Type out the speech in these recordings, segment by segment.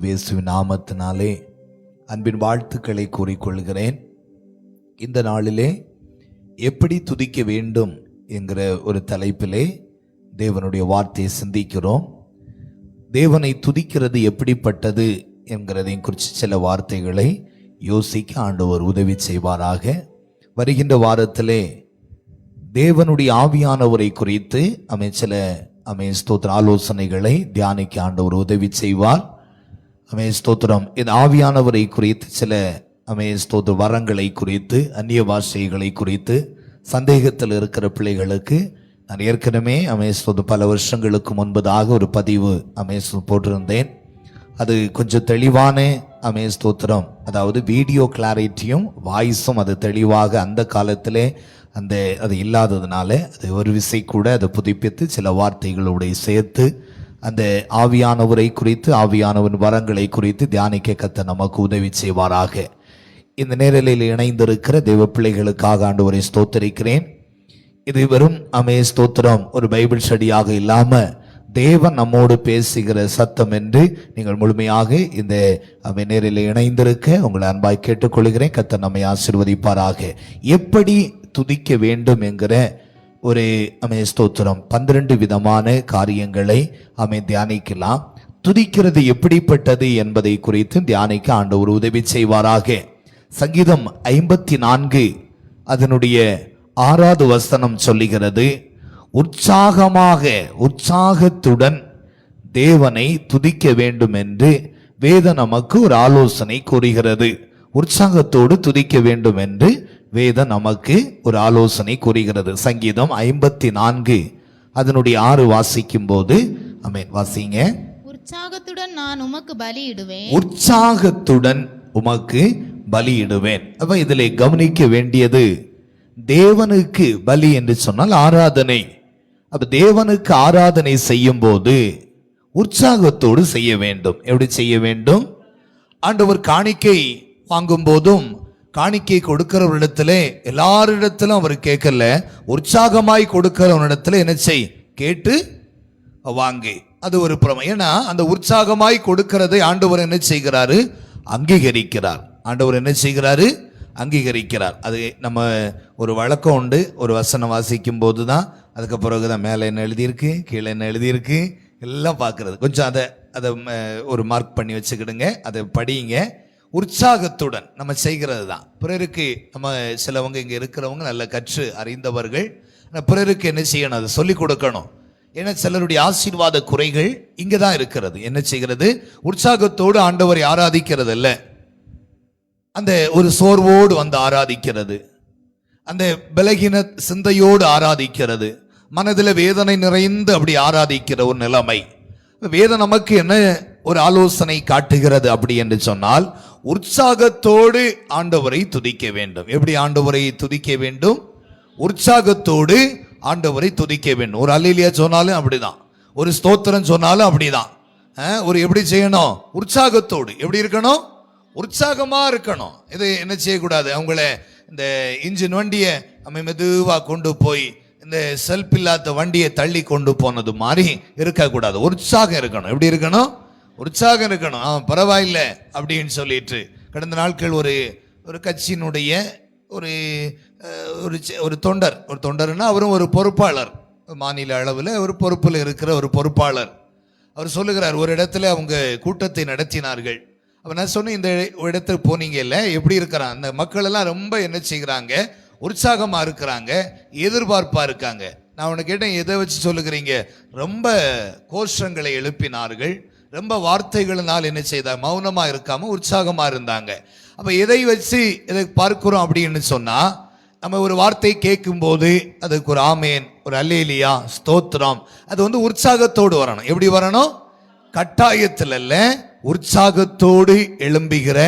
இயேசுவின் நாமத்தினாலே அன்பின் வாழ்த்துக்களை கூறிக்கொள்கிறேன். இந்த நாளிலே எப்படி துதிக்க வேண்டும் என்கிற ஒரு தலைப்பிலே தேவனுடைய வார்த்தையை சிந்திக்கிறோம். தேவனை துதிக்கிறது எப்படிப்பட்டது என்கிறதையும் குறித்து சில வார்த்தைகளை யோசிக்க ஆண்டவர் உதவி செய்வாராக. வருகின்ற வாரத்திலே தேவனுடைய ஆவியானவரை குறித்து சில ஸ்தோத்திர ஆலோசனைகளை தியானிக்க ஆண்டவர் உதவி செய்வார். ஸ்தோத்திரம். இந்த ஆவியானவரை குறித்து சில ஸ்தோத்திர வரங்களை குறித்து, அந்நிய பாஷைகளை குறித்து சந்தேகத்தில் இருக்கிற பிள்ளைகளுக்கு நான் ஏற்கனவே பல வருஷங்களுக்கு முன்பதாக ஒரு பதிவு போட்டிருந்தேன். அது கொஞ்சம் தெளிவான ஸ்தோத்திரம், அதாவது வீடியோ கிளாரிட்டியும் வாய்ஸும் அது தெளிவாக அந்த காலத்திலே அது இல்லாததுனால அது ஒரு விசை கூட அதை புதுப்பித்து சில வார்த்தைகளுடைய சேர்த்து அந்த ஆவியானவரை குறித்து, ஆவியானவன் வரங்களை குறித்து தியானிக்க கர்த்தர் நமக்கு உதவி செய்வாராக. இந்த நேரலையில் இணைந்திருக்கிற தேவ பிள்ளைகளுக்காக ஆண்டவரை ஸ்தோத்தரிக்கிறேன். இது வெறும் ஸ்தோத்திரம் ஒரு பைபிள் ஸ்டடியாக இல்லாம தேவன் நம்மோடு பேசுகிற சத்தம் என்று நீங்கள் முழுமையாக இந்த நேரில் இணைந்திருக்க உங்களை அன்பாய் கேட்டுக்கொள்கிறேன். கர்த்தர் நம்மை ஆசீர்வதிப்பாராக. எப்படி துதிக்க வேண்டும் என்கிற ஒரு ஸ்தோத்திரம் 12 விதமான காரியங்களை தியானிக்கலாம். துதிக்கிறது எப்படிப்பட்டது என்பதை குறித்து தியானிக்க ஆண்டவர் உதவி செய்வாராக. சங்கீதம் 54 அதனுடைய 6வது வசனம் சொல்லுகிறது, உற்சாகத்துடன் தேவனை துதிக்க வேண்டும் என்று வேதம் நமக்கு ஒரு ஆலோசனை கூறுகிறது. உற்சாகத்தோடு துதிக்க வேண்டும் என்று வேதம் நமக்கு ஒரு ஆலோசனை கூறுகிறது. சங்கீதம் 54 அதனுடைய 6 வாசிக்கும் போது வாசிங்க. உற்சாகத்துடன் நான் உமக்கு பலியிடுவேன். உற்சாகத்துடன் உமக்கு பலியிடுவேன். அப்ப இதிலே கவனிக்க வேண்டியது, தேவனுக்கு பலி என்று சொன்னால் ஆராதனை. அப்ப தேவனுக்கு ஆராதனை செய்யும் போது உற்சாகத்தோடு செய்ய வேண்டும். எப்படி செய்ய வேண்டும்? ஆண்டவர் காணிக்கை வாங்கும் போதும் காணிக்கை கொடுக்கிறவரிடத்துல எல்லாரிடத்திலும் அவர் கேட்கல, உற்சாகமாய் கொடுக்கிறவனிடத்துல என்ன செய், கேட்டு வாங்கி. அது ஒரு புறம். ஏன்னா அந்த உற்சாகமாய் கொடுக்கிறதை ஆண்டவர் என்ன செய்கிறாரு? அங்கீகரிக்கிறார். ஆண்டவர் என்ன செய்கிறாரு? அங்கீகரிக்கிறார். அது நம்ம ஒரு வழக்கம் உண்டு. ஒரு வசனம் வாசிக்கும் போது தான் அதுக்கு பிறகுதான் மேலே என்ன எழுதியிருக்கு, கீழே என்ன எழுதியிருக்கு எல்லாம் பார்க்கறது. கொஞ்சம் அதை ஒரு மார்க் பண்ணி வச்சுக்கிடுங்க, அதை படியுங்க. உற்சாகத்துடன் நம்ம செய்கிறது தான். பிறருக்கு நம்ம சிலவங்க இங்கே இருக்கிறவங்க நல்ல கற்று அறிந்தவர்கள், பிறருக்கு என்ன செய்யணும்? அதை சொல்லிக் கொடுக்கணும். ஏன்னா சிலருடைய ஆசீர்வாத குறைகள் இங்கே தான் இருக்கிறது. என்ன செய்கிறது? உற்சாகத்தோடு ஆண்டவரை ஆராதிக்கிறது அல்ல, அந்த ஒரு சோர்வோடு வந்து ஆராதிக்கிறது, அந்த பலகீன சிந்தையோடு ஆராதிக்கிறது, மனதில் வேதனை நிறைந்து அப்படி ஆராதிக்கிற ஒரு நிலைமை. வேதம் நமக்கு என்ன ஒரு ஆலோசனை காட்டுகிறது அப்படி என்று சொன்னால், உற்சாகத்தோடு ஆண்டவரை துதிக்க வேண்டும். எப்படி ஆண்டவரை துதிக்க வேண்டும்? உற்சாகத்தோடு ஆண்டவரை துதிக்க வேண்டும். ஒரு அல்லேலூயா சொன்னாலும் அப்படிதான், ஒரு ஸ்தோத்திரம் சொன்னாலும் அப்படிதான். ஒரு எப்படி செய்யணும்? உற்சாகத்தோடு. எப்படி இருக்கணும்? உற்சாகமா இருக்கணும். இது என்ன செய்யக்கூடாது? அவங்கள இந்த இன்ஜின் வண்டியை மெதுவாக கொண்டு போய் இந்த செல்ஃப் இல்லாத வண்டியை தள்ளி கொண்டு போனது மாதிரி இருக்கக்கூடாது. உற்சாகம் இருக்கணும். எப்படி இருக்கணும்? உற்சாகம் இருக்கணும். பரவாயில்லை அப்படின்னு சொல்லிட்டு. கடந்த நாட்கள் ஒரு கட்சியினுடைய ஒரு தொண்டர்னா அவரும் ஒரு பொறுப்பாளர், மாநில அளவில் ஒரு பொறுப்பில் இருக்கிற ஒரு பொறுப்பாளர். அவர் சொல்லுகிறார், ஒரு இடத்துல அவங்க கூட்டத்தை நடத்தினார்கள். அப்போ நான் சொன்னேன், இந்த இடத்துக்கு போனீங்க இல்லை, எப்படி இருக்கிறான் அந்த மக்கள் எல்லாம் ரொம்ப என்ன செய்கிறாங்க? உற்சாகமாக இருக்கிறாங்க, எதிர்பார்ப்பாக இருக்காங்க. நான் அவனை கேட்டேன், எதை வச்சு சொல்லுகிறீங்க? ரொம்ப கோஷங்களை எழுப்பினார்கள், ரொம்ப வார்த்தைகளினால் என்ன செய்தாங்க? மௌனமா இருக்காம உற்சாகமா இருந்தாங்க. அப்ப எதை வச்சு இதை பார்க்கிறோம் அப்படின்னு சொன்னா, நம்ம ஒரு வார்த்தை கேட்கும் போது அதுக்கு ஒரு ஆமேன், ஒரு அல்லேலியா, ஸ்தோத்திரம், அது உற்சாகத்தோடு வரணும். எப்படி வரணும்? கட்டாயத்தில் அல்ல, உற்சாகத்தோடு எழும்புகிற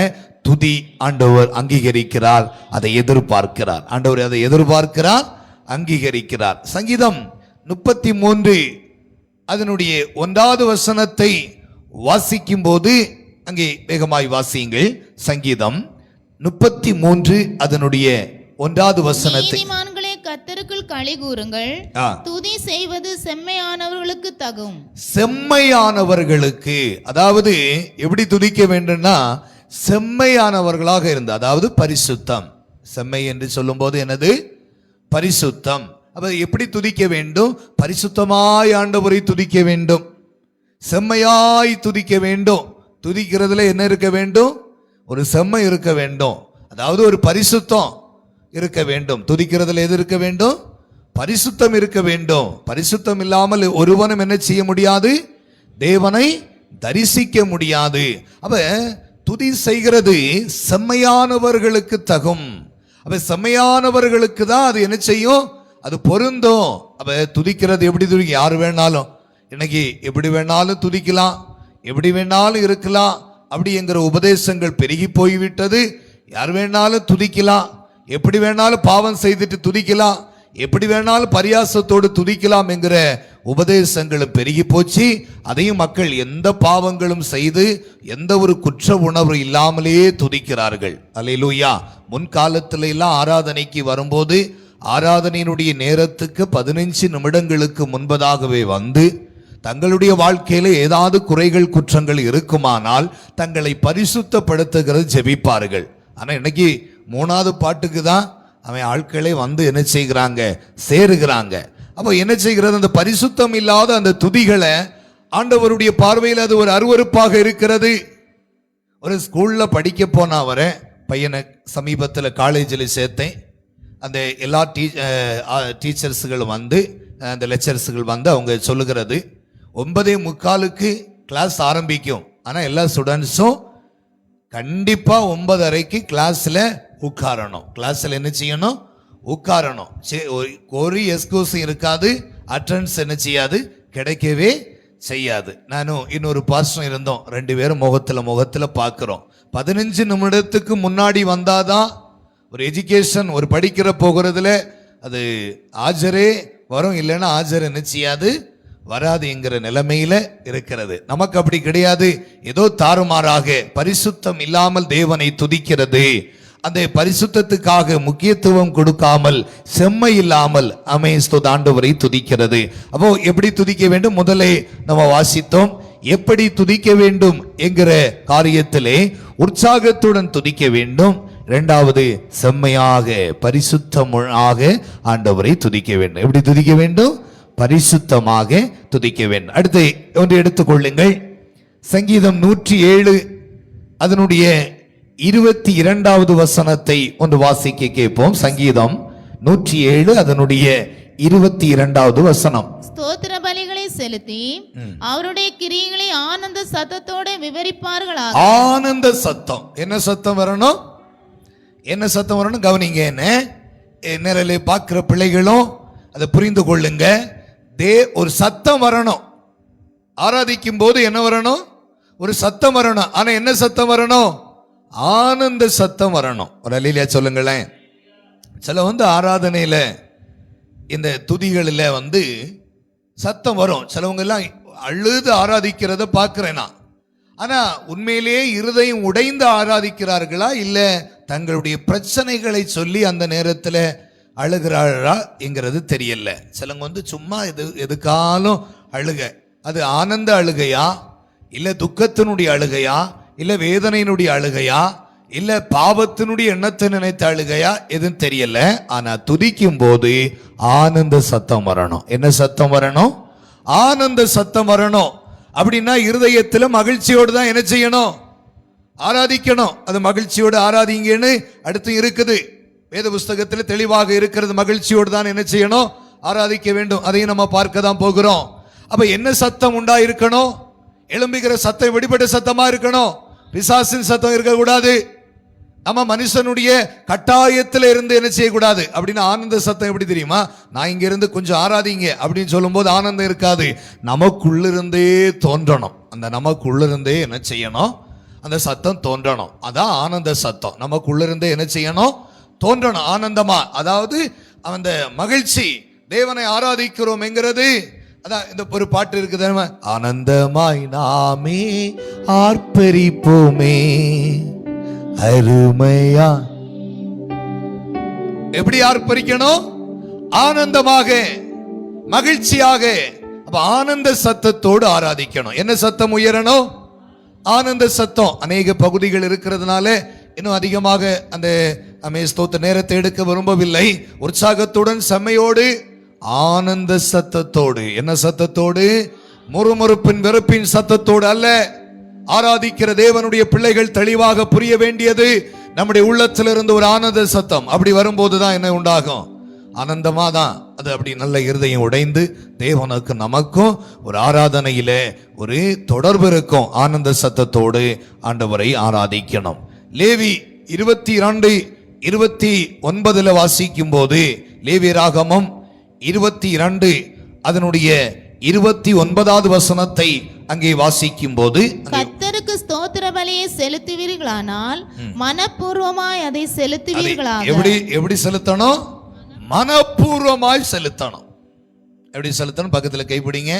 துதி ஆண்டவர் அங்கீகரிக்கிறார், அதை எதிர்பார்க்கிறார். ஆண்டவர் அதை எதிர்பார்க்கிறார், அங்கீகரிக்கிறார். சங்கீதம் 33 அதனுடைய 1வது வசனத்தை வாசிக்கும் போது, அங்கே வேகமாய் வாசியுங்கள். சங்கீதம் 33 அதனுடைய 1வது வசனத்தை. கர்த்தருக்குள் களி கூறுங்கள். துதி செய்வது செம்மையானவர்களுக்கு தகும். செம்மையானவர்களுக்கு, அதாவது எப்படி துதிக்க வேண்டும்னா செம்மையானவர்களாக இருந்து, அதாவது பரிசுத்தம். செம்மை என்று சொல்லும் போது என்னது? பரிசுத்தம். அப்ப எப்படி துதிக்க வேண்டும்? பரிசுத்தமாய் ஆண்டவரை துதிக்க வேண்டும், செம்மையாய் துதிக்க வேண்டும். துதிக்கிறதுல என்ன இருக்க வேண்டும்? ஒரு செம்மை இருக்க வேண்டும், அதாவது ஒரு பரிசுத்தம் இருக்க வேண்டும். துதிக்கிறதுல எது இருக்க வேண்டும்? பரிசுத்தம் இருக்க வேண்டும். பரிசுத்தம் இல்லாமல் ஒருவனும் என்ன செய்ய முடியாது? தேவனை தரிசிக்க முடியாது. அப்ப துதி செய்கிறது செம்மையானவர்களுக்கு தகும். அப்ப செம்மையானவர்களுக்கு தான் அது என்ன செய்யும்? அது பொருந்தும். அப்ப துதிக்கிறது எப்படி துதிக்க? யாரு வேணாலும் இன்னைக்கு எப்படி வேணாலும் துதிக்கலாம், எப்படி வேணாலும் இருக்கலாம் அப்படிங்கிற உபதேசங்கள் பெருகி போய்விட்டது. யார் வேணாலும் துதிக்கலாம், எப்படி வேணாலும் பாவம் செய்துட்டு துதிக்கலாம், எப்படி வேணாலும் பரியாசத்தோடு துதிக்கலாம் என்கிற உபதேசங்கள் பெருகி போச்சு. அதையும் மக்கள் எந்த பாவங்களும் செய்து எந்த ஒரு குற்ற உணர்வு இல்லாமலேயே துதிக்கிறார்கள். அல்லேலூயா. முன்காலத்துல எல்லாம் ஆராதனைக்கு வரும்போது ஆராதனையினுடைய நேரத்துக்கு 15 நிமிடங்களுக்கு முன்பதாகவே வந்து தங்களுடைய வாழ்க்கையில ஏதாவது குறைகள் குற்றங்கள் இருக்குமானால் தங்களை பரிசுத்தப்படுத்துகிறது ஜெபிப்பார்கள். ஆனா இன்னைக்கு 3வது பாட்டுக்கு தான் அவன் ஆட்களை வந்து என்ன செய்கிறாங்க? சேருகிறாங்க. அப்போ என்ன செய்கிறது? அந்த பரிசுத்தம் இல்லாத அந்த துதிகளை ஆண்டவருடைய பார்வையில் அது ஒரு அருவருப்பாக இருக்கிறது. ஒரு ஸ்கூல்ல படிக்க போன அவரை பையனை சமீபத்தில் காலேஜில் சேர்த்தேன். அந்த எல்லா டீச்சர்ஸுகளும் வந்து அந்த லெக்சர்ஸுகள் வந்து அவங்க சொல்லுகிறது 9:45 கிளாஸ் ஆரம்பிக்கும். ஆனால் எல்லா ஸ்டூடெண்ட்ஸும் கண்டிப்பாக 9:30 கிளாஸில் உட்காரணும். கிளாஸில் என்ன செய்யணும்? உட்காரணும். ஒரு எக்ஸ்கியூஸும் இருக்காது, அட்டெண்டன்ஸ் என்ன செய்யாது? கிடைக்கவே செய்யாது. நானும் இன்னொரு பாஸ்டரும் இருந்தோம், 2 பேரும் முகத்தில் பார்க்குறோம். 15 நிமிடத்துக்கு முன்னாடி வந்தாதான் ஒரு எஜுகேஷன், ஒரு படிக்கிற போகிறதுல அது ஆஜரே வரும், இல்லைன்னா ஆஜர் என்ன செய்யாது? வராது என்கிற நிலைமையில இருக்கிறது. நமக்கு அப்படி கிடையாது. ஏதோ தாறுமாறாக பரிசுத்தம் இல்லாமல் தேவனை துதிக்கிறது, அந்த பரிசுத்தத்துக்காக முக்கியத்துவம் கொடுக்காமல் செம்மை இல்லாமல் ஆண்டவரை துதிக்கிறது. அப்போ எப்படி துதிக்க வேண்டும்? முதலே நம்ம வாசித்தோம். எப்படி துதிக்க வேண்டும் என்கிற காரியத்திலே உற்சாகத்துடன் துதிக்க வேண்டும். 2வது செம்மையாக பரிசுத்தமாக ஆண்டவரை துதிக்க வேண்டும். எப்படி துதிக்க வேண்டும்? பரிசுத்தமாக துதிக்க வேண்டும். அடுத்து ஒன்று எடுத்துக்கொள்ளுங்கள். சங்கீதம் 107 அதனுடைய 22வது வசனத்தை ஒன்று வாசிக்க கேட்போம். சங்கீதம் 107 அதனுடைய 22வது வசனம். ஸ்தோத்திர பலிகளை செலுத்தி அவருடைய கிரியைகளை ஆனந்த சத்தத்தோட விவரிப்பார்களாக. ஆனந்த சத்தம். என்ன சத்தம் வரணும்? என்ன சத்தம் வரணும்? கவனிங்க. நேரிலே பார்க்கிற பிள்ளைகளும் அதை புரிந்து கொள்ளுங்க. ஒரு சத்தம் வரணும். ஆராதிக்கும் போது என்ன வரணும்? ஒரு சத்தம் வரணும். ஆனா என்ன சத்தம் வரணும்? ஆனந்த சத்தம் வரணும். ஒரு அல்லேலூயா சொல்லுங்களேன். சில ஆராதனையில இந்த துதிகளில் சத்தம் வரும். சிலவங்க எல்லாம் அழுது ஆராதிக்கிறத பார்க்கிறேன் நான். ஆனா உண்மையிலேயே இருதயம் உடைந்து ஆராதிக்கிறார்களா, இல்ல தங்களுடைய பிரச்சனைகளை சொல்லி அந்த நேரத்தில் அழுகிறாளா என்கிறது தெரியல. சிலவங்க சும்மா எதுக்காலும் அழுக, அது ஆனந்த அழுகையா, இல்ல துக்கத்தினுடைய அழுகையா, இல்ல வேதனையினுடைய அழுகையா, இல்ல பாவத்தினுடைய எண்ணத்தை நினைத்த அழுகையா, எதுவும் தெரியல. ஆனா துதிக்கும் போது ஆனந்த சத்தம் வரணும். என்ன சத்தம் வரணும்? ஆனந்த சத்தம் வரணும். அப்படின்னா இருதயத்துல மகிழ்ச்சியோடு தான் என்ன செய்யணும்? ஆராதிக்கணும். அது மகிழ்ச்சியோடு ஆராதிங்கன்னு அடுத்து இருக்குது. வேத புஸ்தகத்தில் தெளிவாக இருக்கிறது. மகிழ்ச்சியோடு தான் என்ன செய்யணும்? ஆராதிக்க வேண்டும். அதையும் நம்ம பார்க்க தான் போகிறோம். அப்ப என்ன சத்தம் உண்டா இருக்கணும்? எழும்புகிற சத்தம் வெளிப்பட்ட சத்தமா இருக்கணும். பிசாசின் சத்தம் இருக்கக்கூடாது. நம்ம மனுஷனுடைய கட்டாயத்தில் இருந்து என்ன செய்யக்கூடாது. அப்படின்னு ஆனந்த சத்தம் எப்படி தெரியுமா? நான் இங்க இருந்து கொஞ்சம் ஆராதிங்க அப்படின்னு சொல்லும் போது ஆனந்தம் இருக்காது. நமக்குள்ளிருந்தே தோன்றணும். அந்த நமக்குள்ளிருந்தே என்ன செய்யணும்? அந்த சத்தம் தோன்றணும். அதான் ஆனந்த சத்தம். நமக்குள்ளிருந்தே என்ன செய்யணும்? தோன்றணும் ஆனந்தமா. அதாவது அந்த மகிழ்ச்சி, தேவனை ஆராதிக்கிறோம் என்கிறது. அதான் இந்த ஒரு பாட்டு இருக்குது, ஆனந்தமாய் நாமே ஆர்ப்பரிப்போமே அருமையா. எப்படி ஆர்ப்பரிக்கணும்? ஆனந்தமாக, மகிழ்ச்சியாக. அப்ப ஆனந்த சத்தத்தோடு ஆராதிக்கணும். என்ன சத்தம் உயரணும்? ஆனந்த சத்தம். அநேக பகுதிகள் இருக்கிறதுனால இன்னும் அதிகமாக அந்த ஸ்தோத்திர நேரத்தை எடுக்க விரும்பவில்லை. உற்சாகத்துடன் செம்மையோடு ஆனந்த சத்தத்தோடு. என்ன சத்தத்தோடு? முறுமுறுப்பின் வெறுப்பின் சத்தத்தோடு அல்ல. ஆராதிக்கிற தேவனுடைய பிள்ளைகள் தெளிவாக புரிய வேண்டியது, நம்முடைய உள்ளத்திலிருந்து ஒரு ஆனந்த சத்தம் அப்படி வரும்போதுதான் என்ன உண்டாகும்? ஆனந்தமா தான் அது அப்படி நல்ல இருதயம் உடைந்து தேவனுக்கு நமக்கும் ஒரு ஆராதனையில ஒரு தொடர்பு இருக்கும். ஆனந்த சத்தத்தோடு ஆண்டவரை ஆராதிக்கணும். லேவி 22:29 வாசிக்கும் போது, லேவி ராகமம் 22 அதனுடைய 29வது வசனத்தை அங்கே வாசிக்கும் போது, கர்த்தருக்கு ஸ்தோத்திர பலியை செலுத்துவீர்களானால் மனப்பூர்வமாய் அதை செலுத்துவீர்களாக. எப்படி செலுத்தணும்? மனப்பூர்வமாய் செலுத்தணும். எப்படி செலுத்தணும்? பக்கத்துல கைப்பிடிங்க,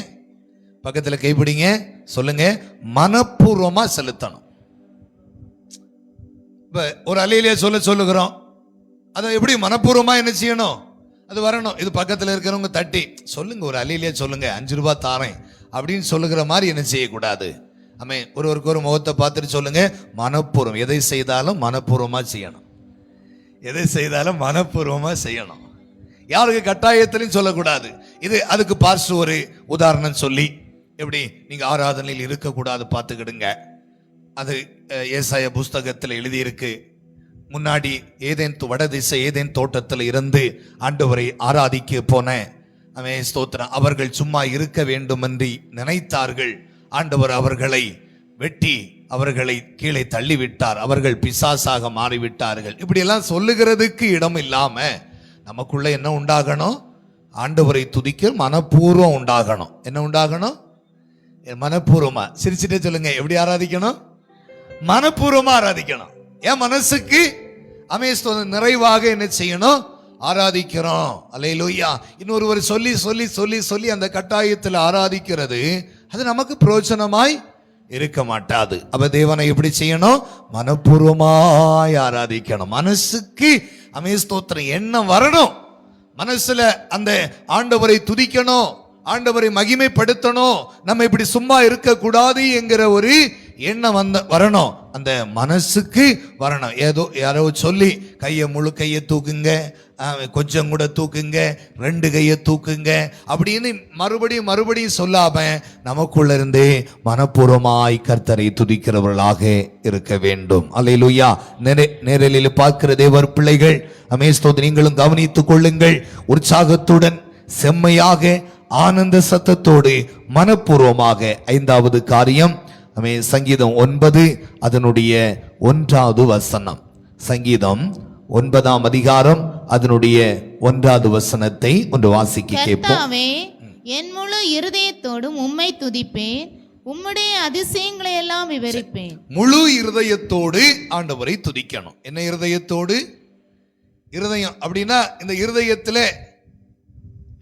பக்கத்துல கைப்பிடிங்க, சொல்லுங்க. மனப்பூர்வமா செலுத்தணும். இப்ப ஒரு அலையிலே சொல்லுகிறோம், அதை எப்படி மனப்பூர்வமா என்ன செய்யணும்? அது வரணும். இது பக்கத்துல இருக்கிறவங்க தட்டி சொல்லுங்க, ஒரு அலையிலே சொல்லுங்க, 5 ரூபாய் தாரேன் அப்படின்னு சொல்லுகிற மாதிரி என்ன செய்யக்கூடாது. ஒருவருக்கு ஒரு முகத்தை பார்த்துட்டு சொல்லுங்க. மனப்பூர்வம். எதை செய்தாலும் மனப்பூர்வமா செய்யணும். எதை செய்தாலும் மனப்பூர்வமா செய்யணும். யாருக்கு கட்டாயத்திலையும் சொல்லக்கூடாது. இது அதுக்கு பார்த்து ஒரு உதாரணம் சொல்லி, எப்படி நீங்க ஆராதனையில் இருக்கக்கூடாது பார்த்துக்கிடுங்க. அது ஏசாயா புஸ்தகத்தில் எழுதியிருக்கு. முன்னாடி வடதிசை ஏதேன் தோட்டத்தில் இருந்து ஆண்டவரை ஆராதிக்க போன ஸ்தோத்திரம் அவர்கள் சும்மா இருக்க வேண்டும் என்று நினைத்தார்கள். ஆண்டவர் அவர்களை வெட்டி அவர்களை கீழே தள்ளிவிட்டார். அவர்கள் பிசாசாக மாறிவிட்டார்கள். இப்படி எல்லாம் சொல்லுகிறதுக்கு இடம் இல்லாம நமக்குள்ள என்ன உண்டாகணும்? ஆண்டவரை துதிக்க மனப்பூர்வம் உண்டாகணும். என்ன உண்டாகணும்? மனப்பூர்வமா. சிரிச்சுட்டே சொல்லுங்க, எப்படி ஆராதிக்கணும்? மனப்பூர்வமா ஆராதிக்கணும். என் மனசுக்கு நிறைவாக என்ன செய்யணும்? ஆராதிக்கிறோம். அல்லேலூயா. இன்னொருவர் சொல்லி சொல்லி சொல்லி சொல்லி அந்த கட்டாயத்தில் ஆராதிக்கிறது அது நமக்கு பிரயோஜனமாய் இருக்க மாட்டாது. அப்ப தேவனை எப்படி செய்யணும்? மனப்பூர்வமாய் ஆராதிக்கணும். மனசுக்கு ஸ்தோத்திரம் எண்ணம் வரணும். மனசுல அந்த ஆண்டவரை துதிக்கணும், ஆண்டவரை மகிமைப்படுத்தணும். நம்ம இப்படி சும்மா இருக்க கூடாது என்கிற ஒரு எண்ணம் வரணும். அந்த மனசுக்கு வரணும். ஏதோ யாரோ சொல்லி முழு கையை தூக்குங்க, கொஞ்சம் கூட தூக்குங்க, 2 கையை தூக்குங்க அப்படின்னு மறுபடியும் சொல்லாம நமக்குள்ள இருந்தே மனப்பூர்வமாய் கர்த்தரை துதிக்கிறவர்களாக இருக்க வேண்டும். அல்லேலூயா. நேரலில் பார்க்கிற தேவர் பிள்ளைகள் ஸ்தோத்திரம் நீங்களும் கவனித்துக் கொள்ளுங்கள். உற்சாகத்துடன் செம்மையாக ஆனந்த சத்தத்தோடு மனப்பூர்வமாக. 5வது காரியம் சங்கீதம் 9 அதனுடைய 1வது வசனம். சங்கீதம் 9ஆம் அதிகாரம் அதனுடைய 1வது வசனத்தை ஒன்று வாசிக்க கேட்போம். என் முழு இருதயத்தோடும் உம்மை துதிப்பேன், உம்முடைய அதிசயங்களை எல்லாம் விவரிப்பேன். முழு இருதயத்தோடு ஆண்டவரை துதிக்கணும். என்ன இருதயத்தோடு? இருதயம் அப்படின்னா இந்த இருதயத்துல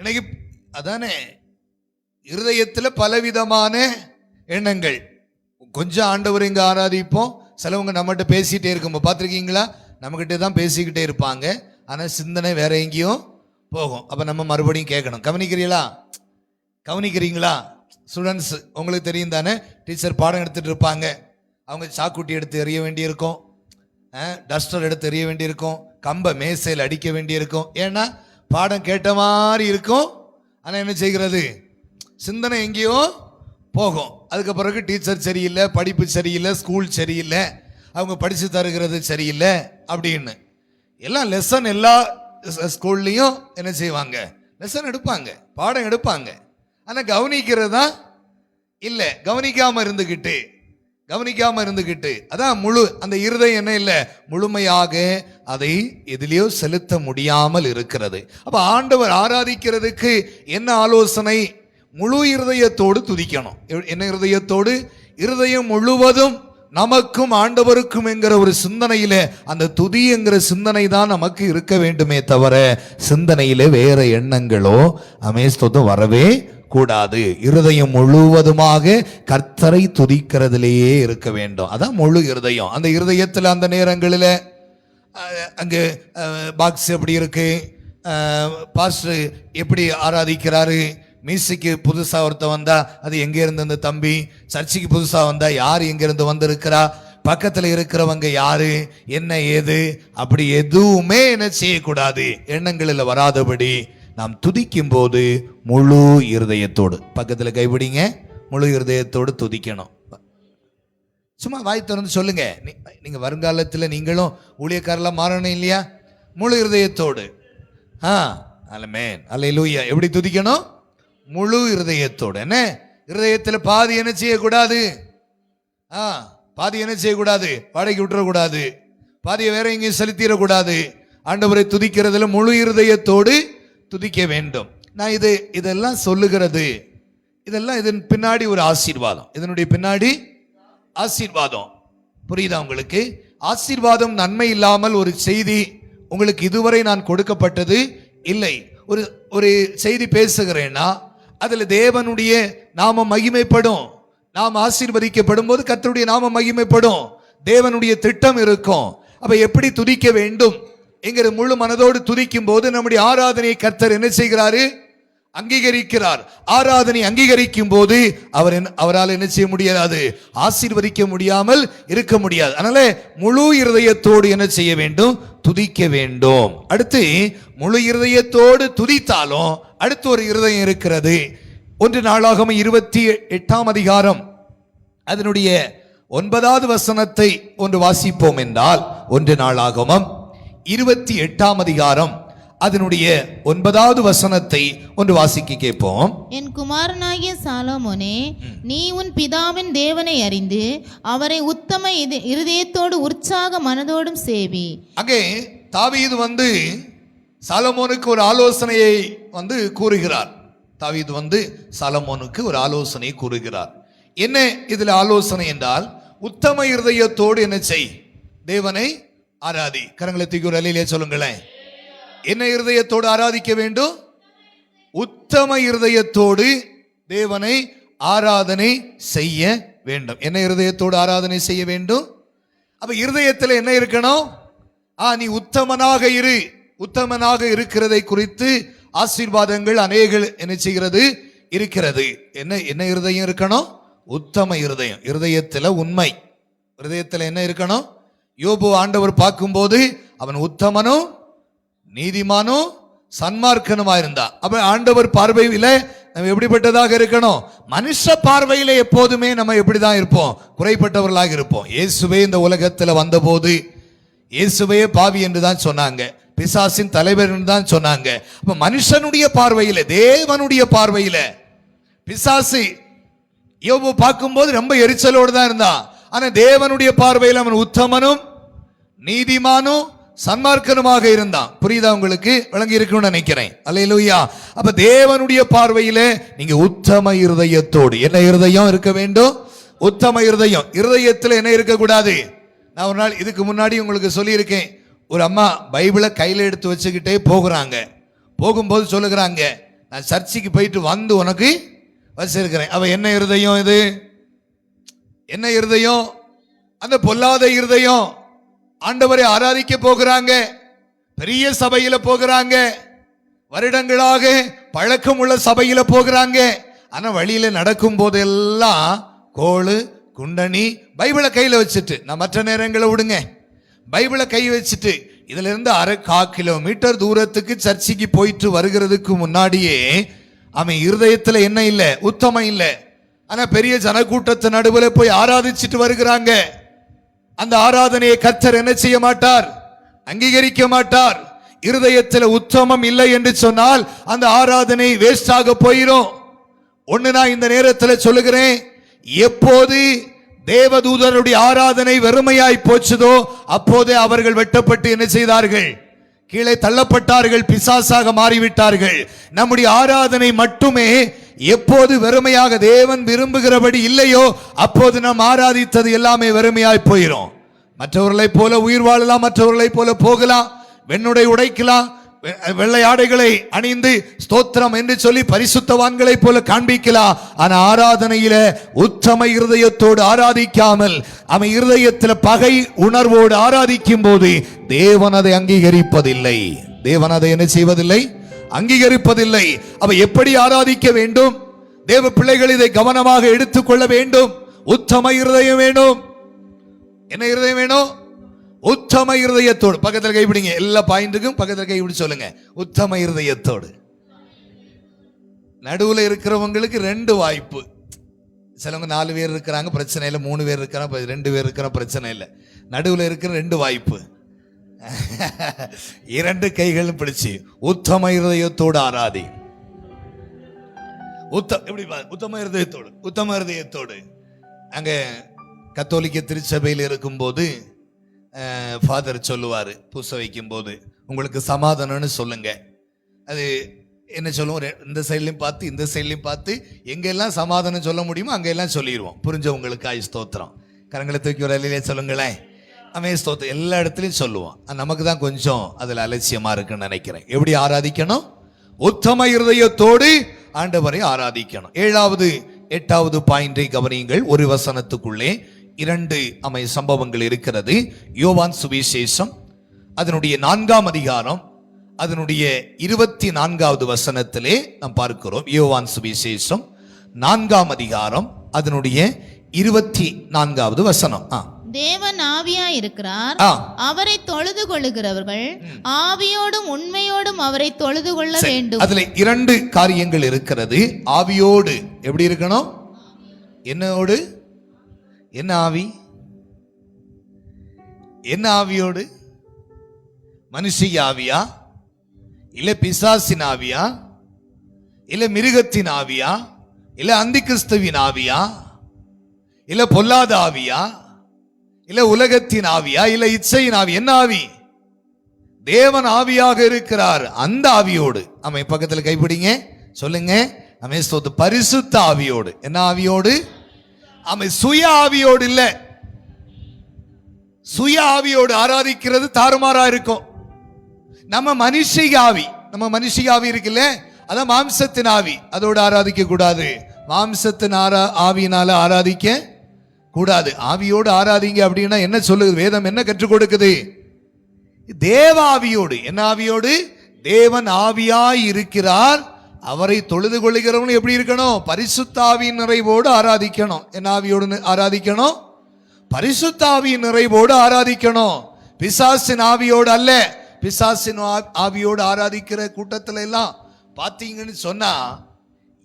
இன்னைக்கு அதானே, இருதயத்துல பலவிதமான எண்ணங்கள். கொஞ்சம் ஆண்டவர் இங்க ஆராதிப்போம், சிலவங்க நம்மகிட்ட பேசிட்டே இருக்கும். பார்த்துருக்கீங்களா? நம்மகிட்ட தான் பேசிக்கிட்டே இருப்பாங்க, ஆனால் சிந்தனை வேற எங்கேயும் போகும். அப்போ நம்ம மறுபடியும் கேட்கணும். கவனிக்கிறீங்களா ஸ்டூடெண்ட்ஸ்? உங்களுக்கு தெரியும் தானே, டீச்சர் பாடம் எடுத்துட்டு இருப்பாங்க, அவங்க சாக்குட்டி எடுத்து எறிய வேண்டியிருக்கும், டஸ்டர் எடுத்து எறிய வேண்டியிருக்கும், கம்பை மேசையில் அடிக்க வேண்டியிருக்கும். ஏன்னா பாடம் கேட்ட மாதிரி இருக்கும், ஆனால் என்ன செய்கிறது? சிந்தனை எங்கேயோ போகும். அதுக்கு பிறகு டீச்சர் சரியில்லை, படிப்பு சரியில்லை, ஸ்கூல் சரியில்லை, அவங்க படித்து தருகிறது சரியில்லை அப்படின்னு எல்லாம் லெசன் எல்லா ஸ்கூல்லையும் என்ன செய்வாங்க? லெசன் எடுப்பாங்க, பாடம் எடுப்பாங்க. ஆனால் கவனிக்கிறது தான் இல்லை. கவனிக்காம இருந்துக்கிட்டு அதான் முழு அந்த இருதயம் என்ன இல்லை, முழுமையாக அதை எதிலேயோ செலுத்த முடியாமல் இருக்கிறது. அப்ப ஆண்டவர் ஆராதிக்கிறதுக்கு என்ன ஆலோசனை? முழு இருதயத்தோடு துதிக்கணும். என்ன இருதயத்தோடு? இருதயம் முழுவதும் நமக்கும் ஆண்டவருக்கும் என்கிற ஒரு சிந்தனையில அந்த துதி என்கிற சிந்தனை தான் நமக்கு இருக்க வேண்டுமே தவிர சிந்தனையில வேற எண்ணங்களோ ஸ்தோத்திரம் வரவே கூடாது. இருதயம் முழுவதுமாக கர்த்தரை துதிக்கிறதிலேயே இருக்க வேண்டும். அதான் முழு இருதயம். அந்த இருதயத்தில் அந்த நேரங்களில் அங்கே பாக்ஸ் எப்படி இருக்கு, பாஸ்டர் எப்படி ஆராதிக்கிறாரு, மீசிக்கு புதுசா ஒருத்த வந்தா அது எங்க இருந்து இந்த தம்பி, சர்ச்சுக்கு புதுசா வந்தா யார் எங்க இருந்து வந்திருக்கிறா, பக்கத்துல இருக்கிறவங்க யாரு என்ன ஏது, அப்படி எதுவுமே என்ன செய்யக்கூடாது, எண்ணங்களில் வராதபடி நாம் துதிக்கும் போது முழு இருதயத்தோடு, பக்கத்துல கைப்பிடிங்க, முழு இருதயத்தோடு துதிக்கணும். சும்மா வாய் திறந்து சொல்லுங்க. நீங்க வருங்காலத்தில் நீங்களும் ஊழியக்காரெல்லாம் மாறணும் இல்லையா? முழு இருதயத்தோடு. அல்லேலூயா. எப்படி துதிக்கணும்? முழு இருதயத்தோடு. என்ன இருதயத்தில் பாதி என்ன செய்யக்கூடாது, பாதி என்ன செய்யக்கூடாது, வாடகைக்கு விட்டுறக்கூடாது, பாதியை வேற எங்கேயும் செலுத்திடக்கூடாது. ஆண்டவரை துதிக்கிறதுல முழு இருதயத்தோடு துதிக்க வேண்டும். நான் இதெல்லாம் சொல்லுகிறது, இதெல்லாம் இதன் பின்னாடி ஒரு ஆசீர்வாதம், இதனுடைய பின்னாடி ஆசீர்வாதம். புரியுதா உங்களுக்கு? ஆசீர்வாதம் நன்மை இல்லாமல் ஒரு செய்தி உங்களுக்கு இதுவரை நான் கொடுக்கப்பட்டது இல்லை. ஒரு செய்தி பேசுகிறேன்னா அதுல தேவனுடைய நாம மகிமைப்படும். நாம் ஆசீர்வதிக்கப்படும் போது கர்த்தருடைய நாம மகிமைப்படும், தேவனுடைய திட்டம் இருக்கும். அப்ப எப்படி துதிக்க வேண்டும் என்கிற முழு மனதோடு துதிக்கும் போது நம்முடைய ஆராதனையை கர்த்தர் என்ன செய்கிறாரு? அங்கீகரிக்கிறார். ஆராதனை அங்கீகரிக்கும் போது அவரால் என்ன செய்ய முடியாது? ஆசீர்வதிக்க முடியாமல் இருக்க முடியாது. அதனால முழு இருதயத்தோடு என்ன செய்ய வேண்டும்? துதிக்க வேண்டும். அடுத்து முழு இருதயத்தோடு துதித்தாலும் அடுத்து ஒரு இருதயம் இருக்கிறது. 1 நாளாகமம் 28ஆம் அதிகாரம் அதனுடைய 9வது வசனத்தை ஒன்று வாசிப்போம் என்றால், 1 நாளாகமம் 28ஆம் அதிகாரம் அதனுடைய 9வது வசனத்தை ஒன்று வாசிக்க கேட்போம். என் குமாரனாகிய சாலோமோனே, நீ உன் பிதாவின் தேவனை அறிந்து அவரை உத்தம இருதயத்தோடு உற்சாக மனதோடும் சேவி. அங்கே தாவீது சாலமோனுக்கு ஒரு ஆலோசனையை கூறுகிறார். தாவீது சாலமோனுக்கு ஒரு ஆலோசனை கூறுகிறார். என்ன இதுல ஆலோசனை என்றால், உத்தம இருதயத்தோடு என்ன செய்? தேவனை ஆராதி. கரங்களை தூக்கி ஒரு அல்லேலூயா சொல்லுங்களேன். என்ன இருதயத்தோடு ஆராதிக்க வேண்டும்? உத்தம இருதயத்தோடு தேவனை ஆராதனை செய்ய வேண்டும். என்ன இருதயத்தோடு ஆராதனை செய்ய வேண்டும்? அப்ப இருதயத்தில் என்ன இருக்கணும்? நீ உத்தமனாக இரு. உத்தமனாக இருக்கிறதை குறித்து ஆசீர்வாதங்கள் அநேக என்ன செய்கிறது? இருக்கிறது. என்ன இருதயம் இருக்கணும்? உத்தம இருதயம். இருதயத்தில் உண்மை. இருதயத்தில் என்ன இருக்கணும்? யோபு ஆண்டவர் பார்க்கும்போது அவன் உத்தமனும் நீதிமானும் சன்மார்க்கனுமா இருந்தா. அப்ப ஆண்டவர் பார்வையில நம்ம எப்படிப்பட்டதாக இருக்கணும்? மனுஷ பார்வையில எப்போதுமே நம்ம எப்படிதான் இருப்போம்? குறைப்பட்டவர்களாக இருப்போம். இயேசுவே இந்த உலகத்தில் வந்தபோது இயேசுவே பாவி என்று தான் சொன்னாங்க, பிசாசின் தலைவர் என்று தான் சொன்னாங்க. அப்ப மனுஷனுடைய பார்வையில, தேவனுடைய பார்வையில பிசாசு யோபு பார்க்கும்போது ரொம்ப எரிச்சலோடு தான் இருந்தான். ஆனா தேவனுடைய பார்வையில் அவன் உத்தமனும் நீதிமானும் சன்மார்க்கனுமாக இருந்தான். புரியுதா உங்களுக்கு? விளங்கி இருக்கணும்னு நினைக்கிறேன். அல்லேலூயா. அப்ப தேவனுடைய பார்வையில நீங்க உத்தம இருதயத்தோடு, என்ன இருதயம் இருக்க வேண்டும்? உத்தம இருதயம். இருதயத்தில் என்ன இருக்கக்கூடாது? நான் ஒரு நாள் இதுக்கு முன்னாடி உங்களுக்கு சொல்லியிருக்கேன். ஒரு அம்மா பைபிளை கையில எடுத்து வச்சுக்கிட்டே போகிறாங்க. போகும்போது சொல்லுகிறாங்க, நான் சர்ச்சுக்கு போயிட்டு உனக்கு வச்சிருக்கிறேன். அவ என்ன இருதயம் இது? என்ன இருதயம்? அந்த பொல்லாத இருதயம். ஆண்டவரை ஆராதிக்க போகிறாங்க, பெரிய சபையில போகிறாங்க, வருடங்களாக பழக்கம் உள்ள சபையில போகிறாங்க. ஆனா வழியில நடக்கும் போதெல்லாம் கோளு குண்டனி பைபிளை கையில வச்சுட்டு, நான் மற்ற நேரங்களை விடுங்க, பைபிளை கை வச்சுட்டு இதுல இருந்து 1/4 கிலோமீட்டர் தூரத்துக்கு சர்ச்சுக்கு போயிட்டு வருகிறதுக்கு முன்னாடியே அவன் இருதயத்துல என்ன இல்ல? உத்தமம் இல்ல. ஆனா பெரிய ஜனக்கூட்டத்து நடுவில் போய் ஆராதிச்சுட்டு வருகிறாங்க. அந்த ஆராதனையை கர்த்தர் என்ன செய்ய மாட்டார்? அங்கீகரிக்க மாட்டார். இருதயத்தில் உத்தமம் இல்லை என்று சொன்னால் அந்த ஆராதனை வேஸ்டாக போயிடும். ஒண்ணு நான் இந்த நேரத்தில் சொல்லுகிறேன், எப்போது தேவதூதருடைய ஆராதனை வெறுமையாய் போச்சதோ அப்போதே அவர்கள் வெட்டப்பட்டு என்ன செய்தார்கள்? கீழே தள்ளப்பட்டார்கள், பிசாசாக மாறிவிட்டார்கள். நம்முடைய ஆராதனை மட்டுமே எப்போது வெறுமையாக தேவன் விரும்புகிறபடி இல்லையோ அப்போது நாம் ஆராதித்தது எல்லாமே வெறுமையாய் போயிடும். மற்றவர்களை போல உயிர் வாழலாம், மற்றவர்களை போல போகலாம், வெண்ணுடை உடைக்கலாம், வெள்ளை ஆடைகளை அணிந்து ஸ்தோத்திரம் என்று சொல்லி பரிசுத்தவான்களை போல காண்பிக்கலாம். ஆனா ஆராதனையில உத்தம இருதயத்தோடு ஆராதிக்காமல் அவன் இருதயத்தில் பகை உணர்வோடு ஆராதிக்கும் போது தேவன் அதை அங்கீகரிப்பதில்லை. தேவன் அதை என்ன செய்வதில்லை, அங்கீகரிப்பதில்லை. அவ எப்படி ஆராதிக்க வேண்டும்? தேவ பிள்ளைகள் இதை கவனமாக எடுத்துக்கொள்ள வேண்டும். உத்தம இருதயம் வேணும். என்ன இருதயம் வேணும்? உத்தம இருதயத்தோடு. பக்கத்தில் கைப்பிடிங்க, எல்லா பாயிண்ட்டுக்கும் பக்கத்தில் கைப்பிடி சொல்லுங்க, உத்தம இருதயத்தோடு. நடுவுல இருக்கிறவங்களுக்கு 2 வாய்ப்பு. சிலவங்க 4 பேர் இருக்கிறாங்க, பிரச்சனை இல்லை. 3 பேர் இருக்கிறாங்க, 2 பேர் இருக்கிற பிரச்சனை இல்லை. நடுவுல இருக்கிற 2 வாய்ப்பு. 2 கைகளும் பிடிச்சு உத்தம இருதயத்தோடு ஆராதி. எப்படி உத்தம இருதயத்தோடு, உத்தம இருதயத்தோடு. அங்க கத்தோலிக்க திருச்சபையில் இருக்கும்போது ஃபாதர் சொல்லுவாரு, பூச வைக்கும் போது, உங்களுக்கு சமாதானம்னு சொல்லுங்க. அது என்ன சொல்லுவோம், இந்த சைட்லையும் பார்த்து இந்த சைட்லையும் பார்த்து எங்கெல்லாம் சமாதானம் சொல்ல முடியுமோ அங்கெல்லாம் சொல்லிடுவோம். புரிஞ்சவங்களுக்கு ஸ்தோத்திரம். கரங்களை தூக்கி ஒரு அலையிலே சொல்லுங்களேன், அமே ஸ்தோத்திரம். எல்லா இடத்துலையும் சொல்லுவோம். நமக்கு தான் கொஞ்சம் அதில் அலட்சியமா இருக்குன்னு நினைக்கிறேன். எப்படி ஆராதிக்கணும்? உத்தம இருதயத்தோடு ஆண்டவரை ஆராதிக்கணும். 8வது பாயிண்டை கவனியுங்கள். ஒரு வசனத்துக்குள்ளே 2 சம்பவங்கள் இருக்கிறது. யோவான் சுவிசேஷம் அதனுடைய 4ஆம் அதிகாரம் அதனுடைய 24வது வசனத்திலே நாம் பார்க்கிறோம். யோவான் சுவிசேஷம் 4ஆம் அதிகாரம் அதனுடைய 24வது வசனம். தேவன் ஆவியாய் இருக்கிறார், அவரை தொழுது கொள்ளுகிறவர்கள் ஆவியோடும் உண்மையோடும் அவரை தொழுது கொள்ள வேண்டும். அதுல 2 காரியங்கள் இருக்கிறது. ஆவியோடு எப்படி இருக்கணும்? என்னோடு? என்ன ஆவி? என்ன ஆவியோடு? மனுஷிய ஆவியா, இல்ல பிசாசின் ஆவியா, இல்ல மிருகத்தின் ஆவியா, இல்ல அந்தி கிறிஸ்துவின் ஆவியா, இல்ல பொல்லாத ஆவியா, இல்ல உலகத்தின் ஆவியா, இல்ல இச்சையின் ஆவி? என்ன ஆவி? தேவன் ஆவியாக இருக்கிறார். அந்த ஆவியோடு. பக்கத்தில் கைப்பிடிங்க, சொல்லுங்க, பரிசுத்த ஆவியோடு. என்ன ஆவியோடு? சுய ஆவியோடு இல்ல. சுய ஆவியோடு ஆராதிக்கிறது தாறுமாறா இருக்கும். நம்ம மனுஷிக ஆவி இருக்குல்ல, அதான் மாம்சத்தின் ஆவி. அதோடு ஆராதிக்க கூடாது. மாம்சத்தின் ஆவியினால ஆராதிக்க கூடாது. ஆவியோடு ஆராதிங்க அப்படின்னா என்ன சொல்லுது வேதம்? என்ன கற்றுக் கொடுக்குது? தேவ ஆவியோடு. என்ன ஆவியோடு? தேவன் ஆவியாய் இருக்கிறார், அவரை தொழுது கொள்ளுகிறவங்க எப்படி இருக்கணும்? பரிசுத்த ஆவியின் நிறைவோடு ஆராதிக்கணும். என்ன ஆவியோடு ஆராதிக்கணும்? பரிசுத்த ஆவியின் நிறைவோடு ஆராதிக்கணும். பிசாசின் ஆவியோடு அல்ல. பிசாசின் ஆவியோடு ஆராதிக்கிற கூட்டத்துல எல்லாம் பாத்தீங்கன்னு சொன்னா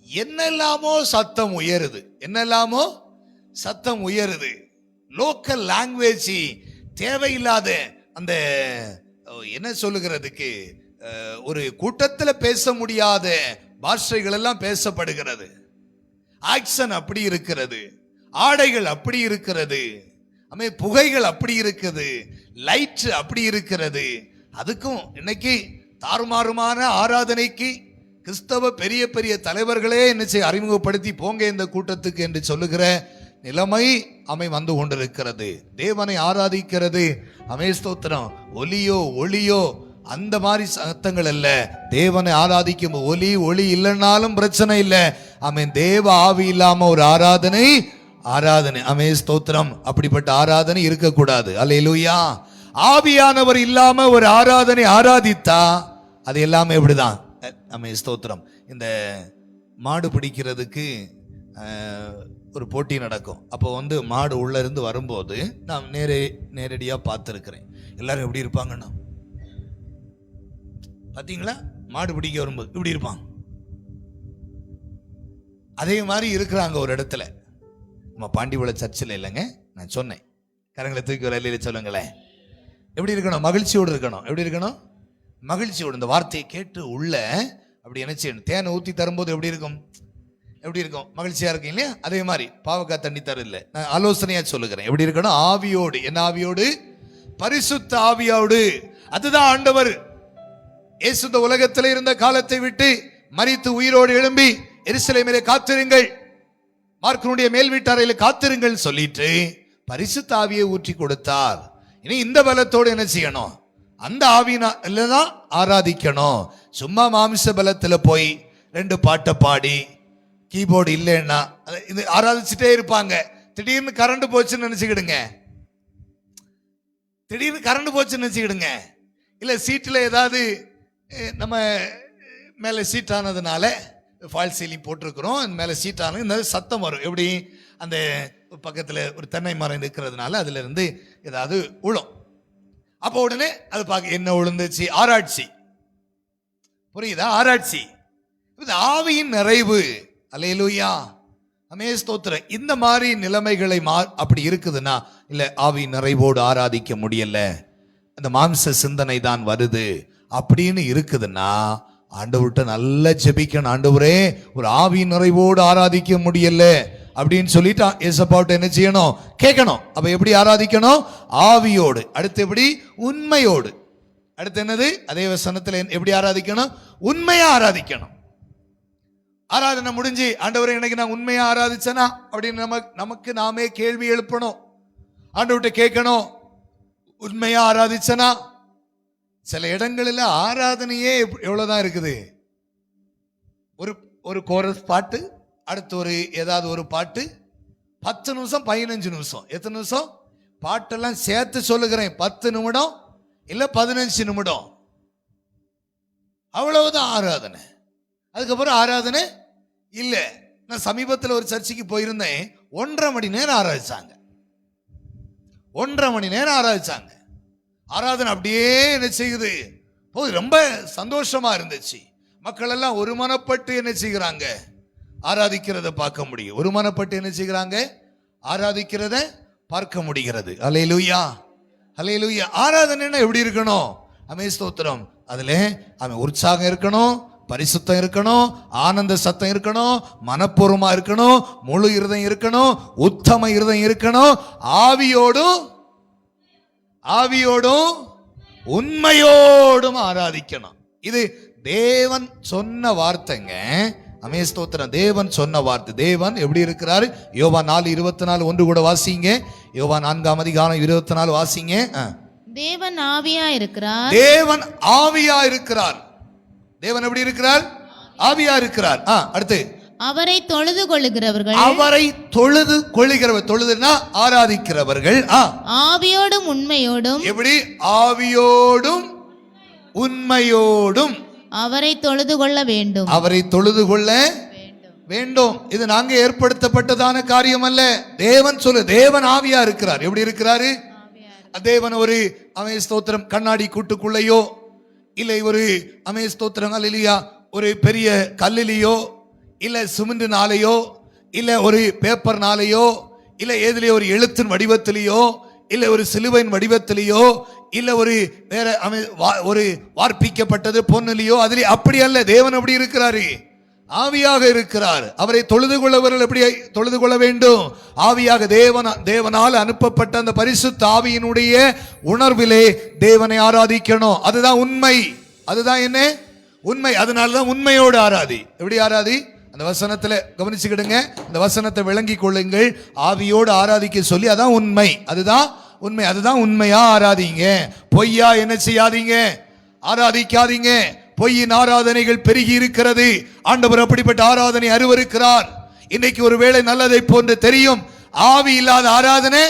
என்னெல்லாமோ சத்தம் உயருது. என்னெல்லாமோ சத்தம் உயருது. லோக்கல் லாங்குவேஜ், தேவையில்லாத அந்த என்ன சொல்லுகிறதுக்கு, ஒரு கூட்டத்தில் பேச முடியாத பாஷைகள் எல்லாம் பேசப்படுகிறது. ஆக்சன் அப்படி இருக்கிறது, ஆடைகள் அப்படி இருக்கிறது, புகைகள் அப்படி இருக்குது, லைட் அப்படி இருக்கிறது. அதுக்கும் இன்னைக்கு தாறுமாறுமான ஆராதனைக்கு கிறிஸ்தவ பெரிய பெரிய தலைவர்களே என்ன செய்ய அறிமுகப்படுத்தி போங்க இந்த கூட்டத்துக்கு என்று சொல்லுகிற நிலைமை வந்து கொண்டிருக்கிறது. தேவனை ஆராதிக்கிறது ஸ்தோத்திரம் ஒலியோ ஒளியோ அந்த மாதிரி சத்தங்கள் அல்ல. தேவனை ஆராதிக்கும் ஒளி இல்லைன்னாலும் பிரச்சனை இல்லை. தேவ ஆவி இல்லாம ஒரு ஆராதனை ஸ்தோத்திரம் அப்படிப்பட்ட ஆராதனை இருக்கக்கூடாது. அல்லேலூயா. ஆவியானவர் இல்லாம ஒரு ஆராதனை ஆராதித்தா அது எல்லாமே எப்படிதான்? ஸ்தோத்திரம். இந்த மாடு பிடிக்கிறதுக்கு ஒரு போட்டி நடக்கும். அப்போ மாடு உள்ள இருந்து வரும்போது நான் நேரடியா பார்த்துருக்கிறேன். எல்லாரும் எப்படி இருப்பாங்கன்னா, பாத்தீங்களா, மாடு பிடிக்க வரும்போது இப்படி இருப்பாங்க. அதே மாதிரி இருக்கிறாங்க ஒரு இடத்துல. நம்ம பாண்டிவள சர்ச்சில் இல்லைங்க, நான் சொன்னேன். கரங்களை தூக்கி ஒரு அலையில சொல்லுங்களேன். எப்படி இருக்கணும்? மகிழ்ச்சியோடு இருக்கணும். எப்படி இருக்கணும்? மகிழ்ச்சியோடு. இந்த வார்த்தையை கேட்டு உள்ள அப்படி என்ன செய்யணும்? தேனை ஊற்றி தரும்போது எப்படி இருக்கும்? எப்படி இருக்கும்? மகிழ்ச்சியா இருக்கும் இல்லையா? அதே மாதிரி பாவக்காய் தண்ணி தரல, நான் ஆலோசனையா சொல்லுகிறேன். எப்படி இருக்கணும்? ஆவியோடு. என்ன ஆவியோடு? பரிசுத்த ஆவியோடு. அதுதான் ஆண்டவர் இயேசு இந்த உலகத்தில் இருந்த காலத்தை விட்டு மரித்து உயிரோடு எழும்பி எருசலேமிலே காத்திருங்கள், மார்க்கனுடைய மேல் வீட்டாரையில காத்திருங்கள் சொல்லிட்டு பரிசுத்த ஆவியை ஊற்றி கொடுத்தார். இனி இந்த பலத்தோடு என்ன செய்யணும்? அந்த ஆவியினால தான் ஆராதிக்கணும். சும்மா மாமிச பலத்துல போய் 2 பாட்டை பாடி கீபோர்டு இல்லைன்னா இது ஆராதிச்சுட்டே இருப்பாங்க. திடீர்னு கரண்ட் போச்சுன்னு நினைச்சுக்கிடுங்க. திடீர்னு கரண்ட் போச்சுன்னு நினைச்சுக்கிடுங்க. இல்ல சீட்டில் ஏதாவது நம்ம மேலே சீட்டானதுனால ஃபால் சீலிங் போட்டிருக்கிறோம், மேலே சீட்டானது இந்த சத்தம் வரும். எப்படி அந்த பக்கத்தில் ஒரு தென்னை மரம் இருக்கிறதுனால அதுல இருந்து ஏதாவது உழும். அப்போ உடனே அது பார்க்க என்ன விழுந்துச்சு, ஆராய்ச்சி. புரியுதா? ஆராய்ச்சி. இது ஆவியின் நிறைவு. அல்லேலூயா, ஆமே, ஸ்தோத்திரம். இந்த மாதிரி நிலைமைகளை அப்படி இருக்குதுன்னா, இல்ல ஆவியின் நிறைவோடு ஆராதிக்க முடியல, அந்த மாம்ச சிந்தனை தான் வருது அப்படின்னு இருக்குதுன்னா, ஆண்டவர்கிட்ட நல்லா ஜெபிக்கணும். ஆண்டவரே, ஒரு ஆவியின் நிறைவோடு ஆராதிக்க முடியல அப்படின்னு சொல்லிட்டு ஏசப்பாட்ட என்ன செய்யணும், கேட்கணும். அப்ப எப்படி ஆராதிக்கணும்? ஆவியோடு. அடுத்து எப்படி? உண்மையோடு. அடுத்து என்னது? அதே வசனத்துல எப்படி ஆராதிக்கணும்? உண்மையா ஆராதிக்கணும். ஆராதனை முடிஞ்சு, ஆண்டவரே எனக்கு நான் உண்மையா ஆராதிச்சனா அப்படின்னு நமக்கு நாமே கேள்வி எழுப்பணும். ஆண்டவர்கிட்ட கேட்கணும், உண்மையா ஆராதிச்சனா? சில இடங்களில் ஆராதனையே எவ்வளவுதான் இருக்குது. ஒரு கோரஸ் பாட்டு, அடுத்து ஒரு ஏதாவது ஒரு பாட்டு, 10 நிமிஷம் 15 நிமிஷம். எத்தனை நிமிஷம்? பாட்டெல்லாம் சேர்த்து சொல்லுகிறேன், 10 நிமிடம் இல்ல 15 நிமிடம், அவ்வளவுதான் ஆராதனை. அதுக்கப்புறம் ஆராதனை இல்ல. நான் சமீபத்தில் ஒரு சர்ச்சைக்கு போயிருந்தேன், 1.5 மணி நேரம் ஆராதிச்சாங்க. 1.5 மணி நேரம் ஆராதிச்சாங்க. ஆராதனை அப்படியே என்ன செய்யுது, ரொம்ப சந்தோஷமா இருந்துச்சு. மக்கள் எல்லாம் ஒருமனப்பட்டு என்ன செய்கிறாங்க, ஆராதிக்கிறத பார்க்க முடியும். ஒருமனப்பட்டு என்ன செய்கிறாங்க, ஆராதிக்கிறத பார்க்க முடிகிறது. அல்லேலூயா, அல்லேலூயா. ஆராதனைன்னா எப்படி இருக்கணும்? ஆமே, ஸ்தோத்திரம். அதுல அவன் உற்சாகம் இருக்கணும், பரிசுத்தம் இருக்கணும், ஆனந்த சத்தம் இருக்கணும், மனப்பூர்வமா இருக்கணும், முழு இருதயம் இருக்கணும், உத்தம இருதயம் இருக்கணும், ஆவியோடும் உண்மையோடும் ஆராதிக்கணும். இது தேவன் சொன்ன வார்த்தைங்க. ஆமே, ஸ்தோத்திரம். தேவன் சொன்ன வார்த்தை. தேவன் எப்படி இருக்கிறாரு? யோவான் 4:24 ஒன்று கூட வாசிங்க. யோவான் 4:24 வாசிங்க. தேவன் ஆவியா இருக்கிறார். தேவன் ஆவியா இருக்கிறார். தேவன் எப்படி இருக்கிறார்? ஆவியா இருக்கிறார். அடுத்து, அவரை தொழுது கொள்ளுகிறவர்கள், அவரை தொழுது கொள்ளுகிறவர், தொழுதுனா ஆராதிக்கிறவர்கள், ஆவியோடும் உண்மையோடும். எப்படி? ஆவியோடும் உண்மையோடும் அவரை தொழுது கொள்ள வேண்டும். அவரை தொழுது கொள்ள வேண்டும். இது நாங்க ஏற்படுத்தப்பட்டதான காரியம் அல்ல. தேவன் சொல்லு. தேவன் ஆவியா இருக்கிறார். எப்படி இருக்கிறாரு? தேவன் ஒரு அமே ஸ்தோத்திரம் கண்ணாடி கூட்டுக்குள்ளையோ, இல்லை ஒரு அமே ஸ்தோத்திரம் அல்லேலூயா ஒரு பெரிய கல்லிலேயோ, இல்ல சிமெண்ட்னாலேயோ, இல்ல ஒரு பேப்பர்னாலேயோ, இல்ல ஏதிலேயோ ஒரு எழுத்தின் வடிவத்திலேயோ, இல்ல ஒரு சிலுவையின் வடிவத்திலேயோ, இல்ல ஒரு வேற ஒரு வார்ப்பிக்கப்பட்டது பொன்னிலேயோ, அதிலே அப்படி அல்ல. தேவன் அப்படி இருக்கிறாரு, ஆவியாக இருக்கிறார். அவரை தொழுது கொள்ளவர்கள் எப்படி தொழுது கொள்ள வேண்டும்? ஆவியாக. தேவனால் அனுப்பப்பட்ட அந்த பரிசுத்த ஆவியினுடைய உணர்விலே தேவனை ஆராதிக்கணும். அதுதான் உண்மை. அதுதான் என்ன? உண்மை. அதனாலதான் உண்மையோடு ஆராதி. எப்படி ஆராதி? அந்த வசனத்துல கவனிச்சுக்கிடுங்க, அந்த வசனத்தை விளங்கி கொள்ளுங்கள். ஆவியோடு ஆராதிக்க சொல்லி, அதான் உண்மை. அதுதான் உண்மை. அதுதான் உண்மையா ஆராதிங்க. பொய்யா என்ன செய்யாதீங்க, ஆராதிக்காதீங்க. பொய்யின் ஆராதனைகள் பெருகி இருக்கிறது. ஆண்டவர் அப்படிப்பட்ட ஆராதனை அருவருக்கிறார். இன்னைக்கு ஒருவேளை நல்லதை போன்று தெரியும், ஆவி இல்லாத ஆராதனை.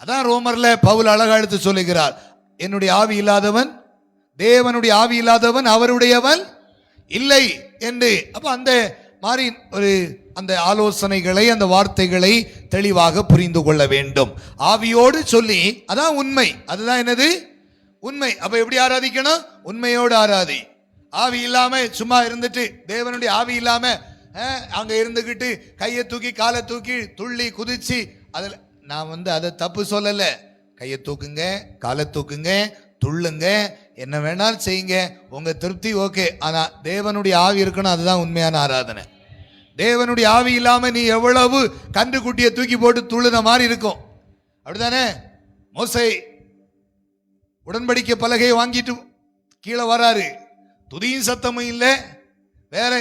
அதான் ரோமர்ல பவுல் அழகா எடுத்து சொல்லுகிறார், என்னுடைய ஆவி இல்லாதவன், தேவனுடைய ஆவி இல்லாதவன் அவருடையவன் இல்லை என்று. அப்ப அந்த மாதிரி ஒரு அந்த ஆலோசனைகளை, அந்த வார்த்தைகளை தெளிவாக புரிந்து கொள்ள வேண்டும். ஆவியோடு சொல்லி, அதான் உண்மை. அதுதான் என்னது? உண்மை. அப்ப எப்படி ஆராதிக்கணும்? உண்மையோடு ஆராதி. ஆவி இல்லாம சும்மா இருந்துட்டு, தேவனுடைய ஆவி இல்லாம அங்க இருந்துகிட்டு கையை தூக்கி காலை தூக்கி துள்ளி குதிச்சு, அதுல நான் அதை தப்பு சொல்லல. கையை தூக்குங்க, காலை தூக்குங்க, துள்ளுங்க, என்ன வேணாலும் செய்யுங்க, உங்க திருப்தி ஓகே. ஆனா தேவனுடைய ஆவி இருக்கணும். அதுதான் உண்மையான ஆராதனை. தேவனுடைய ஆவி இல்லாம நீ எவ்வளவு கன்றுக்குட்டியை தூக்கி போட்டு துள்ளுன மாதிரி இருக்கும். அப்படித்தானே? மோசே உடன்படிக்கை பலகையை வாங்கிட்டு கீழே வராரு, துதியும் சத்தமும் இல்லை, வேற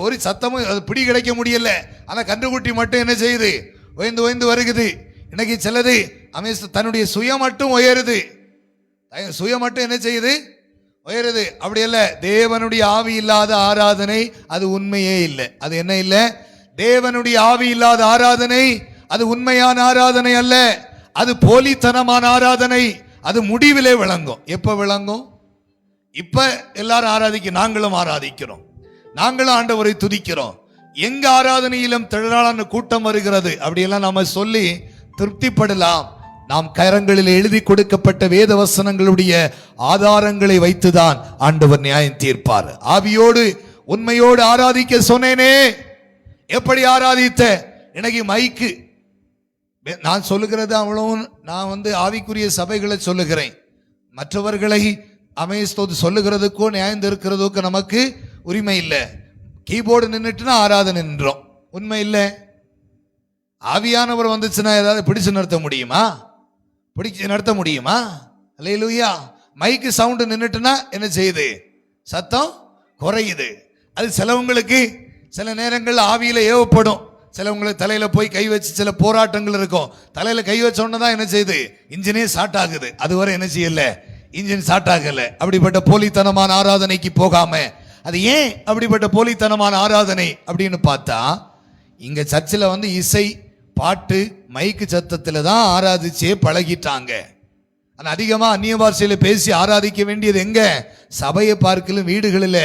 ஒரு சத்தமும் அது பிடி கிடைக்க முடியல. ஆனா கன்றுக்குட்டி மட்டும் என்ன செய்யுது? உயர்ந்து உயர்ந்து வருகுது. இன்னைக்கு சிலது தன்னுடைய சுயம் மட்டும் உயருது, சுயம் மட்டும் என்ன செய்யுது? உயருது. அப்படி அல்ல. தேவனுடைய ஆவி இல்லாத ஆராதனை அது உண்மையே இல்லை. அது என்ன இல்லை? தேவனுடைய ஆவி இல்லாத ஆராதனை அது உண்மையான ஆராதனை அல்ல. அது போலித்தனமான ஆராதனை. அது முடிவிலே விளங்கும். எப்ப விளங்கும்? இப்ப எல்லாரும் நாங்களும் ஆராதிக்கிறோம், நாங்களும் ஆண்டவரை துதிக்கிறோம். எங்க ஆராதனையிலும் திரளான கூட்டம் வருகிறது அப்படியெல்லாம் நாம சொல்லி திருப்திப்படலாம். நாம் கரங்களில் எழுதி கொடுக்கப்பட்ட வேத வசனங்களுடைய ஆதாரங்களை வைத்துதான் ஆண்டவர் நியாயம் தீர்ப்பார். ஆவியோடு உண்மையோடு ஆராதிக்க சொன்னேனே, எப்படி ஆராதித்த? எனக்கு மைக்கு நான் சொல்லுகிறது அவ்வளவு, நான் ஆவிக்குரிய சபைகளை சொல்லுகிறேன். மற்றவர்களை அமைஸ்தோது சொல்லுகிறதுக்கோ நியாயம் இருக்கிறதுக்கோ நமக்கு உரிமை இல்லை. கீபோர்டு நின்றுட்டுனா ஆராதனை நின்றோம், உண்மை இல்லை. ஆவியானவர் வந்துச்சுன்னா ஏதாவது பிடிச்சு நிறுத்த முடியுமா? பிடிச்சு நடத்த முடியுமா? அல்லேலூயா. மைக்கு சவுண்டு நின்றுட்டுனா என்ன செய்யுது? சத்தம் குறையுது. அது சிலவங்களுக்கு சில நேரங்கள் ஆவியில ஏவப்படும். சிலவங்களுக்கு தலையில போய் கை வச்சு சில போராட்டங்கள் இருக்கும். தலையில கை வச்ச உடனே தான் என்ன செய்யுது? இன்ஜினே ஸ்டார்ட் ஆகுது. அதுவரை என்ன செய்யல? இன்ஜின் ஸ்டார்ட் ஆகல. அப்படிப்பட்ட போலித்தனமான ஆராதனைக்கு போகாம, அது ஏன் அப்படிப்பட்ட போலித்தனமான ஆராதனை அப்படின்னு பார்த்தா, இங்க சர்ச்சில் இசை பாட்டு மைக்கு சத்தத்துல தான் ஆராதிச்சே பழகிட்டாங்க. ஆனா அதிகமா அந்நிய பாஷையில பேசி ஆராதிக்க வேண்டியது எங்க? சபையை பார்க்கலும் வீடுகளில்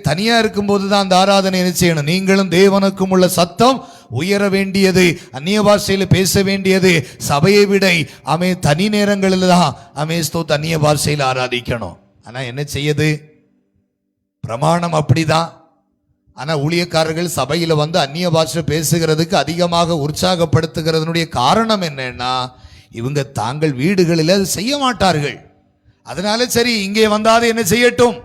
தனியா இருக்கும்போது தான் அந்த ஆராதனை என்ன செய்யணும்? நீங்களும் தேவனுக்கும் உள்ள சத்தம் உயர வேண்டியது, அந்நிய பாஷையில பேச வேண்டியது சபையை விட தனி நேரங்களில் தான் ஸ்தோத்திரம் அந்நிய பாஷையில ஆராதிக்கணும். ஆனா என்ன செய்யுது? பிரமாணம் அப்படிதான். ஆனா ஊழியக்காரர்கள் சபையில அந்நிய பாஷை பேசுகிறதுக்கு அதிகமாக உற்சாகப்படுத்துகிறதுனுடைய காரணம் என்னன்னா, இவங்க தாங்கள் வீடுகளில் அதை செய்ய மாட்டார்கள். அதனால சரி இங்கே வந்தாது என்ன செய்யட்டும்,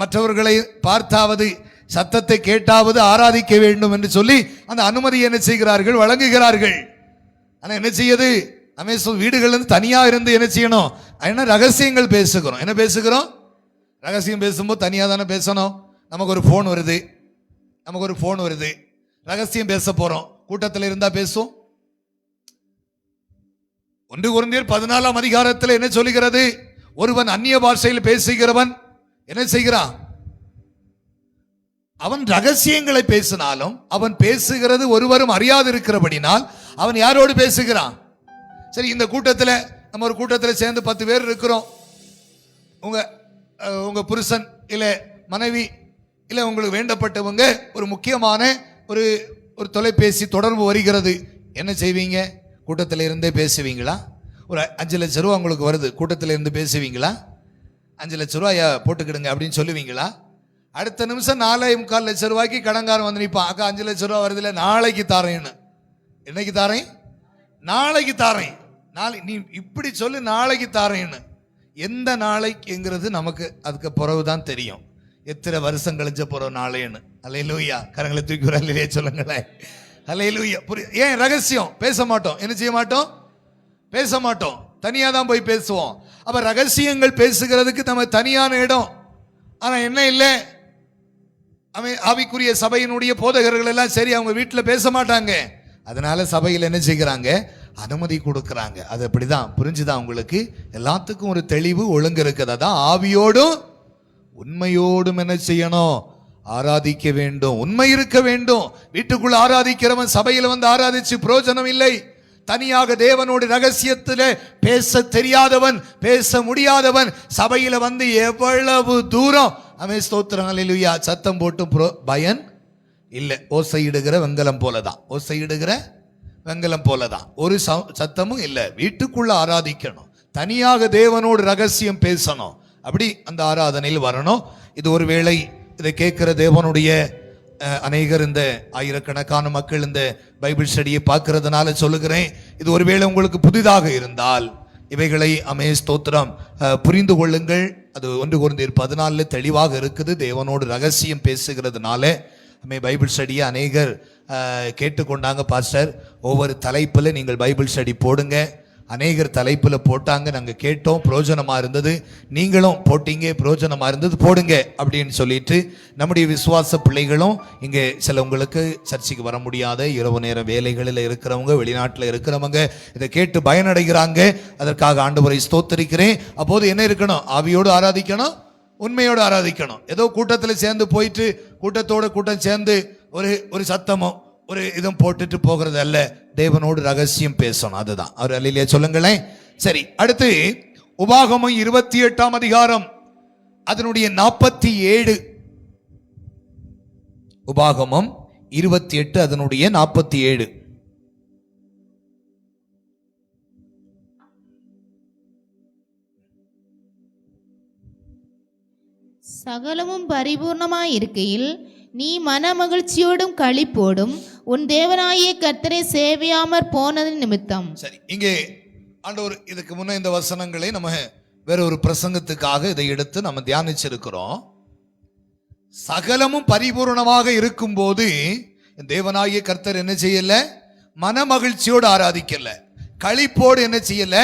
மற்றவர்களை பார்த்தாவது சத்தத்தை கேட்டாவது ஆராதிக்க வேண்டும் என்று சொல்லி அந்த அனுமதி என்ன செய்கிறார்கள்? வழங்குகிறார்கள். ஆனா என்ன செய்யுது? வீடுகள் தனியா இருந்து என்ன செய்யணும்? என்ன ரகசியங்கள் பேசுகிறோம். என்ன பேசுகிறோம்? ரகசியம் பேசும்போது தனியா தானே பேசணும். நமக்கு ஒரு போன் வருது, ரகசியம் பேச போறோம். கூட்டத்தில் இருந்தா பேசும். 1 கொரிந்தியர் 14ஆம் அதிகாரத்தில் என்ன சொல்லுகிறது? ஒருவன் அந்நிய பாஷையில் பேசுகிறவன் என்ன செய்கிறான்? அவன் ரகசியங்களை பேசினாலும் அவன் பேசுகிறது ஒருவரும் அறியாது இருக்கிறபடினால் அவன் யாரோடு பேசுகிறான்? சரி, இந்த கூட்டத்தில் நம்ம ஒரு கூட்டத்தில் சேர்ந்து 10 பேர் இருக்கிறோம். உங்க புருஷன் இல்ல மனைவி இல்ல உங்களுக்கு வேண்டப்பட்டவங்க ஒரு முக்கியமான ஒரு தொலைபேசி தொடர்பு வருகிறது. என்ன செய்வீங்க? கூட்டத்தில் இருந்தே பேசுவீங்களா? ஒரு 5 லட்சம் ரூபா உங்களுக்கு வருது, கூட்டத்தில் இருந்து பேசுவீங்களா? 5 லட்சம் ரூபாயா போட்டுக்கிடுங்க அப்படின்னு சொல்லுவீங்களா? அடுத்த நிமிஷம் 4.25 லட்சம் ரூபாய்க்கு கடன்காரன் நிற்பான். அக்கா 5 லட்சம் ரூபா வருதுல, நாளைக்கு தாரேன்னு. என்னைக்கு தாரேன்? நாளைக்கு தாரேன். நீ இப்படி சொல்லு, நாளைக்கு தாரேன்னு. எந்த நாளைக்குங்கிறது நமக்கு அதுக்கு பிறகுதான் தெரியும். எத்தனை வருஷம் கழிச்ச போற நாளேன்னு. அல்லேலூயா. கரங்களை தூக்கி ஒரு அல்லேலூயா சொல்லுங்களேன். அல்லேலூயா. ஏன் ரகசியம் பேச மாட்டோம்? என்ன செய்ய மாட்டோம்? பேச மாட்டோம். தனியா தான் போய் பேசுவோம். அப்ப ரகசியங்கள் பேசுகிறதுக்கு நம்ம தனியான இடம். ஆனா என்ன இல்லை, ஆவிக்குரிய சபையினுடைய போதகர்கள் எல்லாம் சரி அவங்க வீட்டில் பேச மாட்டாங்க. அதனால சபையில் என்ன செய்கிறாங்க? அனுமதி கொடுக்கறாங்க. அது அப்படிதான். புரிஞ்சுதான் உங்களுக்கு? எல்லாத்துக்கும் ஒரு தெளிவு ஒழுங்கு இருக்குது. அதான் ஆவியோடும் உண்மையோடும் என்ன செய்யணும்? ஆராதிக்க வேண்டும். உண்மை இருக்க வேண்டும். வீட்டுக்குள்ள ஆராதிக்கிறவன் சபையில் ஆராதிச்சு பிரயோஜனம் இல்லை. தனியாக தேவனோடு ரகசியத்தில் பேச தெரியாதவன், பேச முடியாதவன் சபையில எவ்வளவு தூரம் ஸ்தோத்திரம் அல்லேலூயா சத்தம் போட்டு பயன் இல்லை. ஓசையிடுகிற வெங்கலம் போலதான். ஓசையிடுகிற வெங்கலம் போலதான். ஒரு சத்தமும் இல்லை. வீட்டுக்குள்ள ஆராதிக்கணும். தனியாக தேவனோடு ரகசியம் பேசணும். அப்படி அந்த ஆராதனையில் வரணும். இது ஒருவேளை இதை கேட்கிற தேவனுடைய அநேகர், இந்த ஆயிரக்கணக்கான மக்கள் இந்த பைபிள் ஸ்டடியை பார்க்கறதுனால சொல்லுகிறேன், இது ஒருவேளை உங்களுக்கு புதிதாக இருந்தால் இவைகளை ஸ்தோத்திரம் புரிந்து கொள்ளுங்கள். அது 1 கொரிந்தியர் 14 தெளிவாக இருக்குது. தேவனோடு ரகசியம் பேசுகிறதுனால பைபிள் ஸ்டடியை அநேகர் கேட்டுக்கொண்டாங்க. பாஸ்டர், ஒவ்வொரு தலைப்பில் நீங்கள் பைபிள் ஸ்டடி போடுங்க. அநேகர் தலைப்பில் போட்டாங்க, நாங்கள் கேட்டோம், பிரயோஜனமாக இருந்தது. நீங்களும் போட்டீங்க, பிரயோஜனமாக இருந்தது, போடுங்க அப்படின்னு சொல்லிட்டு நம்முடைய விசுவாச பிள்ளைகளும் இங்கே சிலவங்களுக்கு சர்ச்சைக்கு வர முடியாத இரவு நேர வேலைகளில் இருக்கிறவங்க, வெளிநாட்டில் இருக்கிறவங்க இதை கேட்டு பயனடைகிறாங்க. அதற்காக ஆண்டவரை ஸ்தோத்தரிக்கிறேன். அப்போது என்ன இருக்கணும்? ஆவியோடு ஆராதிக்கணும், உண்மையோடு ஆராதிக்கணும். ஏதோ கூட்டத்தில் சேர்ந்து போயிட்டு கூட்டத்தோட கூட்டம் சேர்ந்து ஒரு சத்தமோ ஒரு இதுவும் போட்டுட்டு போகிறது அல்ல. தேவனோடு ரகசியம் பேசணும். அதுதான் அவர் அல்லேலூயா சொல்லுங்களேன். சரி, அடுத்து உபாகமம் 28ஆம் அதிகாரம் அதனுடைய 47, உபாகமம் 28 அதனுடைய 47. சகலமும் பரிபூர்ணமாய் இருக்கையில் நீ மன மகிழ்ச்சியோடும் களிப்போடும் உன் தேவனாகிய கர்த்தரை சேவியாமற் போனது நிமித்தம். சரி, இங்கே ஆண்டவர் இதுக்கு முன்ன இந்த வசனங்களை நம்ம வேற ஒரு பிரசங்கத்துக்காக இதை எடுத்து நம்ம தியானிச்சிருக்கிறோம். சகலமும் பரிபூர்ணமாக இருக்கும் போது தேவனாகிய கர்த்தர் என்ன செய்யல? மன மகிழ்ச்சியோடு ஆராதிக்கல, களிப்போடு என்ன செய்யல?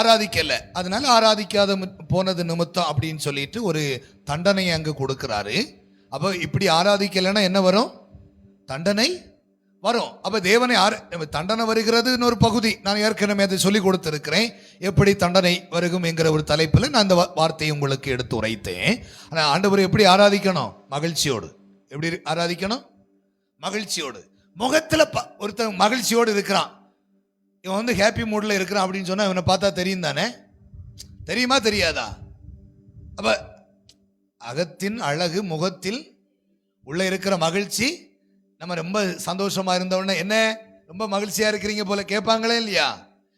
ஆராதிக்கல. அதனால ஆராதிக்காத போனது நிமித்தம் அப்படின்னு சொல்லிட்டு ஒரு தண்டனை அங்கு கொடுக்கிறாரு. அப்ப இப்படி ஆராதிக்கலைன்னா என்ன வரும்? தண்டனை வரும். அப்ப தேவனை தண்டனை வருகிறதுன்னு ஒரு பகுதி நான் ஏற்கனவே அதை சொல்லி கொடுத்திருக்கிறேன். எப்படி தண்டனை வருகும் என்கிற ஒரு தலைப்பில் நான் அந்த வார்த்தையை உங்களுக்கு எடுத்து உரைத்தேன். ஆனால் ஆண்டவர் எப்படி ஆராதிக்கணும்? மகிழ்ச்சியோடு. எப்படி ஆராதிக்கணும்? மகிழ்ச்சியோடு. முகத்துல ஒருத்தன் மகிழ்ச்சியோடு இருக்கிறான், இவன் வந்து ஹாப்பி மூட்ல இருக்கிறான் அப்படின்னு சொன்னா இவனை பார்த்தா தெரியும் தானே? தெரியுமா தெரியாதா? அப்ப அகத்தின் அழகு முகத்தில் உள்ள இருக்கிற மகிழ்ச்சி. நம்ம ரொம்ப சந்தோஷமா இருந்தவொடனே என்ன ரொம்ப மகிழ்ச்சியா இருக்கிறீங்க போல கேட்பாங்களே இல்லையா?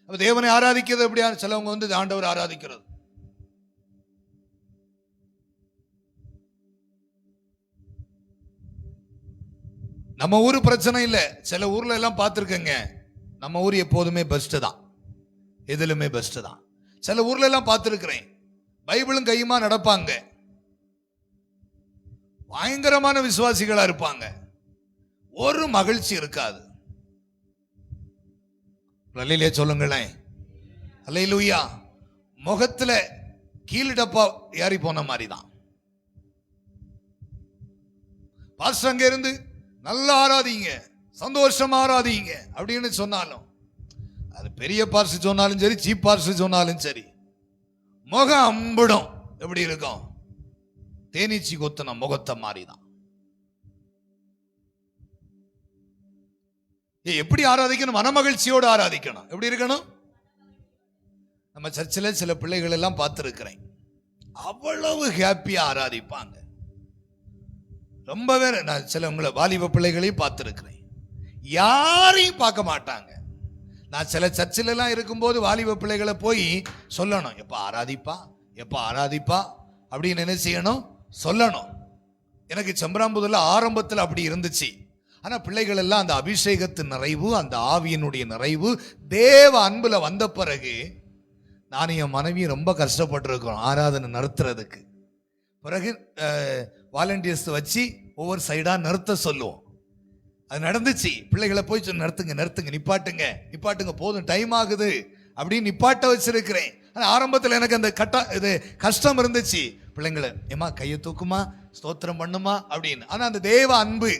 அப்ப தேவனை ஆராதிக்கிறது எப்படியா? சிலவங்க வந்து ஆண்டவர் ஆராதிக்கிறது நம்ம ஊரு பிரச்சனை இல்லை. சில ஊர்ல எல்லாம் பார்த்துருக்கேங்க, நம்ம ஊர் எப்போதுமே பெஸ்ட் தான், எதிலுமே பெஸ்ட் தான். சில ஊர்ல எல்லாம் பார்த்துருக்கிறேன், பைபிளும் கையுமா நடப்பாங்க, பயங்கரமான விசுவாசிகளா இருப்பாங்க, ஒரு மகிழ்ச்சி இருக்காது. அல்லேலூயா சொல்லுங்களேன். அல்லேலூயா. முகத்துல கீழடப்பா ஏறி போன மாதிரி தான். பாஸ்டர் அங்க இருந்து நல்லா ஆராதிங்க, சந்தோஷமா ஆராதிங்க அப்படின்னு சொன்னாலும், அது பெரிய பாஸ்டர் சொன்னாலும் சரி, சீப் பாஸ்டர் சொன்னாலும் சரி, முகம் அம்பிடும். எப்படி இருக்கும்? தேனீச்சி கொத்தன முகத்தை மாறிதான். எப்படி ஆராதிக்கணும்? மனமகிழ்ச்சியோடு ஆராதிக்கணும். எப்படி இருக்கணும்? நம்ம சர்ச்சில் சில பிள்ளைகள் எல்லாம் பார்த்துருக்கிறேன், அவ்வளவு ஹாப்பியா ஆராதிப்பாங்க. ரொம்பவே நான் சில உங்களை வாலிப பிள்ளைகளையும் பார்த்துருக்கிறேன், யாரையும் பார்க்க மாட்டாங்க. நான் சில சர்ச்சில் எல்லாம் இருக்கும்போது வாலிப பிள்ளைகளை போய் சொல்லணும், எப்ப ஆராதிப்பா எப்ப ஆராதிப்பா அப்படின்னு என்ன செய்யணும்? சொல்லணும். எனக்கு செம்பராம்புதூர்ல ஆரம்பத்தில் அப்படி இருந்துச்சு. ஆனா பிள்ளைகள் எல்லாம் அந்த அபிஷேகத்தின் நிறைவு, அந்த ஆவியினுடைய நிறைவு, தேவ அன்புல வந்த பிறகு நான் என் மனைவியும் ரொம்ப கஷ்டப்பட்டிருக்கிறோம் ஆராதனை நிறுத்துறதுக்கு. பிறகு வாலண்டியர்ஸ் வச்சு ஒவ்வொரு சைடா நிறுத்த சொல்லுவோம். அது நடந்துச்சு. பிள்ளைகளை போய் நிறுத்துங்க நிறுத்துங்க, நிப்பாட்டுங்க நிப்பாட்டுங்க, போதும் டைம் ஆகுது அப்படின்னு நிப்பாட்ட வச்சிருக்கிறேன். ஆனா ஆரம்பத்தில் எனக்கு அந்த இது கஷ்டம் இருந்துச்சு. பிள்ளைங்களை ஏமா கையை தூக்குமா, ஸ்தோத்திரம் பண்ணுமா அப்படின்னு. ஆனா அந்த தேவ அன்பு,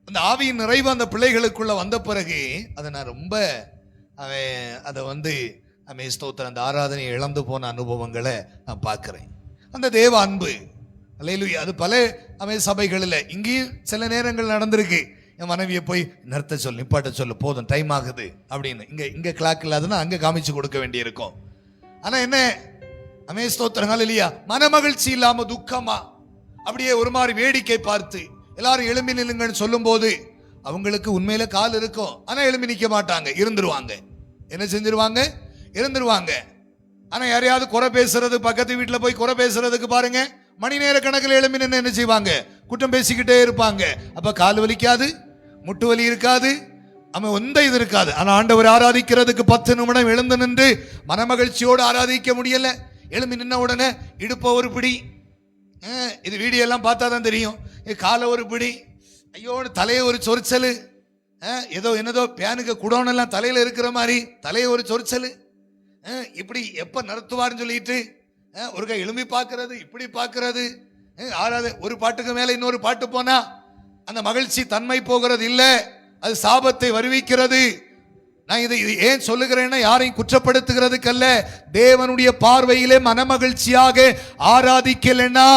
அந்த ஆவியின் நிறைவு அந்த பிள்ளைகளுக்குள்ள வந்த பிறகு அதை நான் ரொம்ப அதை வந்து ஸ்தோத்திரம், அந்த ஆராதனையை இழந்து போன அனுபவங்களை நான் பார்க்கிறேன். அந்த தேவ அன்பு, அல்லேலூயா. அது பல சபைகளில் இங்கேயும் சில நேரங்கள் நடந்திருக்கு. என் மனைவியை போய் நிறுத்த சொல்லு, நிப்பாட்ட சொல்லு, போதும் டைம் ஆகுது அப்படின்னு. இங்க கிளாக் இல்லாதுன்னா அங்க காமிச்சு கொடுக்க வேண்டியிருக்கும். ஆனா என்ன ஸ்தோத்திரங்கள் இல்லையா, மனமகிழ்ச்சி இல்லாம துக்கமா அப்படியே ஒரு மாதிரி வேடிக்கை பார்த்து எல்லாரும் எழும்பி நில்லுங்கன்னு சொல்லும் போது அவங்களுக்கு உண்மையில கால் இருக்கும், ஆனா எழும்பி நிக்க மாட்டாங்க, இருந்துருவாங்க. என்ன செஞ்சிருவாங்க? இருந்துருவாங்க. ஆனா யாரையாவது குறை பேசுறது, பக்கத்து வீட்டுல போய் குறை பேசுறதுக்கு பாருங்க, மணி நேர கணக்கில் எழும்பி நின்று என்ன செய்வாங்க? குற்றம் பேசிக்கிட்டே இருப்பாங்க. அப்ப கால் வலிக்காது, முட்டு வலி இருக்காது, அவன் எந்த இது இருக்காது. ஆனா ஆண்டவர் ஆராதிக்கிறதுக்கு 10 நிமிடம் எழுந்து நின்று மனமகிழ்ச்சியோடு ஆராதிக்க முடியல. எழும்பி நின்ன உடனே இடுப்ப ஒரு பிடி, இது வீடியோ எல்லாம் பார்த்தா தான் தெரியும், காலை ஒரு பிடி, ஐயோ தலையை ஒரு சொரிச்சல், ஏதோ என்னதோ பேனுக்கு குடோனெல்லாம் தலையில இருக்கிற மாதிரி தலையை ஒரு சொரிச்சல், இப்படி எப்ப நடத்துவார்னு சொல்லிட்டு ஒரு கை எழும்பி பார்க்கறது, இப்படி பார்க்கறது. ஒரு பாட்டுக்கு மேல இன்னொரு பாட்டு போனா அந்த மகிழ்ச்சி தன்மை போகிறது இல்ல, அது சாபத்தை வருவிக்கிறது. நான் இதை ஏன் சொல்லுகிறேன்னா யாரையும் குற்றப்படுத்துகிறதுக்கல்ல. தேவனுடைய பார்வையிலே மனமகிழ்ச்சியாக ஆராதிக்கலன்னா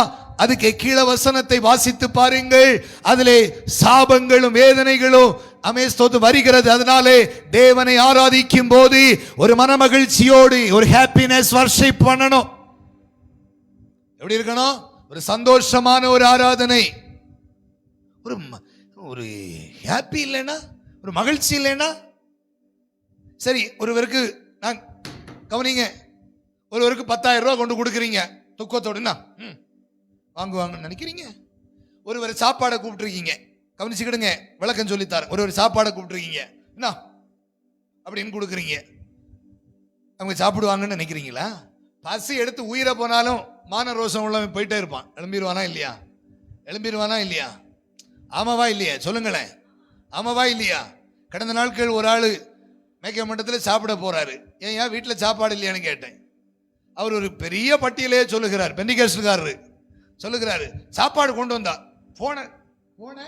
அதுக்கு கீழே வசனத்தை வாசித்து பாருங்கள், அதிலே சாபங்களும் வேதனைகளும் வருகிறது. அதனாலே தேவனை ஆராதிக்கும் போது ஒரு மனமகிழ்ச்சியோடு ஒரு ஹாப்பினஸ் வர்ஷிப் பண்ணணும். எப்படி இருக்கணும்? ஒரு சந்தோஷமான ஒரு ஆராதனை. ஒரு ஒரு ஹாப்பி இல்லைன்னா, ஒரு மகிழ்ச்சி இல்லைன்னா சரி. ஒருவருக்கு நான் கவனிங்க, ஒருவருக்கு 10,000 ரூபாய் கொண்டு கொடுக்குறீங்க துக்கத்தோடுனா வாங்குவாங்கன்னு நினைக்கிறீங்க. ஒருவர் சாப்பாடை கூப்பிட்டுருக்கீங்க, கவனிச்சுக்கிடுங்க, விளக்கம் சொல்லித்தாரு. ஒருவர் சாப்பாடை கூப்பிட்டுருக்கீங்க, என்ன அப்படின்னு கொடுக்குறீங்க, அவங்க சாப்பிடுவாங்கன்னு நினைக்கிறீங்களா? பசி எடுத்து உயிரை போனாலும் மான ரோஷம் உள்ளவன் போயிட்டே இருப்பான். எழும்பிடுவானா இல்லையா? எழும்பிடுவானா இல்லையா? ஆமாவா இல்லையா? சொல்லுங்களேன், ஆமாவா இல்லையா? கடந்த நாட்கள் ஒரு ஆள் மேய்க்க மண்டலத்தில் சாப்பிட போறாரு. ஏன் வீட்டில் சாப்பாடு இல்லையான்னு கேட்டேன். அவர் ஒரு பெரிய பட்டியலே சொல்லுகிறார். பெண்டிகாஸ்டுக்காரரு சொல்லுகிறாரு, சாப்பாடு கொண்டு வந்தா போன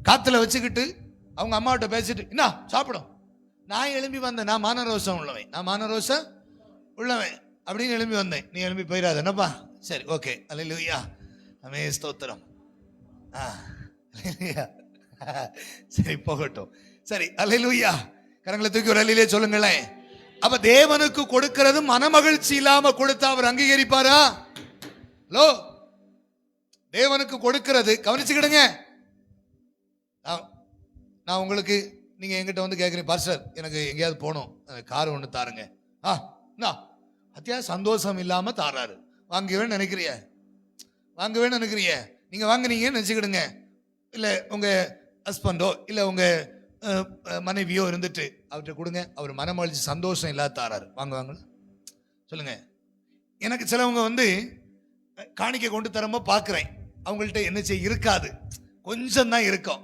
காத்துல வச்சுக்கிட்டு அவங்க அம்மாவிட்ட பேசிட்டு என்ன சாப்பிடும். நான் எழும்பி வந்தேன், நான் மானரோஷம் உள்ளவன், நான் மானரோஷம் உள்ளவன் அப்படின்னு எழும்பி வந்தேன். நீ எழும்பி போயிடாத என்னப்பா? சரி, ஓகே, அல்லேலூயா, அமே ஸ்தோத்திரம், சரி போகட்டும், சரி, அல்லேலூயா. கரங்களை தூக்கி ஒரு அல்லேலூயா சொல்லுங்களேன். அப்ப தேவனுக்கு கொடுக்கிறது மனமகிழ்ச்சி இல்லாம கொடுத்தா அவர் அங்கீகரிப்பாரா? ஹலோ, தேவனுக்கு கொடுக்கிறது கவனிச்சுக்கிடுங்க. நான் உங்களுக்கு, நீங்க என்கிட்ட வந்து கேட்குறீங்க, பாஸ்டர் எனக்கு எங்கேயாவது போகணும், கார் ஒன்று தாருங்க. அத்தியா சந்தோஷம் இல்லாம தாராரு. வாங்குவேன்னு நினைக்கிறிய, வாங்குவேன்னு நினைக்கிறிய, நீங்க வாங்குனீங்கன்னு நினைச்சுக்கிடுங்க. இல்லை உங்க ஹஸ்பண்டோ இல்லை உங்க மனைவியோ இருந்துட்டு அவர்கிட்ட கொடுங்க, அவர் மனமகிழ்ச்சி சந்தோஷம் இல்லாத தாராரு. வாங்குவாங்க சொல்லுங்க. எனக்கு சிலவங்க வந்து காணிக்கை கொண்டு தரமோ பார்க்குறேன், அவங்கள்ட்ட என்ன செய்ய இருக்காது, கொஞ்சம் தான் இருக்கும்.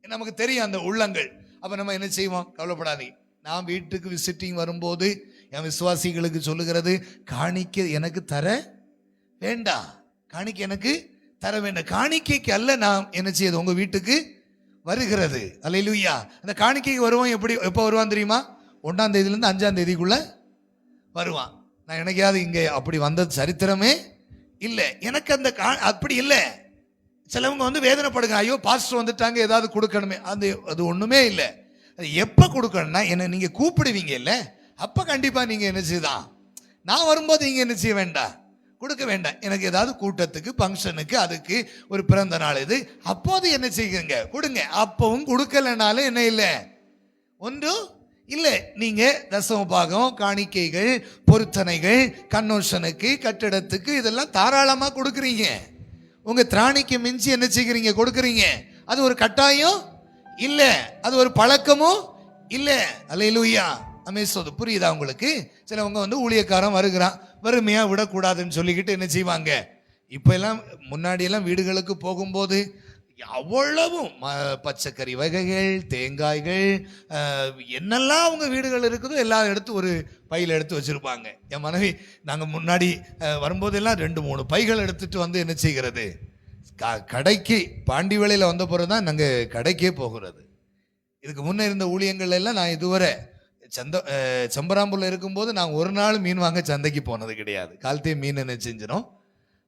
நமக்கு தெரியும் அந்த உள்ளங்கள். அப்போ நம்ம என்ன செய்வோம்? கவலைப்படாதீங்க. நான் வீட்டுக்கு விசிட்டிங் வரும்போது என் விசுவாசிகளுக்கு சொல்லுகிறது, காணிக்கை எனக்கு தர வேண்டாம், காணிக்கை எனக்கு தர வேண்டாம். காணிக்கைக்கு அல்ல நான் என்ன செய்யுது உங்க வீட்டுக்கு வருகிறது. அல்லேலூயா. அந்த காணிக்கைக்கு வருவான். எப்போ வருவான் தெரியுமா? 1ஆம் தேதியிலேருந்து 5ஆம் தேதிக்குள்ள வருவான். நான் எனக்காவது இங்கே அப்படி வந்தது சரித்திரமே இல்லை. எனக்கு அந்த அப்படி இல்லை. சிலவங்க வந்து வேதனைப்படுங்க, ஐயோ பாஸ்டர் வந்துட்டாங்க ஏதாவது கொடுக்கணுமே. அது ஒண்ணுமே இல்லை. அது எப்போ கொடுக்கணும்னா என்ன நீங்க கூப்பிடுவீங்க இல்லை, அப்போ கண்டிப்பா நீங்க என்ன செய்தான், நான் வரும்போது நீங்க என்ன செய்ய வேண்டாம், கொடுக்க வேண்டாம். எனக்கு ஏதாவது கூட்டத்துக்கு ஃபங்க்ஷனுக்கு அதுக்கு ஒரு பிறந்த நாள் இது, அப்போது என்ன செய்யுங்க கொடுங்க. அப்பவும் கொடுக்கலனாலும் என்ன இல்லை, ஒன்றும் இல்லை. நீங்க தசம பாகம், காணிக்கைகள், பொருத்தனைகள், கன்வென்ஷனுக்கு, கட்டிடத்துக்கு இதெல்லாம் தாராளமா கொடுக்குறீங்க. உங்க திராணிக்கு மிஞ்சி என்ன செய்கிறீங்க, கொடுக்குறீங்க. அது ஒரு கட்டாயம் இல்லை, அது ஒரு பழக்கமும் இல்லை. அல்லேலூயா, அமேசோது. புரியுதா உங்களுக்கு? சிலவங்க வந்து ஊழியக்காரன் வருகிறான், வறுமையா விடக்கூடாதுன்னு சொல்லிக்கிட்டு என்ன செய்வாங்க, இப்ப எல்லாம் முன்னாடி எல்லாம் வீடுகளுக்கு போகும்போது அவ்வளவும் பச்சைக்கறி வகைகள், தேங்காய்கள், என்னெல்லாம் அவங்க வீடுகள் இருக்குதோ எல்லாம் எடுத்து ஒரு பையில் எடுத்து வச்சிருப்பாங்க. என் மனைவி நாங்கள் முன்னாடி வரும்போதெல்லாம் 2-3 பைகள் எடுத்துட்டு வந்து என்ன செய்கிறது, கடைக்கு பாண்டி வேளையில் வந்த பிறகு தான் நாங்கள் கடைக்கே போகிறது. இதுக்கு முன்னே இருந்த ஊழியங்கள் எல்லாம் நான் இதுவரை செம்பராம்பூர்ல இருக்கும்போது நாங்கள் ஒரு நாள் மீன் வாங்க சந்தைக்கு போனது கிடையாது. காலத்தையும் மீன் என்ன செஞ்சிடும்,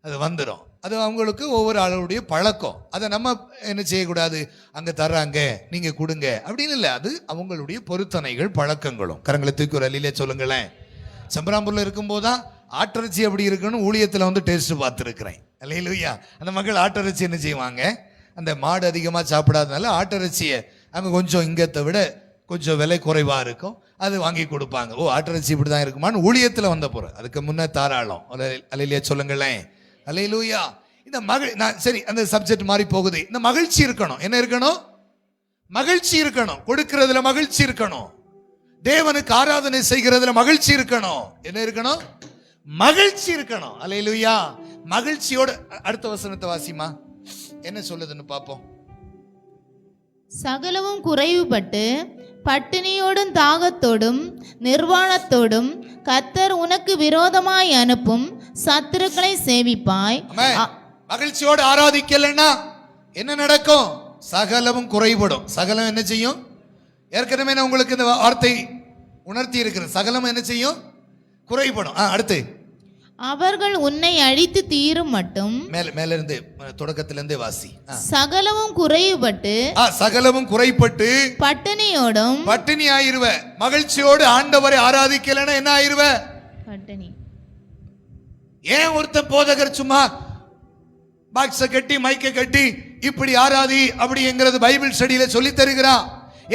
அது வந்துடும். அது அவங்களுக்கு ஒவ்வொரு ஆளுடைய பழக்கம். அதை நம்ம என்ன செய்யக்கூடாது, அங்கே தர்றாங்க நீங்க கொடுங்க அப்படின்னு இல்லை. அது அவங்களுடைய பொருத்தனைகள், பழக்கங்களும். கரங்களை தூக்கி ஒரு அல்லிலே சொல்லுங்களேன். செம்பராம்பூர்ல இருக்கும்போது தான் ஆட்டிறைச்சி எப்படி இருக்குன்னு ஊழியத்தில் வந்து டேஸ்ட் பார்த்துருக்கிறேன். அல்லேலூயா. அந்த மக்கள் ஆட்டிறைச்சி என்ன செய்வாங்க, அந்த மாடு அதிகமாக சாப்பிடாதனால ஆட்டிறைச்சியை அங்கே கொஞ்சம் இங்கத்தை விட கொஞ்சம் விலை குறைவாக இருக்கும், அது வாங்கி கொடுப்பாங்க. ஓ, ஆட்டிறைச்சி இப்படி தான் இருக்குமான்னு ஊழியத்தில் வந்த போகிற. அதுக்கு முன்னே தாராளம். அல்லேலூயா சொல்லுங்களேன். அல்லேலூயா. இந்த சரி, அந்த சப்ஜெக்ட் மாறி போகுது. இந்த மகிழ்ச்சி இருக்கணும். என்ன இருக்கணும்? மகிழ்ச்சி இருக்கணும். கொடுக்கிறதுல மகிழ்ச்சி இருக்கணும். தேவனுக்கு ஆராதனை செய்கிறதுல மகிழ்ச்சி இருக்கணும். என்ன இருக்கணும்? மகிழ்ச்சி இருக்கணும். அல்லேலூயா. மகிழ்ச்சியோட அடுத்த வசனத்தை வாசிமா, என்ன சொல்லுதுன்னு பார்ப்போம். சகலவும் குறைவுபட்டு பட்டினியோடும் தாகத்தோடும் நிர்வாணத்தோடும் கர்த்தர் உனக்கு விரோதமாய் அனுப்பும் சத்துருக்களை சேவிப்பாய். மகிழ்ச்சியோடு ஆராதிக்கலன்னா என்ன நடக்கும்? சகலமும் குறைபடும். சகலம் என்ன செய்யும்? ஏற்கனவே நான் உங்களுக்கு இந்த வார்த்தை உணர்த்தி இருக்கிறேன். சகலம் என்ன செய்யும்? குறைபடும். அடுத்து, அவர்கள் உன்னை அழித்து தீரும் மட்டும். மேல இருந்து தொடக்கத்திலிருந்தே வாசி. சகலமும் குறைபட்டு, சகலமும் குறைபட்டு பட்டினியோடும், பட்டினி ஆயிருவ. மகிழ்ச்சியோடு ஆண்டவரை ஆராதிக்கலன்னா என்ன ஆயிருவ? பட்டினி. ஏன் ஒருத்தன் போதகர் சும்மா பாக்ஸ கட்டி மைக்க கட்டி இப்படி ஆராதி அப்படிங்கிறது பைபிள் ஸ்டடியில சொல்லி தருகிறான்?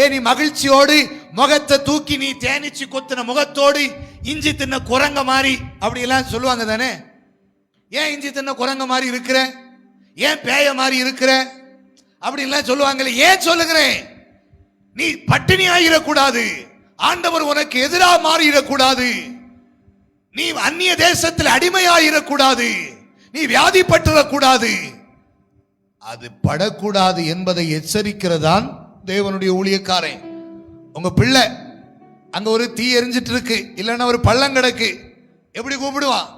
ஏன் நீ மகிழ்ச்சியோடு முகத்தை தூக்கி நீ தேனிச்சு கொத்தின முகத்தோடு இஞ்சி தின்ன குரங்க மாதிரி அப்படி எல்லாம் சொல்லுவாங்க தானே? ஏன் இஞ்சி தின்ன குரங்க மாதிரி இருக்கிற, ஏன் பேய மாதிரி இருக்கிற அப்படி எல்லாம் சொல்லுவாங்களே, ஏன் சொல்லுகிறேன்? நீ பட்டினி ஆயிடக்கூடாது, ஆண்டவர் உனக்கு எதிராக மாறிடக்கூடாது, நீ அந்நிய தேசத்தில் அடிமையாயிடக்கூடாது, நீ வியாதிப்பட்டுடக்கூடாது, அது படக்கூடாது என்பதை எச்சரிக்கிறதான் தேவனுடைய ஊழியக்காரன். உங்க பிள்ளை அங்க ஒரு தீ எரிஞ்சிட்டு இருக்கு, இல்லைன்னா ஒரு பள்ளம் கிடக்கு, எப்படி கூப்பிடுவான்?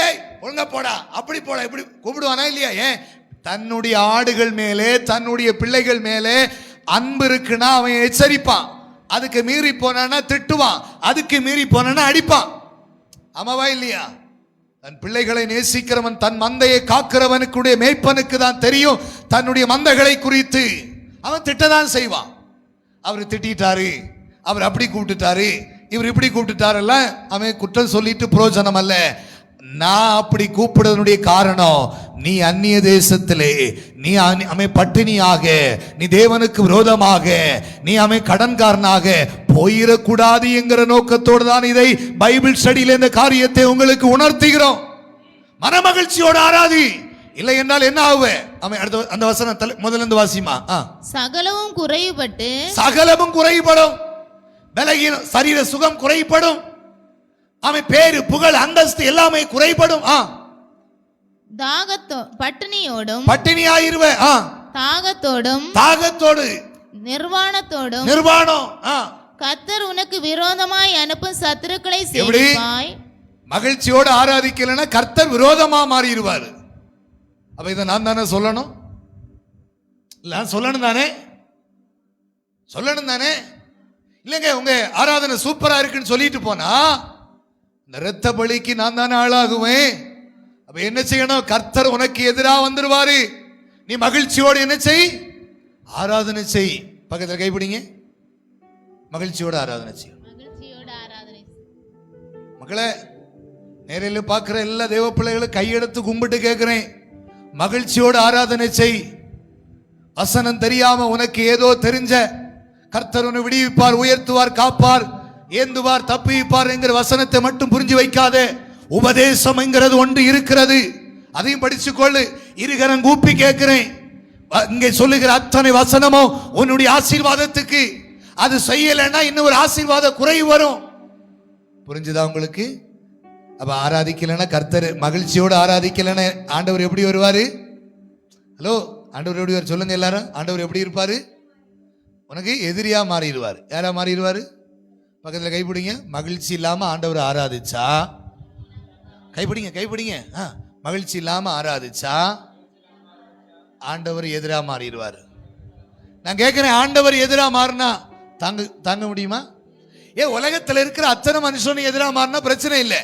ஏய் ஒழுங்கா போடா, அப்படி போடா, இப்படி கூப்பிடுவானா இல்லையா? ஏன்? தன்னுடைய ஆடுகள் மேலே தன்னுடைய பிள்ளைகள் மேலே அன்பு இருக்குன்னா அவன் எச்சரிப்பான். அதுக்கு மீறி போனான்னா திட்டுவான், அதுக்கு மீறி போனான்னா அடிப்பான். ஆமாவா இல்லையா? தன் பிள்ளைகளை நேசிக்கிறவன் தன் மந்தையை காக்கிறவனுக்குடைய மேய்ப்பனுக்கு தான் தெரியும் தன்னுடைய மந்தைகளை குறித்து. அவன் திட்டதான் செய்வான். அவர் திட்டாரு, அவர் அப்படி கூப்பிட்டுட்டாரு, இவர் இப்படி கூப்பிட்டுட்டாருல்ல, அவன் குற்றம் சொல்லிட்டு புரோஜனம் அல்ல. நான் அப்படி கூப்பிடுவதனுடைய காரணம், நீ அந்நிய தேசத்திலே நீ அமை பட்டினியாக, நீ தேவனுக்கு விரோதமாக, நீ அமை கடன்காரனாக போயிடக்கூடாது என்கிற நோக்கத்தோடு தான் இதை பைபிள் ஸ்டடியில இந்த காரியத்தை உங்களுக்கு உணர்த்துகிறோம். மனமகிழ்ச்சியோடு ஆராதி, இல்லை என்றால் என்ன ஆகுவே? அவன் அடுத்த அந்த வசனம் முதல்ல இருந்து வாசிமா. சகலமும் குறைபட்டு, சகலமும் குறைபடும், பலகீனம், சரீர சுகம் குறைபடும், அவன் பேரு புகழ் அந்தஸ்து எல்லாமே குறைபடும். பட்டினியோடும் பட்டினியாயிருவ, தாகத்தோடும் தாகத்தோடு நிர்வாணத்தோடும் நிர்வாணம். கர்த்தர் உனக்கு விரோதமாய் அனுப்பும் சத்துருக்களை சேவிப்பாய். மகிழ்ச்சியோடு ஆராதிக்கலன்னா கர்த்தர் விரோதமா மாறிடுவாரு. அப்ப இதை நான் தானே சொல்லணும்? சொல்லணும் தானே? சொல்லணும் தானே? இல்லைங்க உங்க ஆராதனை சூப்பரா இருக்குன்னு சொல்லிட்டு போனா இந்த இரத்த பலிக்கு நான் தானே ஆளாகுவேன். அப்ப என்ன செய்யணும்? கர்த்தர் உனக்கு எதிராக வந்துருவாரு. நீ மகிழ்ச்சியோடு என்ன செய்? ஆராதனை செய். பக்கத்தில் கைப்பிடிங்க. மகிழ்ச்சியோடு ஆராதனை செய். மகளே, நேரில் பார்க்கிற எல்லா தேவ பிள்ளைகளும் கையெடுத்து கும்பிட்டு கேட்கிறேன், மகிழ்ச்சியோடு ஆராதனை செய். வசனம் தெரியாம உனக்கு ஏதோ தெரிஞ்ச கர்த்தர் உன்னை விடுவிப்பார், உயர்த்துவார், காப்பார், ஏந்துவார், தப்புவிப்பார் என்கிற வசனத்தை மட்டும் புரிஞ்சு வைக்காதே. உபதேசம் என்கிறது ஒன்று இருக்கிறது, அதையும் படிச்சுக்கொள்ளு. இருகரம் கூப்பி கேட்கிறேன், இங்கே சொல்லுகிற அத்தனை வசனமோ உன்னுடைய ஆசீர்வாதத்துக்கு. அது செய்யலைன்னா இன்னும் ஒரு ஆசீர்வாத குறை வரும். புரிஞ்சுதா உங்களுக்கு? அப்ப ஆராதிக்கலைன்னா கர்த்தர் மகிழ்ச்சியோடு ஆராதிக்கலைன்னா ஆண்டவர் எப்படி வருவாரு? ஹலோ, ஆண்டவர் எப்படி வர சொல்லுங்க எல்லாரும். ஆண்டவர் எப்படி இருப்பாரு? உனக்கு எதிரியா மாறிடுவார். யாரா மாறிடுவாரு? பக்கத்தில் கைப்பிடிங்க. மகிழ்ச்சி இல்லாம ஆண்டவர் ஆராதிச்சா, கைப்பிடிங்க கைப்பிடிங்க, மகிழ்ச்சி இல்லாம ஆராதிச்சா ஆண்டவர் எதிரா மாறிடுவார். நான் கேட்கிறேன், ஆண்டவர் எதிரா மாறினா தாங்க முடியுமா? உலகத்தில் இருக்கிற அத்தனை மனுஷனும் எதிரா மாறினா பிரச்சனை இல்லை.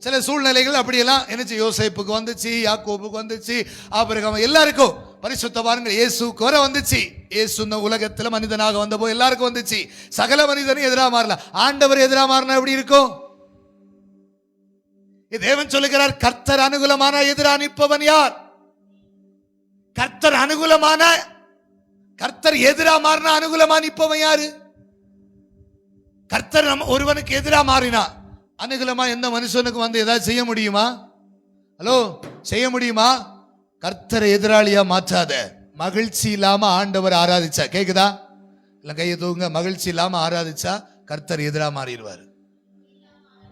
சில சூழ்நிலைகள் அப்படியெல்லாம் என்னச்சு, யோசேப்புக்கு வந்துச்சு, யாக்கோபுக்கு வந்துச்சு, ஆபிரகாம் எல்லாருக்கும் பரிசுத்த பாருங்க இயேசுக்கு வர வந்துச்சு. இயேசு இந்த உலகத்துல மனிதனாக வந்தபோது எல்லாருக்கும் வந்துச்சு. சகல மனிதனும் எதிராக மாறல. ஆண்டவர் எதிராக மாறினா எப்படி இருக்கும்? தேவன் சொல்லுகிறார், கர்த்தர் அனுகூலமான எதிராக நிற்பவன் யார்? கர்த்தர் அனுகூலமான, கர்த்தர் எதிராக மாறினா அனுகூலமா நிற்பவன் யாரு? கர்த்தர் ஒருவனுக்கு எதிராக மாறினா அனுகூலமா எந்த மனுஷனுக்கு வந்து ஏதாவது செய்ய முடியுமா? ஹலோ, செய்ய முடியுமா? கர்த்தரை எதிராளியா மாற்றாத. மகிழ்ச்சி இல்லாம ஆண்டவர் ஆராதிச்சா, கேக்குதா? இல்ல கையை தூங்க. மகிழ்ச்சி இல்லாம ஆராதிச்சா கர்த்தர் எதிரா மாறிடுவார்.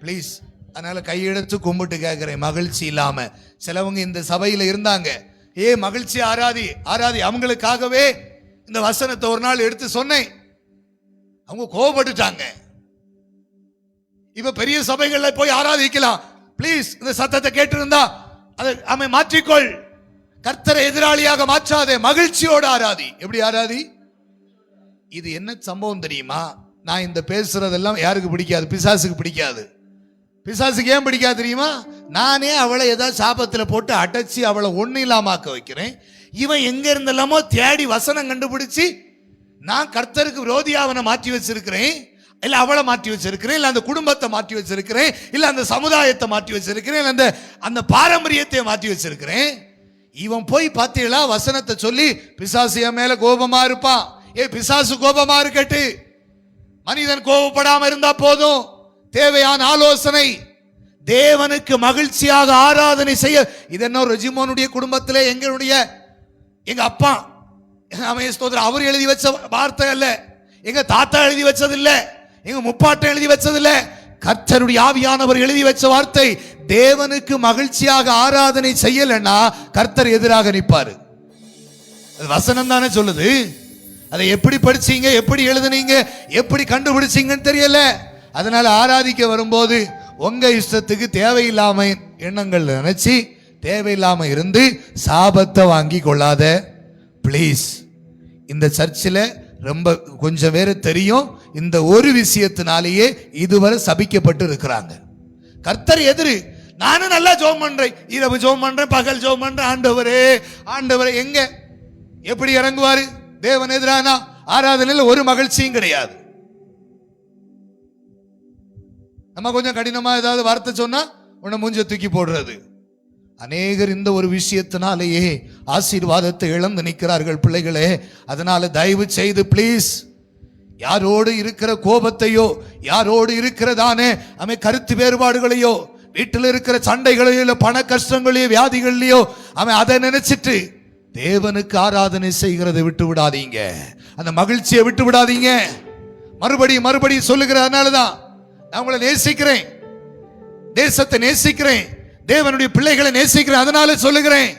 பிளீஸ், அதனால கையெடுத்து கும்பிட்டு கேட்கிறேன், மகிழ்ச்சி இல்லாம சிலவங்க இந்த சபையில இருந்தாங்க. மகிழ்ச்சி ஆராதி ஆராதி, அவங்களுக்காகவே இந்த வசனத்தை ஒரு நாள் எடுத்து சொன்னேன். அவங்க கோபப்பட்டுட்டாங்க. இப்ப பெரிய சபைகள்ல போய் ஆராதிக்கலாம். பிளீஸ், இந்த சத்தத்தை கேட்டு இருந்தா அதை அவன் மாற்றிக்கொள். கர்த்தரை எதிராளியாக மாற்றாதே, மகிழ்ச்சியோடு ஆராதி. எப்படி ஆராதி? இது என்ன சம்பவம் தெரியுமா? நான் இந்த பேசுறதெல்லாம் யாருக்கு பிடிக்காது? பிசாசுக்கு பிடிக்காது. பிசாசுக்கு ஏன் பிடிக்காது தெரியுமா? நானே அவளை ஏதாவது சாபத்தில் போட்டு அடைச்சி அவளை ஒன்னும் இல்லாமாக்க வைக்கிறேன். இவன் எங்க இருந்தெல்லாமோ தேடி வசனம் கண்டுபிடிச்சு நான் கர்த்தருக்கு விரோதியா அவனை மாற்றி வச்சிருக்கிறேன். இல்ல அவளை மாற்றி வச்சிருக்கிறேன், இல்ல அந்த குடும்பத்தை மாற்றி வச்சிருக்கிறேன், இல்ல அந்த சமுதாயத்தை மாற்றி வச்சிருக்கிறேன், அந்த அந்த பாரம்பரியத்தை மாற்றி வச்சிருக்கிறேன். இவன் போய் பார்த்தீங்களா வசனத்தை சொல்லி பிசாசு என் மேல கோபமா இருப்பான். பிசாசு கோபமா இருக்கட்டு, மனிதன் கோபப்படாம இருந்தா போதும். தேவையான ஆலோசனை, தேவனுக்கு மகிழ்ச்சியாக ஆராதனை செய்ய. இது என்ன ரெஜிமோனுடைய குடும்பத்திலே எங்க அப்பா அவர் எழுதி வச்ச வார்த்தை அல்ல, எங்க தாத்தா எழுதி வச்சது இல்ல, எங்க முப்பாட்டம் எழுதி வச்சது இல்ல, கர்த்தருடைய ஆவியானவர் எழுதி வச்ச வார்த்தை. தேவனுக்கு மகிழ்ச்சியாக ஆராதனை செய்யலன்னா கர்த்தர் எதிராக நிற்பாரு. வசனம் தானே சொல்லுது. அதை எப்படி படிச்சீங்க, எப்படி எழுதுனீங்க, எப்படி கண்டுபிடிச்சீங்கன்னு தெரியல. அதனால ஆராதிக்க வரும்போது உங்க இஷ்டத்துக்கு தேவையில்லாம எண்ணங்கள் நினைச்சு தேவையில்லாம இருந்து சாபத்தை வாங்கி கொள்ளாத பிளீஸ். இந்த சர்ச்சில் ரொம்ப கொஞ்சம் பேர் தெரியும், இந்த ஒரு விஷயத்தினாலேயே இதுவரை சபிக்கப்பட்டு இருக்கிறாங்க. கர்த்தர் எதிரு. நானும் நல்லா ஜெபம் பண்றேன், இரவு ஜெபம் பண்றேன், பகல் ஜெபம் பண்றேன். ஆண்டவரே ஆண்டவரே எங்க எப்படி இறங்குவாரு? தேவன் எதிரானா ஆராதனையில் ஒரு மகிழ்ச்சியும் கிடையாது. நம்ம கொஞ்சம் கடினமா ஏதாவது வார்த்தை சொன்னா உன்னை மூஞ்ச தூக்கி போடுறது. அநேகர் இந்த ஒரு விஷயத்தினாலேயே ஆசீர்வாதத்தை இழந்து நிற்கிறார்கள் பிள்ளைகளே. அதனால தயவு செய்து பிளீஸ், யாரோடு இருக்கிற கோபத்தையோ, யாரோடு இருக்கிறதானே கருத்து வேறுபாடுகளையோ, வீட்டில் இருக்கிற சண்டைகளையோ, இல்ல பண கஷ்டங்களையோ, வியாதிகளையோ அதை நினைச்சிட்டு தேவனுக்கு ஆராதனை செய்கிறதை விட்டு விடாதீங்க. அந்த மகிழ்ச்சியை விட்டு விடாதீங்க. மறுபடியும் சொல்லுகிறதுனாலதான் நான் உங்களை நேசிக்கிறேன், தேசத்தை நேசிக்கிறேன், தேவனுடைய பிள்ளைகளை நேசிக்கிறேன். அதனால சொல்லுகிறேன்,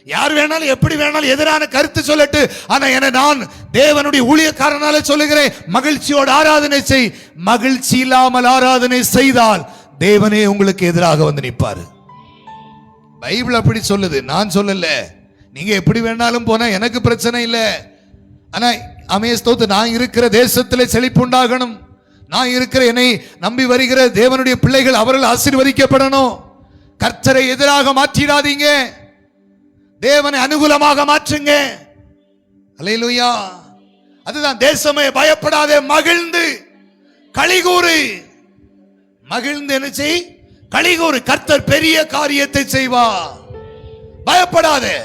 யார் வேணாலும் எப்படி வேணாலும் எதிரான கருத்து சொல்லட்டு, ஆனா நான் தேவனுடைய ஊழியக்காரனால சொல்லுகிறேன், மகிழ்ச்சியோடு ஆராதனை செய். மகிழ்ச்சி இல்லாமல் ஆராதனை செய்தால் தேவனே உங்களுக்கு எதிராக வந்து நிற்பாரு. பைபிள் அப்படி சொல்லுது, நான் சொல்லல. நீங்க எப்படி வேணாலும் போனா எனக்கு பிரச்சனை இல்லை. ஆனா அமேஸ்தோத்து நான் இருக்கிற தேசத்திலே செழிப்புண்டாகணும். நான் இருக்கிற என்னை நம்பி வருகிற தேவனுடைய பிள்ளைகள் அவர்கள் ஆசீர்வதிக்கப்படணும். கர்த்தரை எதிராக மாற்றிடாதீங்க, தேவனை அனுகூலமாக மாற்றுங்க. அல்லேலூயா. அதுதான் தேசமே பயப்படாதே, மகிழ்ந்து களிகூறு. மகிழ்ந்து என்ன செய்? களிகூறு. கர்த்தர் பெரிய காரியத்தை செய்வார். பயப்படாதே,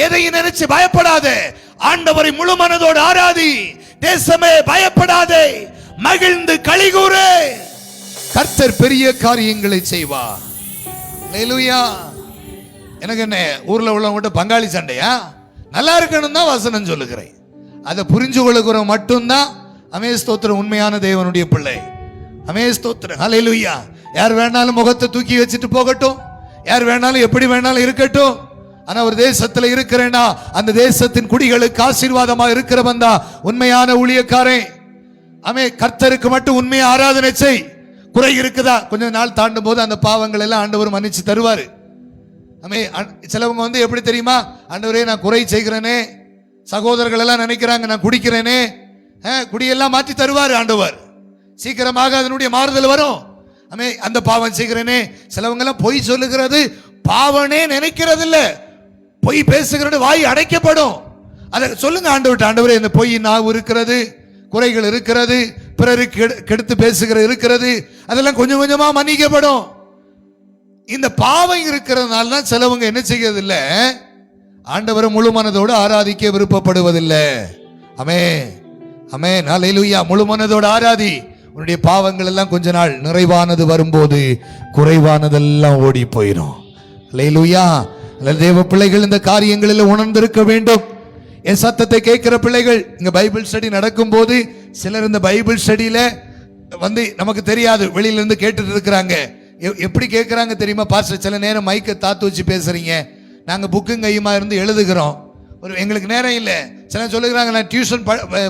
எதையும் நினைச்சு பயப்படாதே. ஆண்டவரை முழு மனதோடு ஆராதி. தேசமே பயப்படாதே, மகிழ்ந்து களிகூறு. கர்த்தர் பெரிய காரியங்களை செய்வார். அல்லேலூயா. எனக்கு என்ன ஊர்ல உள்ளவங்க பங்காளி சண்டையா? நல்லா இருக்கணும் தான் வசனம் சொல்லுகிறேன். அதை புரிஞ்சு கொள்ளுகிற மட்டும்தான் அமேஸ்தோத்திரம் உண்மையான தேவனுடைய பிள்ளை. அமேஸ்தோத்திரம். அல்லேலூயா. யார் வேணாலும் முகத்தை தூக்கி வச்சுட்டு போகட்டும், யார் வேணாலும் எப்படி வேணாலும் இருக்கட்டும். ஆனா ஒரு தேசத்துல இருக்கிறேன்னா அந்த தேசத்தின் குடிகளுக்கு ஆசீர்வாதமா இருக்கிறவன் தான் உண்மையான ஊழியக்காரன். கர்த்தருக்கு மட்டும் உண்மையை ஆராதனை செய். குறை இருக்குதா, கொஞ்ச நாள் தாண்டும் போது அந்த பாவங்கள் எல்லாம் ஆண்டவர் மன்னிச்சு தருவாரு. சிலவங்க எப்படி தெரியுமா, ஆண்டவரே நான் குறை செய்கிறேனே, சகோதரர்கள் எல்லாம் நினைக்கிறாங்க நான் குடிக்கிறேனே, குடியெல்லாம் மாற்றி தருவாரு ஆண்டவர். சீக்கிரமாக அதனுடைய மாறுதல் வரும். அந்த பாவம் செய்கிறேனே. சிலவங்க எல்லாம் பொய் சொல்லுகிறது பாவனே நினைக்கிறது இல்ல, பொய் பேசுகிறது வாய் அடைக்கப்படும். அதை சொல்லுங்க ஆண்டவர்கிட்ட, ஆண்டவரே இந்த பொய் நாவு இருக்கிறது, குறைகள் இருக்கிறது, பிறருக்கு கெடுத்து பேசுகிறது இருக்கிறது, அதெல்லாம் கொஞ்சம் கொஞ்சமா மன்னிக்கப்படும். இந்த பாவம் இருக்கிறதுனால தான் சிலவங்க என்ன செய்யறது இல்ல, ஆண்டவரை முழு மனதோடு ஆராதிக்க விருப்பப்படுவதில்லை. ஆமென் அல்லேலூயா. முழு மனதோடு ஆராதி. உன்னுடைய பாவங்கள் எல்லாம் கொஞ்ச நாள் நிறைவானது வரும்போது குறைவானதெல்லாம் ஓடி போயிடும். அல்லேலூயா. தேவ பிள்ளைகள் இந்த காரியங்களில் உணர்ந்திருக்க வேண்டும். என் சத்தத்தை கேட்கிற பிள்ளைகள், இங்க பைபிள் ஸ்டடி நடக்கும் போது சிலர் இந்த பைபிள் ஸ்டடியில நமக்கு தெரியாது, வெளியில இருந்து கேட்டுட்டு இருக்கிறாங்க. எப்படி கேட்கிறாங்க தெரியுமா? பாஸ்டர் சில நேரம் மைக்கை தாத்து வச்சு பேசுறீங்க, நாங்க புக்கும் கையுமா இருந்து எழுதுகிறோம், எங்களுக்கு நேரம் இல்லை. சில சொல்லுகிறாங்க நான் டியூஷன்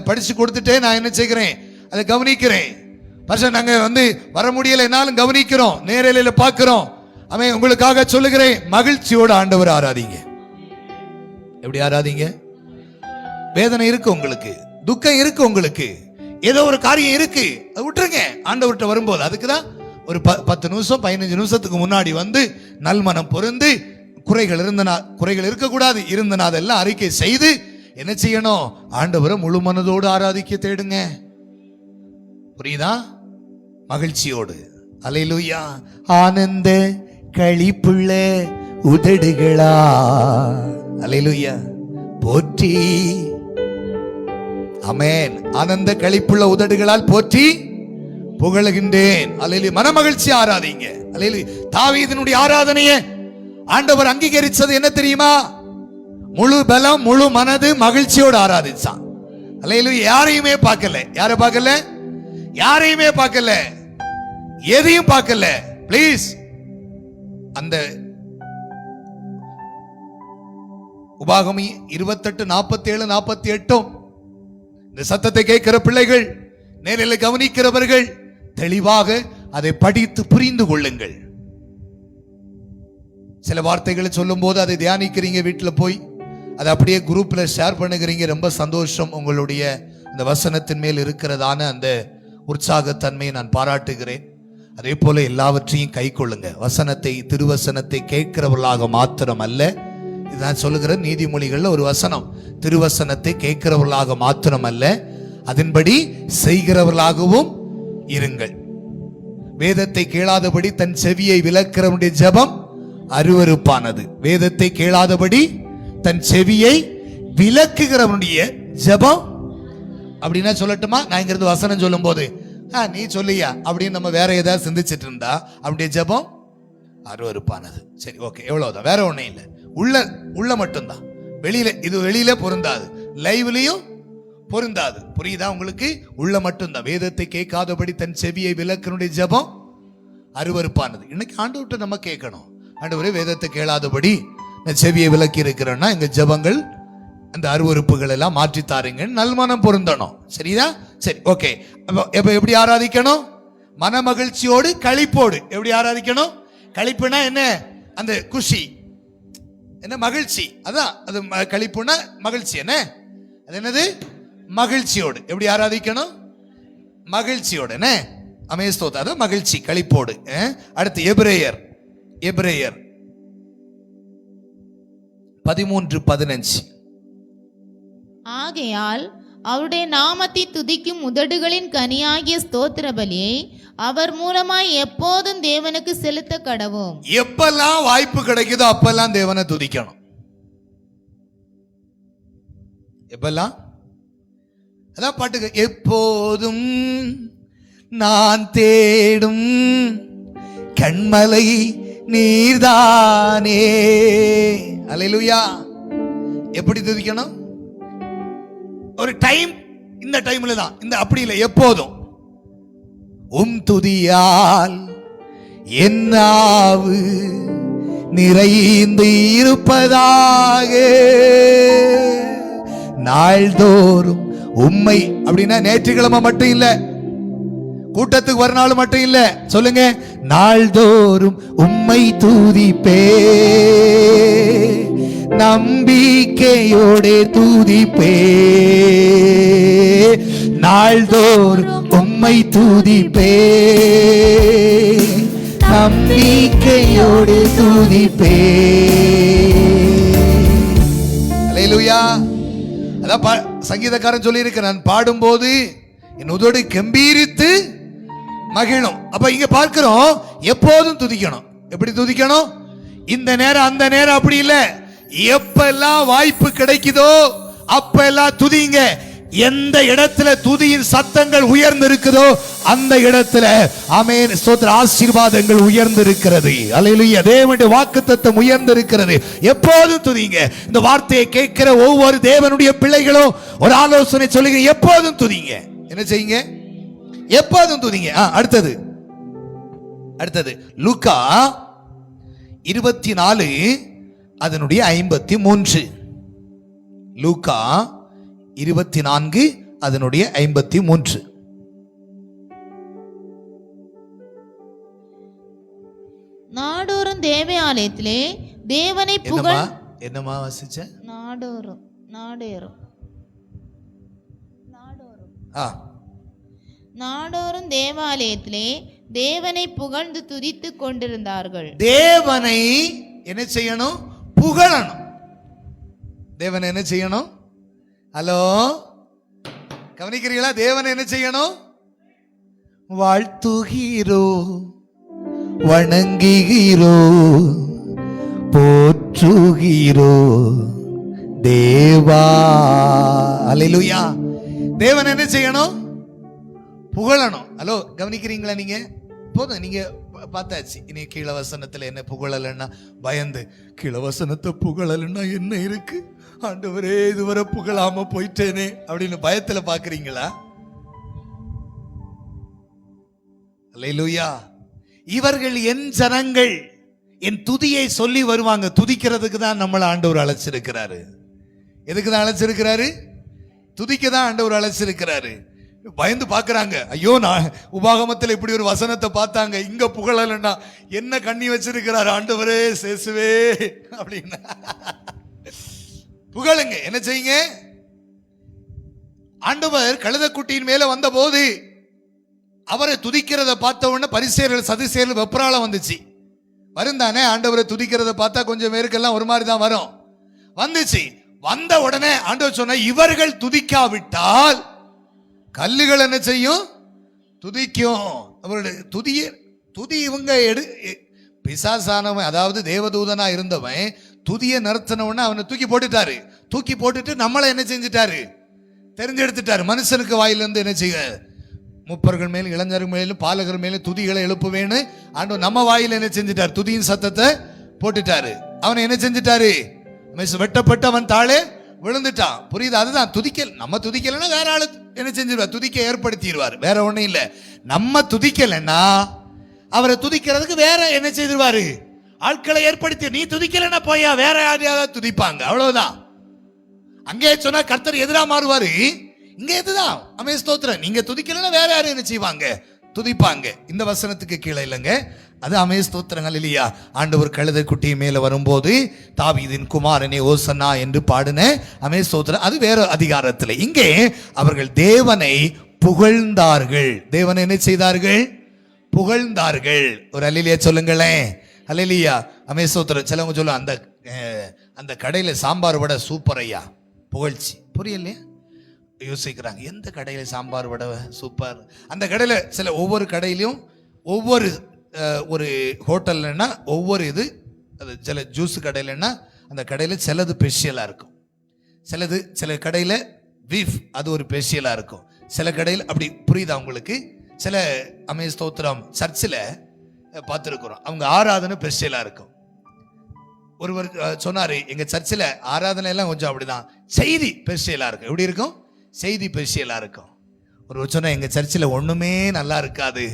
படிச்சு கொடுத்துட்டே நான் என்ன செய்கிறேன், அதை கவனிக்கிறேன். பாஸ்டர் நாங்க வர முடியல, என்னாலும் கவனிக்கிறோம், நேரலையில பார்க்கிறோம். உங்களுக்காக சொல்லுகிறேன், மகிழ்ச்சியோடு ஆண்டவர் ஆராதிங்க. எப்படி ஆராதிங்க? வேதனை இருக்கு உங்களுக்கு, துக்கம் இருக்கு உங்களுக்கு, ஏதோ ஒரு காரியம் இருக்கு, அதை விட்டுருங்க. ஆண்டவர்கிட்ட வரும்போது அதுக்குதான் ஒரு 10 நிமிஷம் 15 நிமிஷத்துக்கு முன்னாடி நல்மனம் பொருந்து, குறைகள் இருக்கக்கூடாது, இருந்தனா அதெல்லாம் அறிக்கை செய்து என்ன செய்யணும்? ஆண்டவரை முழு மனதோடு ஆராதிக்க தேடுங்க. புரியுதா? மகிழ்ச்சியோடு. அல்லேலூயா. ஆனந்த களிப்புள்ள உதடுகளா, அல்லேலூயா, போற்றி. ஆமென். ஆனந்த களிப்புள்ள உதடுகளால் போற்றி புகழுகின்றேன். அல்லேலூயா. மனமகிழ்ச்சி ஆராதிங்க. அல்லேலூயா. தாவீதினுடைய ஆராதனையை ஆண்டவர் அங்கீகரிச்சது என்ன தெரியுமா? முழு பலம், முழு மனது, மகிழ்ச்சியோடு ஆராதிச்சான். அல்லேலூயா. யாரையுமே பார்க்கல. யாரை பார்க்கல? யாரையுமே பார்க்கல, எதையும் பார்க்கல. ப்ளீஸ், அந்த உபாகமி 28, 47, 48 இந்த சத்தத்தை கேட்கிற பிள்ளைகள், நேரில் கவனிக்கிறவர்கள் தெளிவாக அதை படித்து புரிந்து கொள்ளுங்கள். சில வார்த்தைகளை சொல்லும் போது அதை தியானிக்கிறீங்க, வீட்டில் போய் அதை அப்படியே குரூப்ல ஷேர் பண்ணுகிறீங்க. ரொம்ப சந்தோஷம். உங்களுடைய அந்த வசனத்தின் மேல் இருக்கிறதான அந்த உற்சாகத்தன்மையை நான் பாராட்டுகிறேன். அதே போல எல்லாவற்றையும் கை கொள்ளுங்க. வசனத்தை, திருவசனத்தை கேட்கிறவர்களாக மாத்திரம் அல்ல, இது நான் சொல்லுகிற நீதிமொழிகள்ல ஒரு வசனம், திருவசனத்தை கேட்கிறவர்களாக மாத்திரம் அல்ல, அதன்படி செய்கிறவர்களாகவும் இருங்கள். வேதத்தை கேளாதபடி தன் செவியை விலக்கிறவனுடைய ஜெபம் அருவருப்பானது. வேதத்தை கேளாதபடி தன் செவியை விலக்குகிறவனுடைய ஜெபம், அப்படின்னா சொல்லட்டுமா? நான் இங்கிருந்து வசனம் சொல்லும் போது நீ சொல்லியா அப்படின்னு நம்ம வேற ஏதாவது சிந்திச்சிட்டு இருந்தா அவனுடைய ஜெபம் அருவருப்பானது. சரி, ஓகே, எவ்வளவுதான், வேற ஒண்ணும் இல்லை. உள்ள மட்டும்தான், வெளியில இது வெளியில பொருந்தாது, லைவ்லயும் பொருந்தாது. புரியுதா உங்களுக்கு? உள்ள மட்டும்தான். வேதத்தை கேட்காதபடி தன் செவியை விலக்கனுடைய ஜெபம் அருவருப்பானது. இன்னைக்கு ஆண்டவர்கிட்ட நம்ம கேட்கணும், ஆண்டவரே வேதத்தை கேளாதபடி நான் செவியை விலக்கி இருக்கிறேன்னா எங்க ஜெபங்கள், அந்த அருவருப்புகள் எல்லாம் மாற்றி தாருங்க, நல்மனம் பொருந்தணும். சரிதா? சரி, ஓகே. எப்ப எப்படி ஆராதிக்கணும்? மன மகிழ்ச்சியோடு, களிப்போடு. எப்படி ஆராதிக்கணும்? களிப்புனா என்ன? அந்த குஷி, என்ன மகிழ்ச்சி, அதான் அது களிப்புனா மகிழ்ச்சி. என்ன அது? என்னது? மகிழ்ச்சியோடு. எப்படி ஆராதிக்கணும்? மகிழ்ச்சியோடு. என்ன அமேஸ்தோத், அதான் மகிழ்ச்சி, களிப்போடு. அடுத்து எபிரேயர் 13:15. ஆகையால் அவருடைய நாமத்தை துதிக்கும் உதடுகளின் கனியாகிய ஸ்தோத்திர பலியை அவர் மூலமாய் எப்போதும் தேவனுக்கு செலுத்த கடவோம். எப்பெல்லாம் வாய்ப்பு கிடைக்குதோ அப்பெல்லாம் தேவனை துதிக்கணும். எப்பெல்லாம்? அதான் பாட்டுக்கு, எப்போதும் நான் தேடும் கண்மலை நீர்தானே. அல்லேலூயா. எப்படி துதிக்கணும்? ஒரு டைம், இந்த டைம்ல தான், இந்த அப்படி இல்லை, எப்போதும். துதியால் என் நாவு நிறைந்து இருப்பதாக நாள்தோறும் உம்மை. அப்படின்னா நேற்றுக்கிழமை மட்டும் இல்ல, கூட்டத்துக்கு ஒரு நாள் மட்டும் இல்ல. சொல்லுங்க, நாள்தோறும் உம்மை துதிப்பே, நம்பிக்கையோடு துதிப்பே, நாள்தோறும் உம்மை துதிப்பே, நம்பிக்கையோடு துதிப்பே. அல்லேலூயா. அதான் சங்கீதக்காரன் சொல்லி இருக்க, நான் பாடும்போது என் உதடு கம்பீரித்து மகிழும். அப்ப இங்க பார்க்கிறோம், எப்போதும் துதிக்கணும். எப்படி துதிக்கணும்? இந்த நேரம் அந்த நேரம் அப்படி இல்ல, எப்பெல்லாம் வாய்ப்பு கிடைக்குதோ அப்பெல்லாம் துதிங்க. எந்த இடத்துல துதியின் சத்தங்கள் உயர்ந்து இருக்குதோ அந்த இடத்துல ஆமென் ஸ்தோத்திர ஆசீர்வாதங்கள் உயர்ந்து இருக்கிறது. அல்லேலூயா. தேவனுடைய வாக்குத்தத்தம் உயர்ந்து இருக்கிறது. எப்போதும் துதிங்க. இந்த வார்த்தையை கேட்கிற ஒவ்வொரு தேவனுடைய பிள்ளைகளும் ஒரு ஆலோசனை சொல்லுங்க, எப்போதும் துதிங்க. என்ன செய்யுங்க? எப்போதும் துதிங்க. அடுத்தது லூக்கா 24 அதனுடைய 53. லூக்கா 24 அதனுடைய 53. நாடோறும் தேவாலயத்திலே தேவனை புகழ். என்னமா வாசிச்ச? நாடோறும் தேவாலயத்திலே தேவனை புகழ்ந்து துதித்து கொண்டிருந்தார்கள். தேவனை என்ன செய்யணும்? புகழணும். தேவனை என்ன செய்யணும்? ஹலோ, கவனிக்கிறீங்களா? தேவனை என்ன செய்யணும்? வாழ்த்துகிறோ, வணங்குகிறோ, போற்றுகிறோ தேவா. அல்லேலூயா. தேவன் என்ன செய்யணும்? புகழணும். ஹலோ, கவனிக்கிறீங்களா? நீங்க போதும், நீங்க பார்த்தாச்சு. இனி கீழ வசனத்துல என்ன புகழலன்னா பயந்து, கீழ வசனத்தை புகழலன்னா என்ன இருக்கு ஆண்டவரே, இதுவரை புகழாம போயிட்டேனே அப்படின்னு பயத்துல பாக்குறீங்களா? அல்லேலூயா. இவர்கள் என் ஜனங்கள், என் துதியை சொல்லி வருவாங்க. துதிக்கிறதுக்கு தான் நம்மளை ஆண்டவர் அழைச்சிருக்கிறாரு. எதுக்கு தான் அழைச்சிருக்கிறாரு? துதிக்க தான் ஆண்டவர் அழைச்சிருக்கிறாரு. பயந்து பாக்குறாங்க. ஐயோ, நான் உபாகமத்தில் இப்படி ஒரு வசனத்தை பார்த்தாங்க, இங்க புகழலன்னா என்ன கண்ணி வச்சிருக்கிறார் ஆண்டவரே, சேசுவே அப்படின்னா. புகழுங்க. என்ன செய்யுங்க? ஆண்டவர் கழுதைக்குட்டியின் மேல வந்த போது அவரை துதிக்கிறத பார்த்த உடனே பரிசேயர்கள் சதுசேயர்கள் வெப்ராளம் வந்துச்சு. வருந்தானே, ஆண்டவரை துதிக்கிறத பார்த்தா கொஞ்சம் பேருக்கெல்லாம் ஒரு மாதிரி தான் வரும். வந்துச்சு. வந்த உடனே ஆண்டவர் சொன்ன, இவர்கள் துதிக்காவிட்டால் கல்லுகள் என்ன செய்யும்? துதிக்கும். அவருடைய துதி இவங்க பிசாசானவன், அதாவது தேவதூதனா இருந்தவன் துதியை நிறுத்தினவன அவனை தூக்கி போட்டுட்டாரு. தூக்கி போட்டுட்டு நம்மளை என்ன செஞ்சுட்டாரு? தெரிஞ்செடுத்துட்டாரு. மனுஷனுக்கு வாயிலிருந்து என்ன செய்ய, முப்பர்கள் மேலும் இளைஞர்கள் மேலும் பாலகர் மேலும் துதிகளை எழுப்புவேன்னு ஆண்டவர் நம்ம வாயில என்ன செஞ்சுட்டாரு? துதியின் சத்தத்தை போட்டுட்டாரு. அவனை என்ன செஞ்சுட்டாரு? வெட்டப்பட்டு அவன் தாளே விழுந்துட்டான். புரியுது? அதுதான் துதிக்கல். நம்ம துதிக்கலன்னா வேற ஆளு என்ன செஞ்சிருவார்? துதிக்க ஏற்படுத்திடுவார். வேற ஒண்ணும் இல்ல. நம்ம துதிக்கலன்னா அவரை துதிக்கிறதுக்கு வேற என்ன செய்திருவாரு? ஆட்களை ஏற்படுத்தி, நீ துதிக்கலன்னா போயா வேற யாரையாவது துதிப்பாங்க. அவ்வளவுதான். அங்கே சொன்னா கர்த்தர் எதிரா மாறுவாரு. இங்க எதுதான்? அமே ஸ்தோத்திரம். நீங்க துதிக்கலன்னா வேற யாரும் என்ன செய்வாங்க? துதிப்பாங்க. இந்த வசனத்துக்கு கீழே இல்லைங்க, அது அமே ஸ்தோத்திரங்கள் இல்லையா? ஆண்டவர் கழுதை குட்டி மேல வரும்போது தாவீதின் குமாரனே ஓசன்னா என்று பாடின அமே ஸ்தோத்திரம், அது வேற அதிகாரத்தில். இங்கே அவர்கள் தேவனை புகழ்ந்தார்கள். தேவனை என்ன செய்தார்கள்? புகழ்ந்தார்கள். ஒரு அல்லேலூயா சொல்லுங்களேன். அல்லேலூயா. அமே ஸ்தோத்திரம். சிலவங்க சொல்லுவாங்க, அந்த கடையில சாம்பார் வடை சூப்பர் ஐயா, புகழ்ச்சி. புரியலையா? யோசிக்கிறாங்க, எந்த கடையில சாம்பார் வடை சூப்பர்? அந்த கடையில சில ஒவ்வொரு கடையிலையும் ஒவ்வொரு ஒரு ஹோட்டல்னா ஒவ்வொரு இது, அது சில ஜூஸ் கடையிலன்னா அந்த கடையில் சிலது ஸ்பெஷலாக இருக்கும். சில கடையில் பீஃப் அது ஒரு ஸ்பெஷலாக இருக்கும். சில கடையில் அப்படி. புரியுதா உங்களுக்கு? சில அமே ஸ்தோத்திரம் சர்ச்சில் பார்த்துருக்குறோம், அவங்க ஆராதனை ஸ்பெஷலாக இருக்கும். ஒருவர் சொன்னார், எங்கள் சர்ச்சில் ஆராதனை எல்லாம் கொஞ்சம் அப்படிதான், செய்தி ஸ்பெஷலாக இருக்கும். எப்படி இருக்கும்? செய்தி ஸ்பெஷலாக இருக்கும். ஒரு சொன்னால் எங்கள் சர்ச்சில் ஒன்றுமே நல்லா இருக்காது,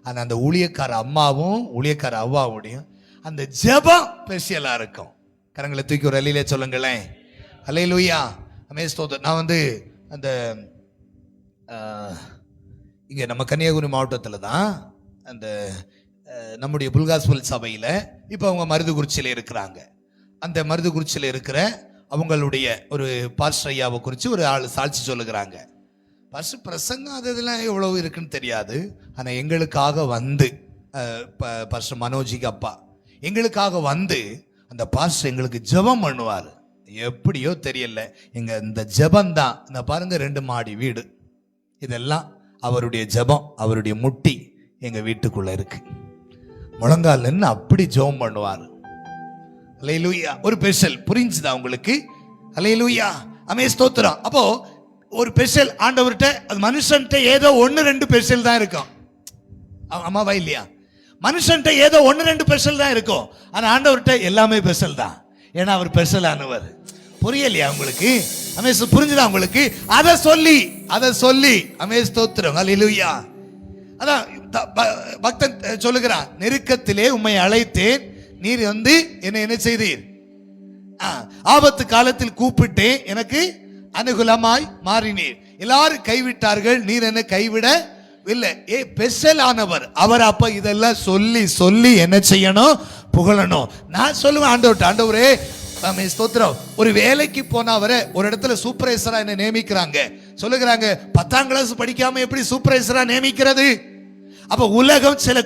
ஆனால் அந்த ஊழியக்கார அம்மாவும் ஊழியக்கார அவ்வாவுடையும் அந்த ஜெபம் ஸ்பெஷலாக இருக்கும். கரங்களை தூக்கி ஒரு அல்லேலூயா சொல்லுங்களேன். அல்லேலூயா. அமே ஸ்தோத்திரம். நான் அந்த இங்கே நம்ம கன்னியாகுமரி மாவட்டத்தில் தான் அந்த நம்முடைய புல்காஸ்வல் சபையில் இப்போ அவங்க மருதுகுறிச்சியில் இருக்கிறாங்க. அந்த மருதுகுறிச்சியில் இருக்கிற அவங்களுடைய ஒரு பாஸ்டர் ஐயாவை குறித்து ஒரு ஆள் சாட்சி சொல்லுகிறாங்க. பாஸ்டர் பிரசங்கம் அது இதெல்லாம் எவ்வளவு இருக்குன்னு தெரியாது, ஆனால் எங்களுக்காக வந்து பாஸ்டர் மனோஜிக்கு அப்பா எங்களுக்காக வந்து அந்த பாஸ்டர் எங்களுக்கு ஜெபம் பண்ணுவார். எப்படியோ தெரியல, எங்கள் இந்த ஜெபம் தான். இந்த பாருங்க, 2 மாடி வீடு, இதெல்லாம் அவருடைய ஜெபம், அவருடைய முட்டி எங்கள் வீட்டுக்குள்ள இருக்கு. முழங்கால் நின்று அப்படி ஜெபம் பண்ணுவார். அல்லேலூயா. ஒரு ஸ்பெஷல். புரிஞ்சுதா உங்களுக்கு? அல்லேலூயா. அமே ஸ்தோத்திரம். அப்போ ஒரு ஸ்பெஷல் ஆண்டவர்கிட்ட, அது மனுஷன்ட்ட ஏதோ 1-2 ஸ்பெஷல் தான் இருக்கும். அம்மாவா இல்லையா? மனுஷன்ட்ட ஏதோ 1-2 ஸ்பெஷல் தான் இருக்கும், ஆனா ஆண்டவர்கிட்ட எல்லாமே ஸ்பெஷல் தான். ஏன்னா அவர் ஸ்பெஷல் ஆனவர். புரியலையா உங்களுக்கு? அமே புரிஞ்சுதா உங்களுக்கு? அதை சொல்லி அமே ஸ்தோத்திரம். அல்லேலூயா. அதான் பக்தன் சொல்லுகிறான், நெருக்கத்திலே உம்மை அழைத்தேன், நீர் வந்து என்ன செய்தீர்? ஆபத்து காலத்தில் கூப்பிட்டேன், எனக்கு அனுகூலமாய் மாறினீர். எல்லாரும் கைவிட்டார்கள், நீர் என்ன கைவிட இல்லை. ஸ்பெஷல் ஆனவர் அவர். அப்ப இதெல்லாம் சொல்லி என்ன செய்யணும்? புகழணும். நான் சொல்லுவேன் ஆண்டவர்கிட்ட, ஆண்டவரே ஸ்தோத்திரம். ஒரு வேலைக்கு போனா வர ஒரு இடத்துல சூப்பர்வைசரா என்ன நியமிக்கிறாங்க. சொல்லுகிறாங்க, 10ஆம் கிளாஸ் படிக்காம எப்படி சூப்பர்வைசரா நியமிக்கிறது? அப்ப உலகம் சில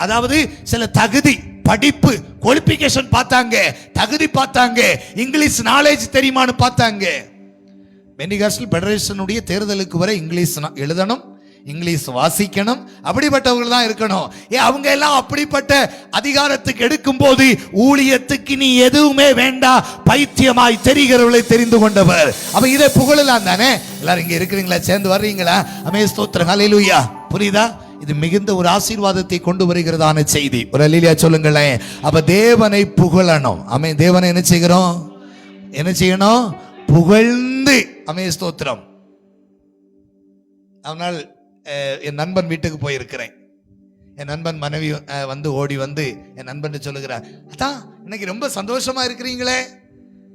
அதாவது சில தகுதி, படிப்பு, குவாலிஃபிகேஷன் பார்த்தாங்க, தகுதி பார்த்தாங்க, இங்கிலீஷ் நாலேஜ் தெரியுமான்னு பார்த்தாங்க. பெண்டிகாஸ்டல் ஃபெடரேஷனுடைய தேர்தலுக்கு வரை இங்கிலீஷ் எழுதணும், இங்கிலீஷ் வாசிக்கணும், அப்படிப்பட்டவர்கள் தான் இருக்கணும். அவங்க எல்லாம் அப்படிப்பட்ட அதிகாரத்துக்கு எடுக்கும் போது ஊழியத்துக்கு நீ எதுவுமே வேண்டாம், பைத்தியமாய் தெரிகிறவர்களை தெரிந்து கொண்டவர். அப்ப இதை புகழலாம் தானே? எல்லாரும் இங்க இருக்கிறீங்களா? சேர்ந்து வர்றீங்களா? அமே ஸ்தோத்திரம், ஹல்லேலூயா. புரியுதா? இது மிகுந்த ஒரு ஆசீர்வாதத்தை கொண்டு வருகிறதான செய்தி. ஒரு அல்லேலூயா சொல்லுங்களேன். அப்ப தேவனை புகழணும். அமே தேவனை என்ன செய்கிறோம்? என்ன செய்யணும்? புகழ்ந்து. அமே ஸ்தோத்திரம். அவனால் என் நண்பன் வீட்டுக்கு போயிருக்கிறேன். என் நண்பன் மனைவி வந்து ஓடி வந்து என் நண்பன் சொல்லுகிறார், அதான் இன்னைக்கு ரொம்ப சந்தோஷமா இருக்கிறீங்களே,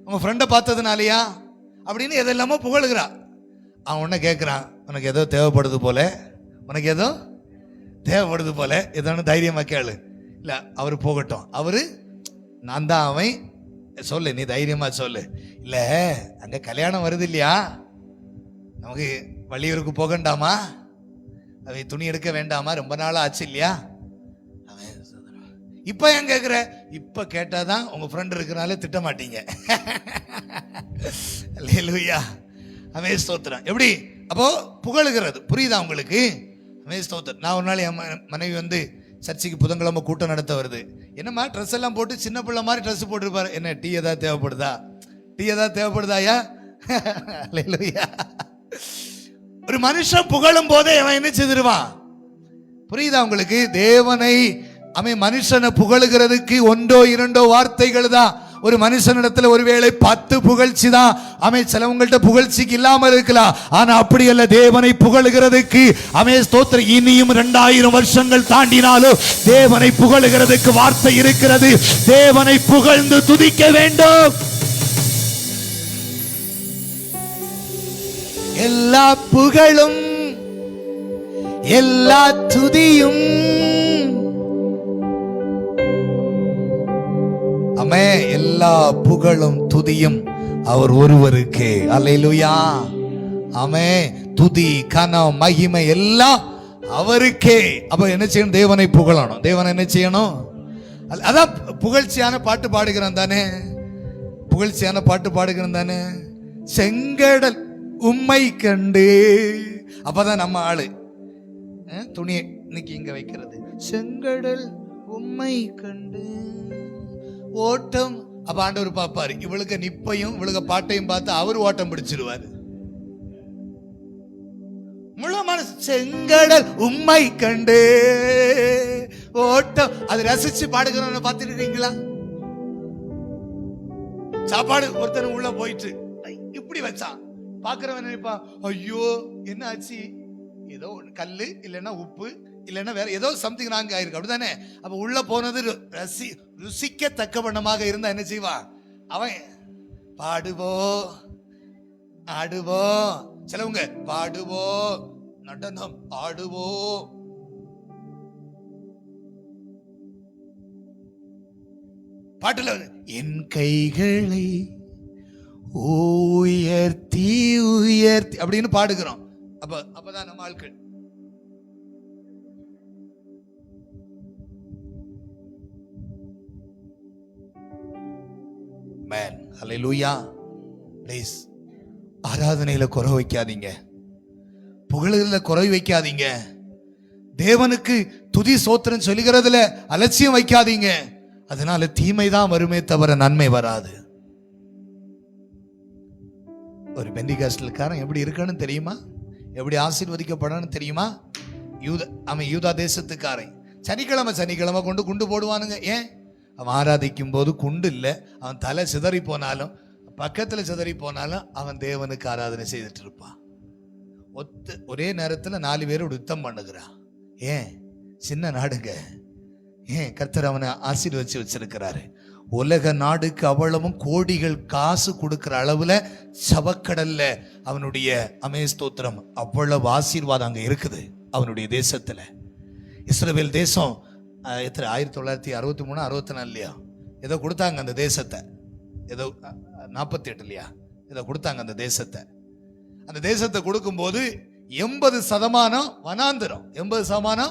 உங்க ஃப்ரெண்டை பார்த்ததுனாலயா அப்படின்னு எதெல்லாமோ புகழுகிறா. அவன் உன்ன கேட்குறான், உனக்கு ஏதோ தேவைப்படுது போல, உனக்கு ஏதோ தேவைப்படுது போல, ஏதோன்னு தைரியமா கேளு. இல்லை அவரு போகட்டும், அவரு நான் தான் அவன், சொல்லு நீ தைரியமா சொல்லு. இல்லை அங்கே கல்யாணம் வருது இல்லையா, நமக்கு வள்ளியூருக்கு போகண்டாமா, அவை துணி எடுக்க வேண்டாமா, ரொம்ப நாள் ஆச்சு இல்லையா. இப்ப ஏன் கேட்குற? இப்ப கேட்டாதான் உங்க ஃப்ரெண்ட் இருக்கிறனால திட்ட மாட்டீங்க. அல்லேலூயா. அமே ஸ்தோத்திரம். எப்படி அப்போ புகழுகிறது புரியுதா உங்களுக்கு? அமே ஸ்தோத்திரம். நான் ஒரு நாள் என் மனைவி வந்து சர்ச்சைக்கு புதன்கிழமை கூட்டம் நடத்த வருது. என்னம்மா ட்ரெஸ் எல்லாம் போட்டு சின்ன பிள்ளை மாதிரி ட்ரெஸ் போட்டுருப்பாரு. என்ன டீ ஏதாவது தேவைப்படுதா? டீ ஏதாவது தேவைப்படுதாயா? அல்லேலூயா. ஒரு மனுஷன் புகழும் போதே அவன் என்ன செய்திருவான்? புரியுதா உங்களுக்கு? தேவனை அவன் மனுஷனை புகழுகிறதுக்கு ஒன்றோ இரண்டோ வார்த்தைகள் தான். ஒரு மனுஷனிடத்துல ஒருவேளை 10 புகழ்ச்சி தான். அவன் சிலவங்கள்ட்ட புகழ்ச்சிக்கு இல்லாம இருக்கலாம். ஆனா அப்படி அல்ல, தேவனை புகழுகிறதுக்கு அவன் ஸ்தோத்திரம். இனியும் 2000 வருஷங்கள் தாண்டினாலும் தேவனை புகழுகிறதுக்கு வார்த்தை இருக்கிறது. தேவனை புகழ்ந்து துதிக்க வேண்டும். எல்லா புகழும் எல்லா துதியும் அமே எல்லா புகழும் துதியும் அவர் ஒருவருக்கே. அல்லேலூயா. ஆமே. துதி கனம் மகிமை எல்லாம் அவருக்கே. அப்ப என்ன செய்யணும்? தேவனை புகழணும். தேவனை என்ன செய்யணும்? அதான் புகழ்ச்சியான பாட்டு பாடுகிறோம் தானே, புகழ்ச்சியான பாட்டு பாடுகிறோம் தானே. செங்கடல் உம்மை கண்டு, அப்பதான் நம்ம ஆளு துணியை இன்னைக்கு இங்க வைக்கிறது. செங்கடல் உம்மை கண்டு ஓட்டம். அப்ப ஆண்டவர் பாப்பாரு, இவளுக்கு நிப்பையும் இவளுக்கு பாட்டையும் பார்த்து அவர் ஓட்டம் பிடிச்சிருவாரு. முழு மனசு செங்கடல் உம்மை கண்டு ஓட்டம். அது ரசிச்சு பாடுகிறவன பார்த்துருக்கீங்களா? சாப்பாடு ஒருத்தர் உள்ள போயிட்டு இப்படி வச்சான், பாக்குறவன் நினைப்பா, ஐயோ என்ன ஆச்சு, ஏதோ கல்லு இல்லைன்னா உப்பு இல்லைன்னா வேற ஏதோ சம்திங் ராங் ஆயிருக்கு, அப்படிதானே? அப்ப உள்ள போனது ருசிக்கத்தக்க வண்ணமாக இருந்தா என்ன செய்வான் அவன்? பாடுவோ ஆடுவோ. சிலவங்க பாடுவோ நடனம் ஆடுவோ. பாட்டுல என் கைகளை உயர்த்தி உயர்த்தி அப்படின்னு பாடுகிறோம். அப்பதான் நம்ம ஆட்கள் மேன். ஹல்லேலூயா. ப்ளீஸ் ஆராதனையில குறை வைக்காதீங்க, புகழுல குறை வைக்காதீங்க, தேவனுக்கு துதி சோத்திரம் சொல்லுகிறதுல அலட்சியம் வைக்காதீங்க. அதனால தீமை தான் வருமே தவிர நன்மை வராது. ஒரு பெண்டிகாஸ்டல்காரன் எப்படி இருக்கணும் தெரியுமா? எப்படி ஆசீர்வதிக்கப்படணும் தெரியுமா? அவன் யூதா தேசத்துக்காரன். சனிக்கிழமை கொண்டு குண்டு போடுவானுங்க. ஏன்? அவன் ஆராதிக்கும் போது குண்டு இல்லை, அவன் தலை சிதறி போனாலும் பக்கத்துல சிதறி போனாலும் அவன் தேவனுக்கு ஆராதனை செய்துட்டு இருப்பான். ஒரே நேரத்துல 4 பேரோட யுத்தம் பண்ணுகிறான். ஏன்? சின்ன நாடுங்க. ஏன்? கர்த்தர் அவனை ஆசீர்வதிச்சு வச்சிருக்கிறாரு. உலக நாடுக்கு அவ்வளவும் கோடிகள் காசு கொடுக்கிற அளவுல சவக்கடல்ல அவனுடைய அமேஸ்தோத்திரம் அவ்வளவு ஆசீர்வாதம் அங்க இருக்குது அவனுடைய தேசத்துல. இஸ்ரவேல் தேசம் எத்தனை 1963 64 இல்லையா ஏதோ கொடுத்தாங்க அந்த தேசத்தை, ஏதோ 48 இல்லையா ஏதோ கொடுத்தாங்க அந்த தேசத்தை. அந்த தேசத்தை கொடுக்கும்போது 80% வனாந்திரம், 80%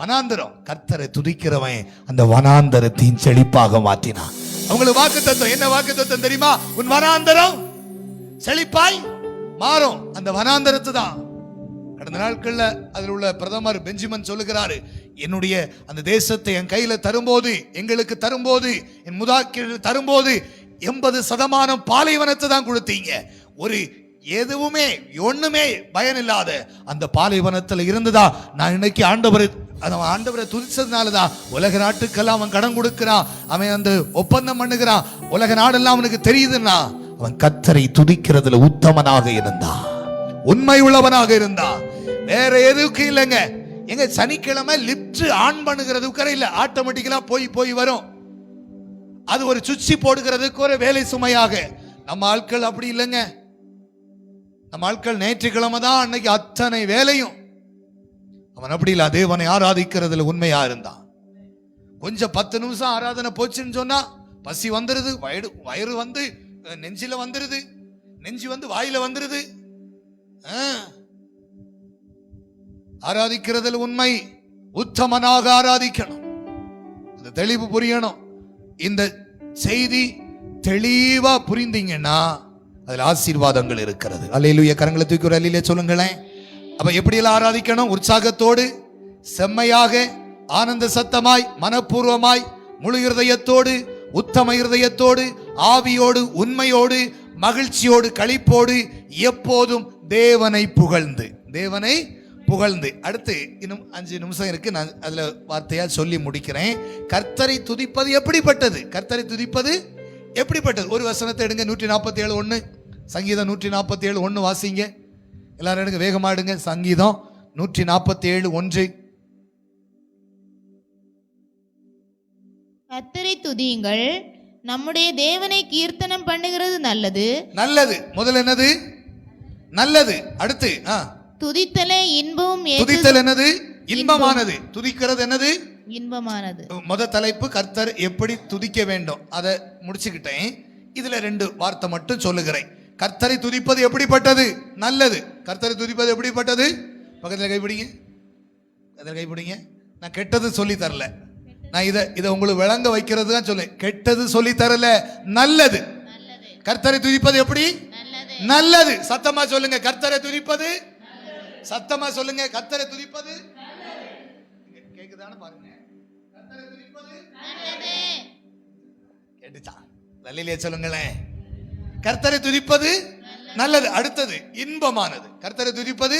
வனாந்திரம். கர்த்தரை துதிக்கிறவன் அந்த வனாந்தரத்தின் செழிப்பாக மாற்றினான். அவங்களுக்கு வாக்குத்தத்தம் என்ன? வாக்குத்தத்தம் தெரியுமா? உன் வனாந்தரம் செழிப்பாய் மாறும். அந்த வனாந்தரத்து தான் கடந்த நாட்கள்ல அதில் உள்ள பிரதமர் பெஞ்சமின் சொல்லுகிறாரு, என்னுடைய அந்த தேசத்தை என் கையில தரும்போது, எங்களுக்கு தரும்போது, என் முதாக்கு தரும்போது 80% பாலைவனத்தை தான் கொடுத்தீங்க. ஒரு எதுவுமே ஒண்ணுமே பயன் இல்லாத அந்த பாலைவனத்துல இருந்துதா நான் இன்னைக்கு ஆண்டவரை துதிச்சதுனாலதான் உலக நாட்டுக்கெல்லாம் அவன் கடன் கொடுக்கிறான், அவன் அந்த ஒப்பந்தம் பண்ணுகிறான், உலக நாடெல்லாம் அவனுக்கு தெரியுதுன்னா அவன் கர்த்தரை துதிக்கிறதுல உத்தமனாக இருந்தான், உண்மை உள்ளவனாக இருந்தான். வேற எதுக்கு இல்லைங்க. எங்க சனிக்கிழமை லிப்ட் ஆன் பண்ணுகிறதுக்கு இல்ல, ஆட்டோமேட்டிக்கலா போய் வரும். அது ஒரு சுவிட்ச் போடுகிறதுக்கு ஒரு வேலை சுமையாக. நம்ம ஆட்கள் அப்படி இல்லைங்க. நம்ம ஆட்கள் ஞாயிற்றுக்கிழமை தான் அன்னைக்கு அத்தனை வேலையும். அவன் அப்படி இல்ல, தேவனை ஆராதிக்கிறதுல உண்மையா இருந்தான். கொஞ்சம் 10 நிமிஷம் ஆராதனை போச்சுன்னு சொன்னா பசி வந்துருது, வயிறு வந்து நெஞ்சில வந்துருது, நெஞ்சு வந்து வாயில வந்துருது. ஆராதிக்கிறதுல உண்மை, உத்தமனாக ஆராதிக்கணும். அந்த தெளிவு புரியணும். இந்த செய்தி தெளிவா புரிந்தீங்கன்னா அதுல ஆசீர்வாதங்கள் இருக்கிறது. அல்லேலூயா. கரங்களை தூக்கி ஒரு அல்லேலூயா சொல்லுங்களேன். அப்ப எப்படி எல்லாம் ஆராதிக்கணும்? உற்சாகத்தோடு, செம்மையாக, ஆனந்த சத்தமாய், மனப்பூர்வமாய், முழு இருதயத்தோடு, உத்தம இருதயத்தோடு, ஆவியோடு, உண்மையோடு, மகிழ்ச்சியோடு, களிப்போடு, எப்போதும் தேவனை புகழ்ந்து அடுத்து இன்னும் 5 நிமிஷம் இருக்கு, நான் அதுல வார்த்தையா சொல்லி முடிக்கிறேன். கர்த்தரை துதிப்பது எப்படிப்பட்டது? கர்த்தரை துதிப்பது எப்படிப்பட்டது? ஒரு வசனத்தை எடுங்க. 147:1, சங்கீதம் 147:1 வாசிங்க. எல்லாரும் எடுங்க, வேகமா எடுங்க. சங்கீதம் 147:1. கர்த்தரை துதியுங்கள், நம்முடைய தேவனை கீர்த்தனம் பண்ணுகிறது நல்லது. முதல்ல என்னது? நல்லது. அடுத்து துதித்தலே இன்பமும். துதித்தல் என்னது? இன்பமானது. துதிக்கிறது என்னது? இன்பமானது. முத தலைப்பு கர்த்தர் எப்படி துதிக்க வேண்டும், அதை முடிச்சுக்கிட்டேன். இதுல 2 வார்த்தை மட்டும் சொல்லுகிறேன். கர்த்தரை துதிப்பது எப்படிப்பட்டது? நல்லது. கர்த்தரை துதிப்பது எப்படிப்பட்டது? பக்கத்துல கைப்பிடிங்க, நான் கெட்டது சொல்லி தரல, நான் இதை உங்களுக்கு விளங்க வைக்கிறது தான் சொல்ல. கெட்டது சொல்லி தரல, நல்லது. கர்த்தரை துதிப்பது எப்படி? நல்லது. சத்தமா சொல்லுங்க, கர்த்தரை துதிப்பது. சத்தமா சொல்லுங்க, கர்த்தரை துதிப்பது. கேக்குதான்னு பாருங்க. கர்த்தரை துதிப்பது கேட்டுச்சா? நல்லிலே சொல்லுங்களேன். கர்த்தரை துதிப்பது நல்லது. அடுத்தது இன்பமானது. கர்த்தரை துதிப்பது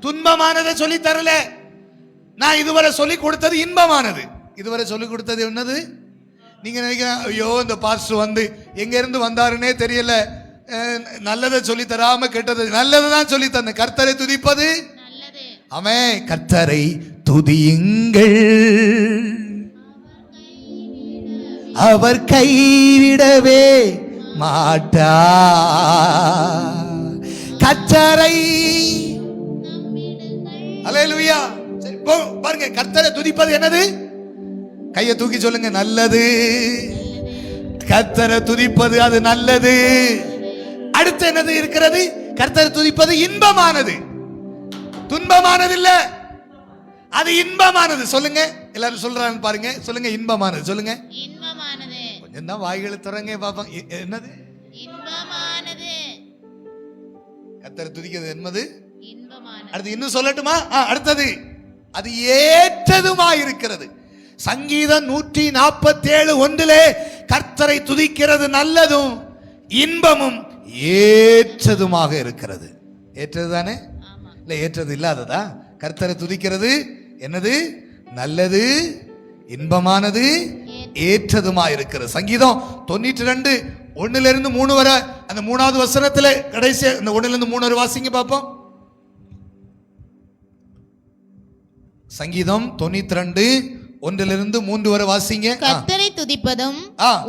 துன்பமானதை சொல்லி தரல, நான் இதுவரை சொல்லி கொடுத்தது இன்பமானது. இதுவரை சொல்லி கொடுத்தது என்னது? நீங்க நினைக்கிறேன், ஐயோ இந்த பாஸ்டர் வந்து எங்க இருந்து வந்தாருன்னே தெரியல, நல்லதை சொல்லி தராம கெட்டது நல்லதுதான் சொல்லி தந்த. கர்த்தரை துதிப்பது அவன். கர்த்தரை துதியுங்கள், அவர் கைவிடவே மாட்டா. கர்த்தரை அல்லேலூயா. சரி பாருங்க, கர்த்தரை துதிப்பது என்னது? கையை தூக்கி சொல்லுங்க, நல்லது. கர்த்தரை துதிப்பது அது நல்லது. அடுத்து என்னது இருக்கிறது? கர்த்தரை துதிப்பது இன்பமானது. துன்பமானது இல்ல, அது இன்பமானது. சொல்லுங்க, எல்லாரும் சொல்றாங்க பாருங்க. சொல்லுங்க, இன்பமானது. சொல்லுங்க, இன்பமானது. கொஞ்சம் தான் வாய்களை திறங்க பாப்போம். என்னது? இன்பமானது. கர்த்தரை துதிக்கிறது என்னது? இன்பமானது. அடுத்து இன்னும் சொல்லட்டுமா? அடுத்தது அது ஏற்றதுமா இருக்கிறது. சங்கீதம் 147:1 கர்த்தரை துதிக்கிறது நல்லதும் இன்பமும் ஏற்றதுமாக இருக்கிறது. ஏற்றது தானே? இல்ல ஏற்றது இல்லாததா? கர்த்தரை துதிக்கிறது என்னது? நல்லது, இன்பமானது, ஏற்றதுமா இருக்கிறது. சங்கீதம் 92:1-3 வரை அந்த 3வது வசனத்துல கடைசி அந்த 1-3 வரை வாசிங்க பாப்போம். சங்கீதம் 92:1-3 வரை வாசிங்க. கர்த்தரை துதிப்பதும்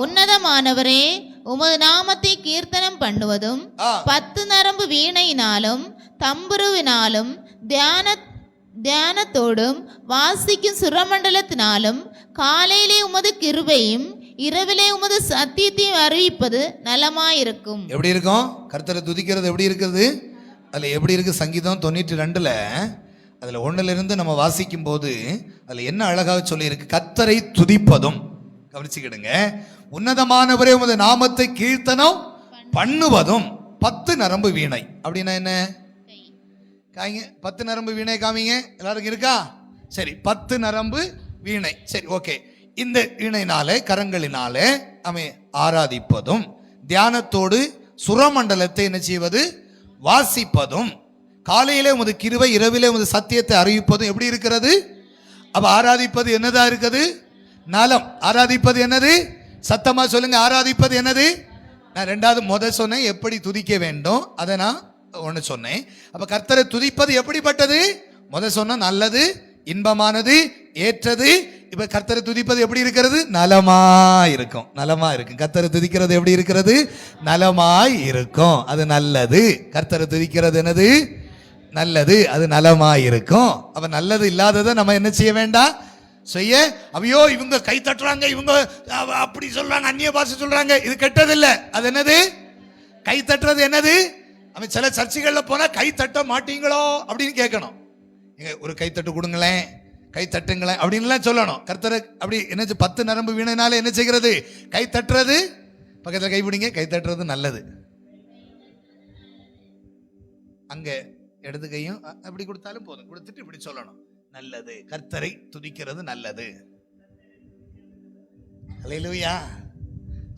உன்னதமானவரே உமது நாமத்தை கீர்த்தனம் பண்ணுவதும் 10 நரம்பு வீணையினாலும் தம்புருவினாலும் தியானத்தோடும் வாசிக்கும் சுரமண்டலத்தினாலும் காலையிலே உமது கிருபையும் இரவிலே உமது சத்தியத்தையும் அறிவிப்பது நலமாயிருக்கும். எப்படி இருக்கும்? கர்த்தரை துதிக்கிறது எப்படி இருக்குது? அதுல எப்படி இருக்கு? சங்கீதம் 92 அதுல 1 நம்ம வாசிக்கும் போது அதுல என்ன அழகாக சொல்லி இருக்கு? கர்த்தரை துதிப்பதும், கவனிச்சுக்கிடுங்க, உன்னதமானவரே உமது நாமத்தை கீர்த்தனம் பண்ணுவதும் 10 நரம்பு வீணை. அப்படின்னா என்ன? காய்ங்க 10 நரம்பு வீணை காமிங்க. எல்லாருக்கும் இருக்கா? சரி, 10 நரம்பு வீணை. சரி, ஓகே. இந்த வீணைனாலே கரங்களினாலே அவை ஆராதிப்பதும் தியானத்தோடு சுரமண்டலத்தை என்ன செய்வது? வாசிப்பதும் காலையிலே உமது கிருபை இரவிலே உமது சத்தியத்தை அறிவிப்பதும் எப்படி இருக்கிறது? அப்ப ஆராதிப்பது என்னதா இருக்குது? நலம். ஆராதிப்பது என்னது? சத்தமா சொல்லுங்க. ஆராதிப்பது என்னது? நான் ரெண்டாவது சொன்னேன் எப்படி துதிக்க வேண்டும், அதை நான் ஒன்று சொன்னேன். அப்ப கர்த்தரை துதிப்பது எப்படிப்பட்டது? சொன்ன நல்லது, இன்பமானது, ஏற்றது. இப்ப கர்த்தரை துதிப்பது எப்படி இருக்கிறது? நலமாய் இருக்கும். நலமா இருக்கும். கர்த்தரை துதிக்கிறது எப்படி இருக்கிறது? நலமாய் இருக்கும். அது நல்லது. கர்த்தரை துதிக்கிறது என்னது? நல்லது. அது நலமாய் இருக்கும். அப்ப நல்லது இல்லாததை நம்ம என்ன செய்ய வேண்டாம்? செய்ய. ஐயோ இவங்க கை தட்டுறாங்க, இவங்க அப்படி சொல்றாங்க, அந்நிய பாஷை சொல்றாங்க, இது கெட்டது இல்ல. அது என்னது? கை தட்டுறது என்னது? அவன் சில சர்ச்சைகள்ல போனா கை தட்ட மாட்டீங்களோ அப்படின்னு கேட்கணும். ஒரு கை தட்டு கொடுங்களேன், கை தட்டுங்களேன் அப்படின்லாம் சொல்லணும். கர்த்தரை அப்படி என்ன 10 நரம்பு வீணைனால என்ன செய்கிறது? கை தட்டுறது. பக்கத்தில் கை பிடிங்க. கை தட்டுறது நல்லது. அங்க இடது கையும் அப்படி கொடுத்தாலும் போதும். கொடுத்துட்டு இப்படி சொல்லணும், நல்லது. கர்த்தரை துதிக்கிறது நல்லது. அல்லேலூயா,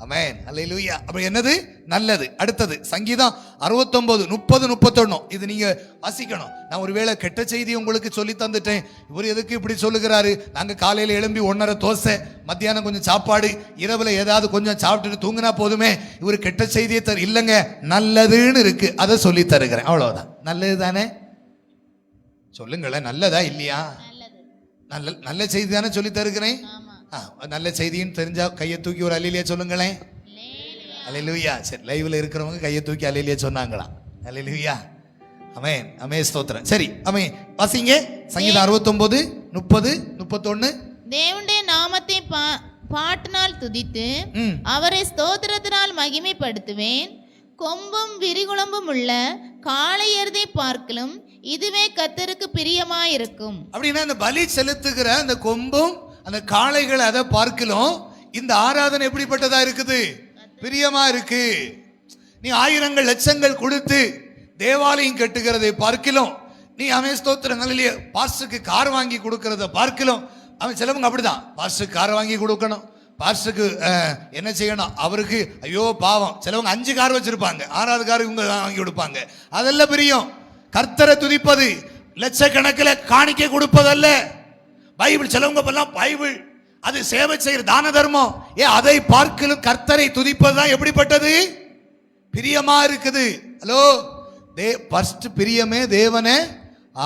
ஆமென், அல்லேலூயா. அப்ப என்னது? நல்லது. அடுத்தது சங்கீதம் 69 30 31. இது நீங்க வாசிக்கணும். நான் ஒருவேளை கெட்ட செய்தி உங்களுக்கு சொல்லி தந்துட்டேன். இவர் எதுக்கு இப்படி சொல்லுகிறாரு? நாங்க காலையில எழும்பி 1:30 தோசை, மத்தியானம் கொஞ்சம் சாப்பாடு, இரவுல ஏதாவது கொஞ்சம் சாப்பிட்டுட்டு தூங்கினா போதுமே, இவர் கெட்ட செய்தியை இல்லைங்க, நல்லதுன்னு இருக்கு, அதை சொல்லி தருகிறேன். அவ்வளவுதான். நல்லது தானே? சொல்லுங்களேன், நல்லதா இல்லையா? நல்ல நல்ல செய்தி தானே சொல்லி தருகிறேன். நல்ல செய்தின்னு தெரிஞ்சா கையை தூக்கி ஒரு அல்லேலூயா சொல்லுங்களேன். அல்லேலூயா. சரி, லைவ்ல இருக்கிறவங்க கையை தூக்கி அல்லேலூயா சொன்னாங்களா? அல்லேலூயா, ஆமென், ஆமென், ஸ்தோத்திரம். சரி, ஆமென். வாசிங்க சங்கீதம் 69 30 31. தேவனுடைய நாமத்தை பாட்டினால் துதித்து அவரை ஸ்தோத்திரத்தினால் மகிமைப்படுத்துவேன். கொம்பும் விரிகுளம்பும் உள்ள காளை எருதை பார்க்கலும் இதுவே கர்த்தருக்கு பிரியமாயிருக்கும். அப்படின்னா இந்த பலி செலுத்துகிற அந்த கொம்பும் அந்த காளைகளை அதை பார்க்கலும் இந்த ஆராதனை எப்படிப்பட்டதா இருக்குது? பிரியமா இருக்கு. நீ ஆயிரங்கள் லட்சங்கள் கொடுத்து தேவாலயம் கட்டுகிறதை பார்க்கலும், நீ அவன் ஸ்தோத்திரங்கள் இல்லையே பாஸ்டருக்கு கார் வாங்கி கொடுக்கறத பார்க்கலும். அவன் சிலவங்க அப்படிதான், பாஸ்டருக்கு கார் வாங்கி கொடுக்கணும், பாஸ்டருக்கு என்ன செய்யணும், அவருக்கு ஐயோ பாவம். சிலவங்க 5 கார் வச்சிருப்பாங்க, 6வது கார் இவங்க வாங்கி கொடுப்பாங்க. அதெல்லாம் பிரியம். கர்த்தரை துதிப்பது லட்சக்கணக்கில் காணிக்கை கொடுப்பதல்ல. பைபிள் சிலவங்க பைபிள் அது சேவை செய்யற தான தர்மம். அதை பார்க்கலும் கர்த்தரை துதிப்பதுதான் எப்படிப்பட்டது? பிரியமா இருக்குது. ஹலோ, ஃபர்ஸ்ட் பிரியமே தேவனை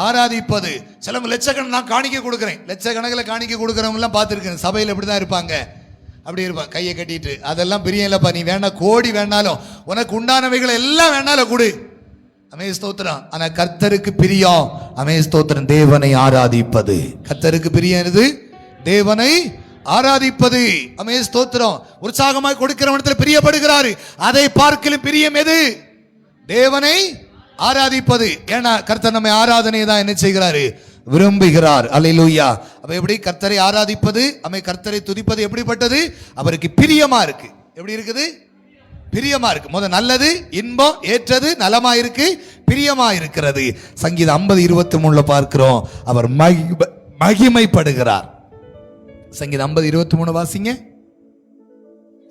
ஆராதிப்பது. சிலவங்க லட்சக்கணக்கில் நான் காணிக்கை கொடுக்குறேன், லட்சக்கணக்கில் காணிக்கை கொடுக்குறவங்க எல்லாம் பார்த்துருக்கேன். சபையில் இப்படிதான் இருப்பாங்க, அப்படி இருப்பான் கையை கட்டிட்டு. அதெல்லாம் பிரியம் இல்லப்பா. நீ வேணா கோடி வேணாலும், உனக்கு உண்டானவைகளை எல்லாம் வேணாலும் கொடு. அமே ஸ்தோத்திரம். ஆனா கர்த்தருக்கு பிரியம், அமே ஸ்தோத்திரம், தேவனை ஆராதிப்பது. கர்த்தருக்கு பிரியம் இது, தேவனை ஆராதிப்பது. அமே ஸ்தோத்திரம். உற்சாகமாய் கொடுக்கிறவனிடத்தில் பிரியப்படுகிறாரு. அதை பார்க்கலும் பிரியம் எது? தேவனை ஆராதிப்பது. ஏன்னா கர்த்தர் நம்மை ஆராதனை தான் என்ன செய்கிறாரு? விரும்புகிறார். அல்லேலூயா. அப்ப எப்படி கர்த்தரை ஆராதிப்பது, அமை கர்த்தரை துதிப்பது எப்படிப்பட்டது? அவருக்கு பிரியமா இருக்கு. எப்படி இருக்குது? பிரியமா இருக்கு. நல்லது, இன்பம், ஏற்றது, நலமா இருக்கு, பிரியமா இருக்கிறது. சங்கீதம் 50:23 பார்க்கிறோம், அவர் மகிமைப்படுகிறார். சங்கீதம் 50:23 வாசிங்க.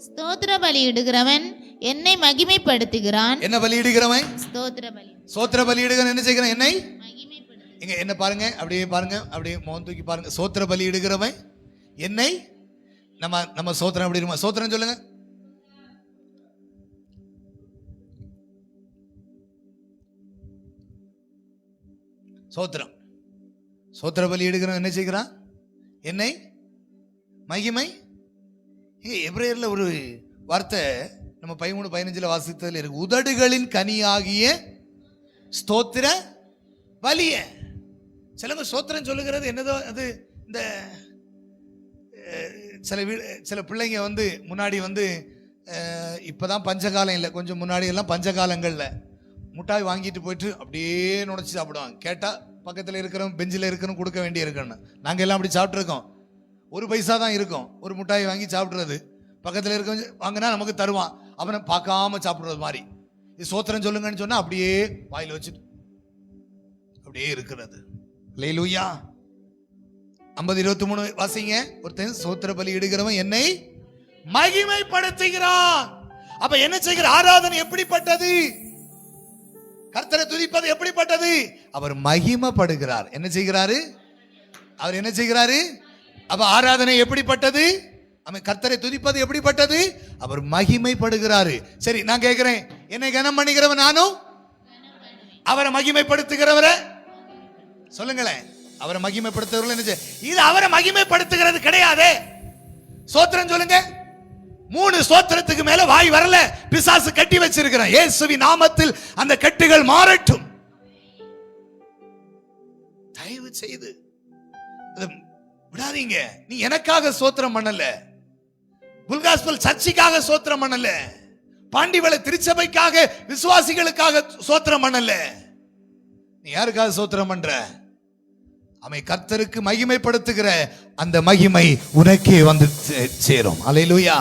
ஸ்தோத்திர பலியிடுகிறவன் என்னை மகிமைப்படுத்துகிறான். என்ன பலியிடுகிறவன்? ஸ்தோத்திர பலி. ஸ்தோத்திர பலியிடுகிறவன் என்ன செய்கிறான்? என்னை இங்க என்ன பாருங்க, அப்படியே பாருங்க, அப்படியே மோன் தூக்கி பாருங்க. ஸ்தோத்திர பலியிடுகிறவன் என்னை, நம்ம ஸ்தோத்திரம் எப்படி இருக்கும்? ஸ்தோத்திரம் சொல்லுங்க. சோத்திரம். சோத்திர பலி எடுக்கிறோம். என்ன செய்கிறான்? என்னை மகிமை. எபிரேயர்ல ஒரு வார்த்தை நம்ம 13-15 வாசித்ததில் இருக்கு. உதடுகளின் கனியாகிய ஸ்தோத்திர பலிய. சிலங்க ஸ்தோத்திரம் சொல்லுகிறது என்னதோ அது இந்த சில பிள்ளைங்க முன்னாடி இப்பதான் பஞ்சகாலம் இல்லை, கொஞ்சம் முன்னாடி எல்லாம் பஞ்சகாலங்கள்ல முட்டாய் வாங்கிட்டு போயிட்டு அப்படியே நுழைச்சி சாப்பிடுவாங்க. கேட்டால் பக்கத்தில் இருக்கிறவங்க பெஞ்சில் இருக்கிறவங்க கொடுக்க வேண்டிய இருக்குன்னு. நாங்கள் எல்லாம் அப்படி சாப்பிட்ருக்கோம். 1 பைசா தான் இருக்கும் ஒரு முட்டாய் வாங்கி சாப்பிட்றது. பக்கத்தில் இருக்க வாங்கினா நமக்கு தருவான், அவனை பார்க்காம சாப்பிட்றது மாதிரி. இது சோத்திரம் சொல்லுங்கன்னு சொன்னால் அப்படியே வாயில் வச்சுட்டு அப்படியே இருக்கிறது. அல்லேலூயா. 50:23 வாசிங்க. ஒருத்தன் ஸ்தோத்திர பலி இடுகிறவன் என்னை மகிமைப்படுத்துகிறான். அப்ப என்ன செய்கிற ஆராதனை எப்படிப்பட்டது? கர்த்தரை துதிப்பது எப்படிப்பட்டது? அவர் மகிமைப்படுகிறார். என்ன செய்கிறாரு? அவர் என்ன செய்கிறாரு? அப்ப ஆராதனை எப்படிப்பட்டது? கர்த்தரை துதிப்பது எப்படிப்பட்டது? அவர் மகிமைப்படுகிறாரு. சரி, நான் கேட்கிறேன், என்னை கனம் பண்ணுகிறவன் நானும் அவரை மகிமைப்படுத்துகிறவரை சொல்லுங்களேன். அவரை மகிமைப்படுத்துகிறவர்கள் என்ன செய்ய? இது அவரை மகிமைப்படுத்துகிறது கிடையாது. ஸ்தோத்திரம் சொல்லுங்க. 3 ஸ்தோத்திரத்துக்கு மேல வாய் வரல. பிசாசு கட்டி வச்சிருக்கிறான். இயேசுவின் நாமத்தில் அந்த கட்டுகள் மாறட்டும். தயவு செய்து விடாதீங்க. நீ எனக்காக ஸ்தோத்திரம் பண்ணல, புல்காஸ்பல் சர்ச்சுக்காக ஸ்தோத்திரம் பண்ணல, பாண்டிவளை திருச்சபைக்காக விசுவாசிகளுக்காக ஸ்தோத்திரம் பண்ணல. நீ யாருக்காக ஸ்தோத்திரம் பண்ற? கர்த்தருக்கு மகிமைப்படுத்துகிற அந்த மகிமை உனக்கே வந்து சேரும். அல்லேலூயா.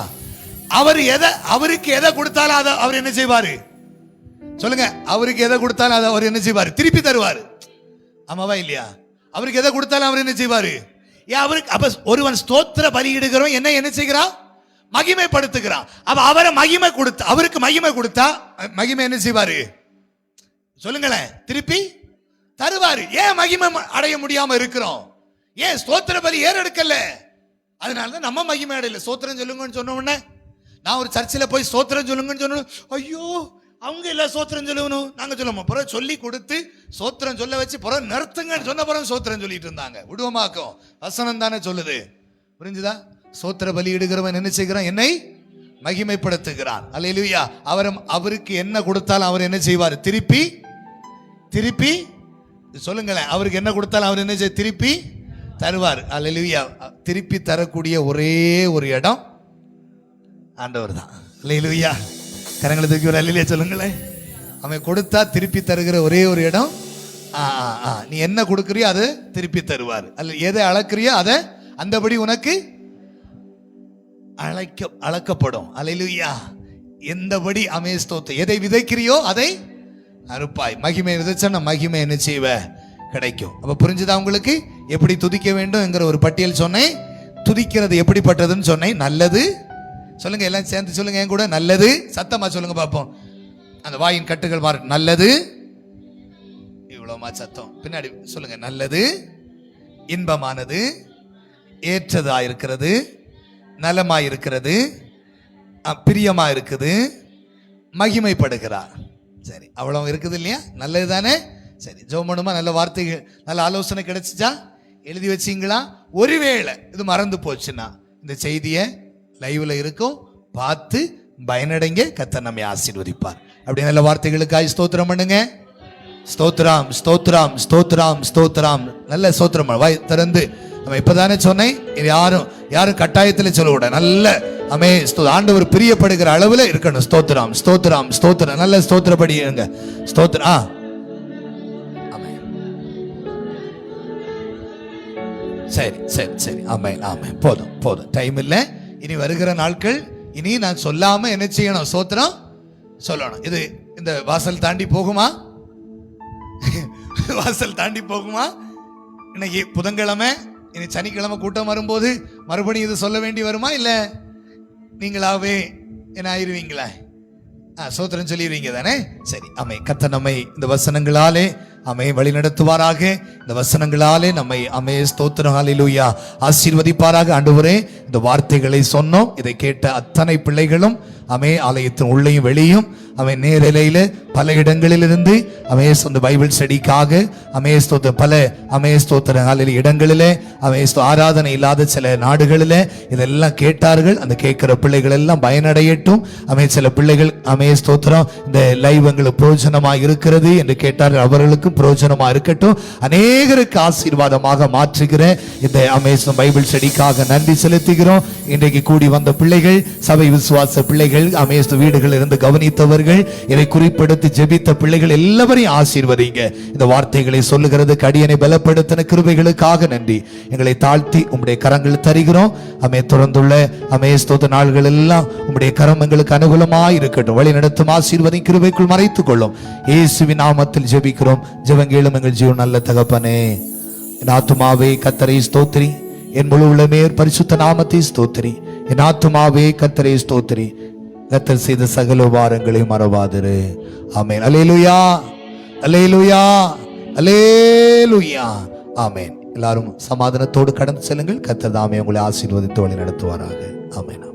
அவருக்கு எதை கொடுத்தாலும் அதை அவர் என்ன செய்வாரு? சொல்லுங்க. அவருக்கு எதை கொடுத்தாலும் அதை அவர் என்ன செய்வாரு? திருப்பி தருவாரு. ஆமாவா இல்லையா? அவருக்கு எதை கொடுத்தாலும் அவர் என்ன செய்வாரு? அவருக்கு அப்ப ஒருவன் ஸ்தோத்திர பலியிடுகிறவன் என்ன செய்கிறான்? மகிமைப்படுத்துகிறான். அப்ப அவரை மகிமை கொடுத்து அவருக்கு மகிமை கொடுத்தா மகிமை என்ன செய்வாரு? சொல்லுங்களேன். திருப்பி தருவாரு. ஏன் மகிமை அடைய முடியாம இருக்கிறோம்? ஏன் ஸ்தோத்திர பலி ஏறெடுக்கல? அதனாலதான் நம்ம மகிமை அடையல. ஸ்தோத்திரம் சொல்லுங்கன்னு சொன்ன உடனே, நான் ஒரு சர்ச்சில் போய் ஸ்தோத்திரம் சொல்லுங்கன்னு சொன்னோம், ஐயோ அவங்க எல்லாம் ஸ்தோத்திரம் சொல்லணும் நாங்க சொல்லுவோம். பிறகு சொல்லி கொடுத்து ஸ்தோத்திரம் சொல்ல வச்சு பிறகு நிறுத்துங்கன்னு சொன்ன பிறகு ஸ்தோத்திரம் சொல்லிட்டு இருந்தாங்க. விடுவமாக்கும் வசனம் தானே சொல்லுது. புரிஞ்சுதா? ஸ்தோத்திர பலி இடுகிறவன் என்ன செய்கிறான்? என்னை மகிமைப்படுத்துகிறான். அல்லேலூயா. அவருக்கு என்ன கொடுத்தாலும் அவர் என்ன செய்வார்? திருப்பி சொல்லுங்களேன். அவருக்கு என்ன கொடுத்தாலும் அவர் என்ன செய்ய? திருப்பி தருவார். அல்லேலூயா. திருப்பி தரக்கூடிய ஒரே ஒரு இடம் ஆண்டவர் தான். அல்லேலூயா. கரங்களை தூக்கி ஒரு அல்லேலூயா சொல்லுங்களேன். அவன் கொடுத்தா திருப்பி தருகிற ஒரே ஒரு இடம். நீ என்ன கொடுக்கறியோ அதை திருப்பி தருவார். அல்ல எதை அளக்குறியோ அதை அந்தபடி உனக்கு அளக்கப்படும். அல்லேலூயா. எந்தபடி ஸ்தோத்திரம். எதை விதைக்கிறியோ அதை அறுப்பாய். மகிமை விதைச்சா மகிமை என்ன செய்வ? கிடைக்கும். அப்ப புரிஞ்சுதா உங்களுக்கு? எப்படி துதிக்க வேண்டும் என்கிற ஒரு பட்டியல் சொன்னேன். துதிக்கிறது எப்படிப்பட்டதுன்னு சொன்னேன். நல்லது. சொல்லுங்க, எல்லாம் சேர்ந்து சொல்லுங்க என் கூட. நல்லது. சத்தமா சொல்லுங்க பார்ப்போம். அந்த வாயின் கட்டுகள் மாற. நல்லது. இவ்வளவுமா சத்தம்? பின்னாடி சொல்லுங்க. நல்லது, இன்பமானது, ஏற்றதாயிருக்கிறது, நலமாயிருக்கிறது, பிரியமா இருக்குது, மகிமைப்படுகிறார். சரி, அவ்வளவு இருக்குது இல்லையா? நல்லது தானே? சரி, ஜோமனுமா நல்ல வார்த்தைகள், நல்ல ஆலோசனை கிடைச்சிச்சா? எழுதி வச்சிங்களா? ஒருவேளை இது மறந்து போச்சுன்னா இந்த செய்தியை லைவ்ல இருக்கும், பார்த்து பயனடைங்க. கர்த்தர் நம்மை ஆசீர்வதிப்பார். அப்படி நல்ல வார்த்தைகளுக்காக ஸ்தோத்திரம் பண்ணுங்க. ஸ்தோத்திரம், ஸ்தோத்திரம், ஸ்தோத்திரம், ஸ்தோத்திரம். நல்ல ஸ்தோத்திரம். வாய் திறந்து நம்ம இப்பதானே சொன்னேன். யாரும் கட்டாயத்தில் சொல்லக்கூடாது. நல்ல ஆண்டவர் பிரியப்படுகிற அளவுல இருக்கணும். ஸ்தோத்திரம், ஸ்தோத்திரம், ஸ்தோத்திரம். நல்ல ஸ்தோத்திரப்படி இருங்க. ஸ்தோத்திரம். சரி சரி சரி. ஆமென் ஆமென். போதும் போதும். டைம் இல்லை. இனி வருகிற நாட்கள் இனி நான் சொல்லாம என்ன செய்யணும்? ஸ்தோத்திரம் சொல்லணும். இது இந்த வாசல் தாண்டி போகுமா? வாசல் தாண்டி போகுமா? இன்னைக்கு புதன்கிழமை, இனி சனிக்கிழமை கூட்டம் வரும்போது மறுபடியும் இது சொல்ல வேண்டி வருமா? இல்ல நீங்களாவே என்ன ஆயிருவீங்களா? ஸ்தோத்திரம் சொல்லிடுவீங்க தானே? சரி. கர்த்தர் நம்மை இந்த வசனங்களாலே வழி நடத்துவாராக. இந்த வசனங்களாலே நம்மை ஸ்தோத்திரம் ஹல்லேலூயா ஆசீர்வதிப்பாராக. ஆண்டவரே, இந்த வார்த்தைகளை சொன்னோம். இதை கேட்ட அத்தனை பிள்ளைகளும் ஆலயத்தின் உள்ளேயும் வெளியும் நேரலையில பல இடங்களிலிருந்து சொந்த பைபிள் ஸ்டடிக்காக பல ஸ்தோத்திர இடங்களிலே ஆராதனை இல்லாத சில நாடுகளில் இதெல்லாம் கேட்டார்கள். அந்த கேட்கிற பிள்ளைகள் எல்லாம் பயனடையட்டும். சில பிள்ளைகள் ஸ்தோத்திரம் இந்த லைவ் எங்களுக்கு பிரயோஜனமாக இருக்கிறது என்று கேட்டார்கள். அவர்களுக்கும் பிரயோஜனமா இருக்கட்டும். அநேகருக்கு ஆசீர்வாதமாக மாற்றுகிற இந்த பைபிள் ஸ்டடிக்காக நன்றி செலுத்துகிறோம். இன்றைக்கு கூடி வந்த பிள்ளைகள், சபை விசுவாச பிள்ளைகள், வீடுகளில் இருந்து கவனித்தவர்கள், இதை குறிப்பிடுத்தி ஜெபித்த பிள்ளைகள் எல்லாரையும் ஆசீர்வதிங்க. இந்த வார்த்தைகளை சொல்லுகிறதுக்கு அடியனை பலப்படுத்தின கிருபைகளுக்காக நன்றி. எங்களை தாழ்த்தி உம்முடைய கரங்கள் தருகிறோம். தொடர்ந்துள்ள ஸ்தோத்திர நாள்கள் எல்லாம் உம்முடைய கரம் எங்களுக்கு அனுகூலமாய் இருக்கட்டும். வழி நடத்தும் ஆசீர்வதி கிருபைக்குள் மறைத்துக் கொள்ளும். இயேசுவின் நாமத்தில் ஜெபிக்கிறோம் ஜெபங்கேளும் எங்கள் ஜீவன் நல்ல தகப்பனே. என் ஆத்துமாவே கர்த்தரை ஸ்தோத்திரி, என் முழு உள்ளமே பரிசுத்த நாமத்தை ஸ்தோத்திரி. என் ஆத்துமாவே கர்த்தரை ஸ்தோத்திரி, கர்த்தர் செய்த சகல உபகாரங்களையும் மறவாதிரு. ஆமென். அல்லேலூயா, அல்லேலூயா, அல்லேலூயா. ஆமென். எல்லாரும் சமாதானத்தோடு கடந்து செல்லுங்கள். கர்த்தர் தாமே உங்களை ஆசீர்வதித்து வழி நடத்துவாராக. ஆமென்.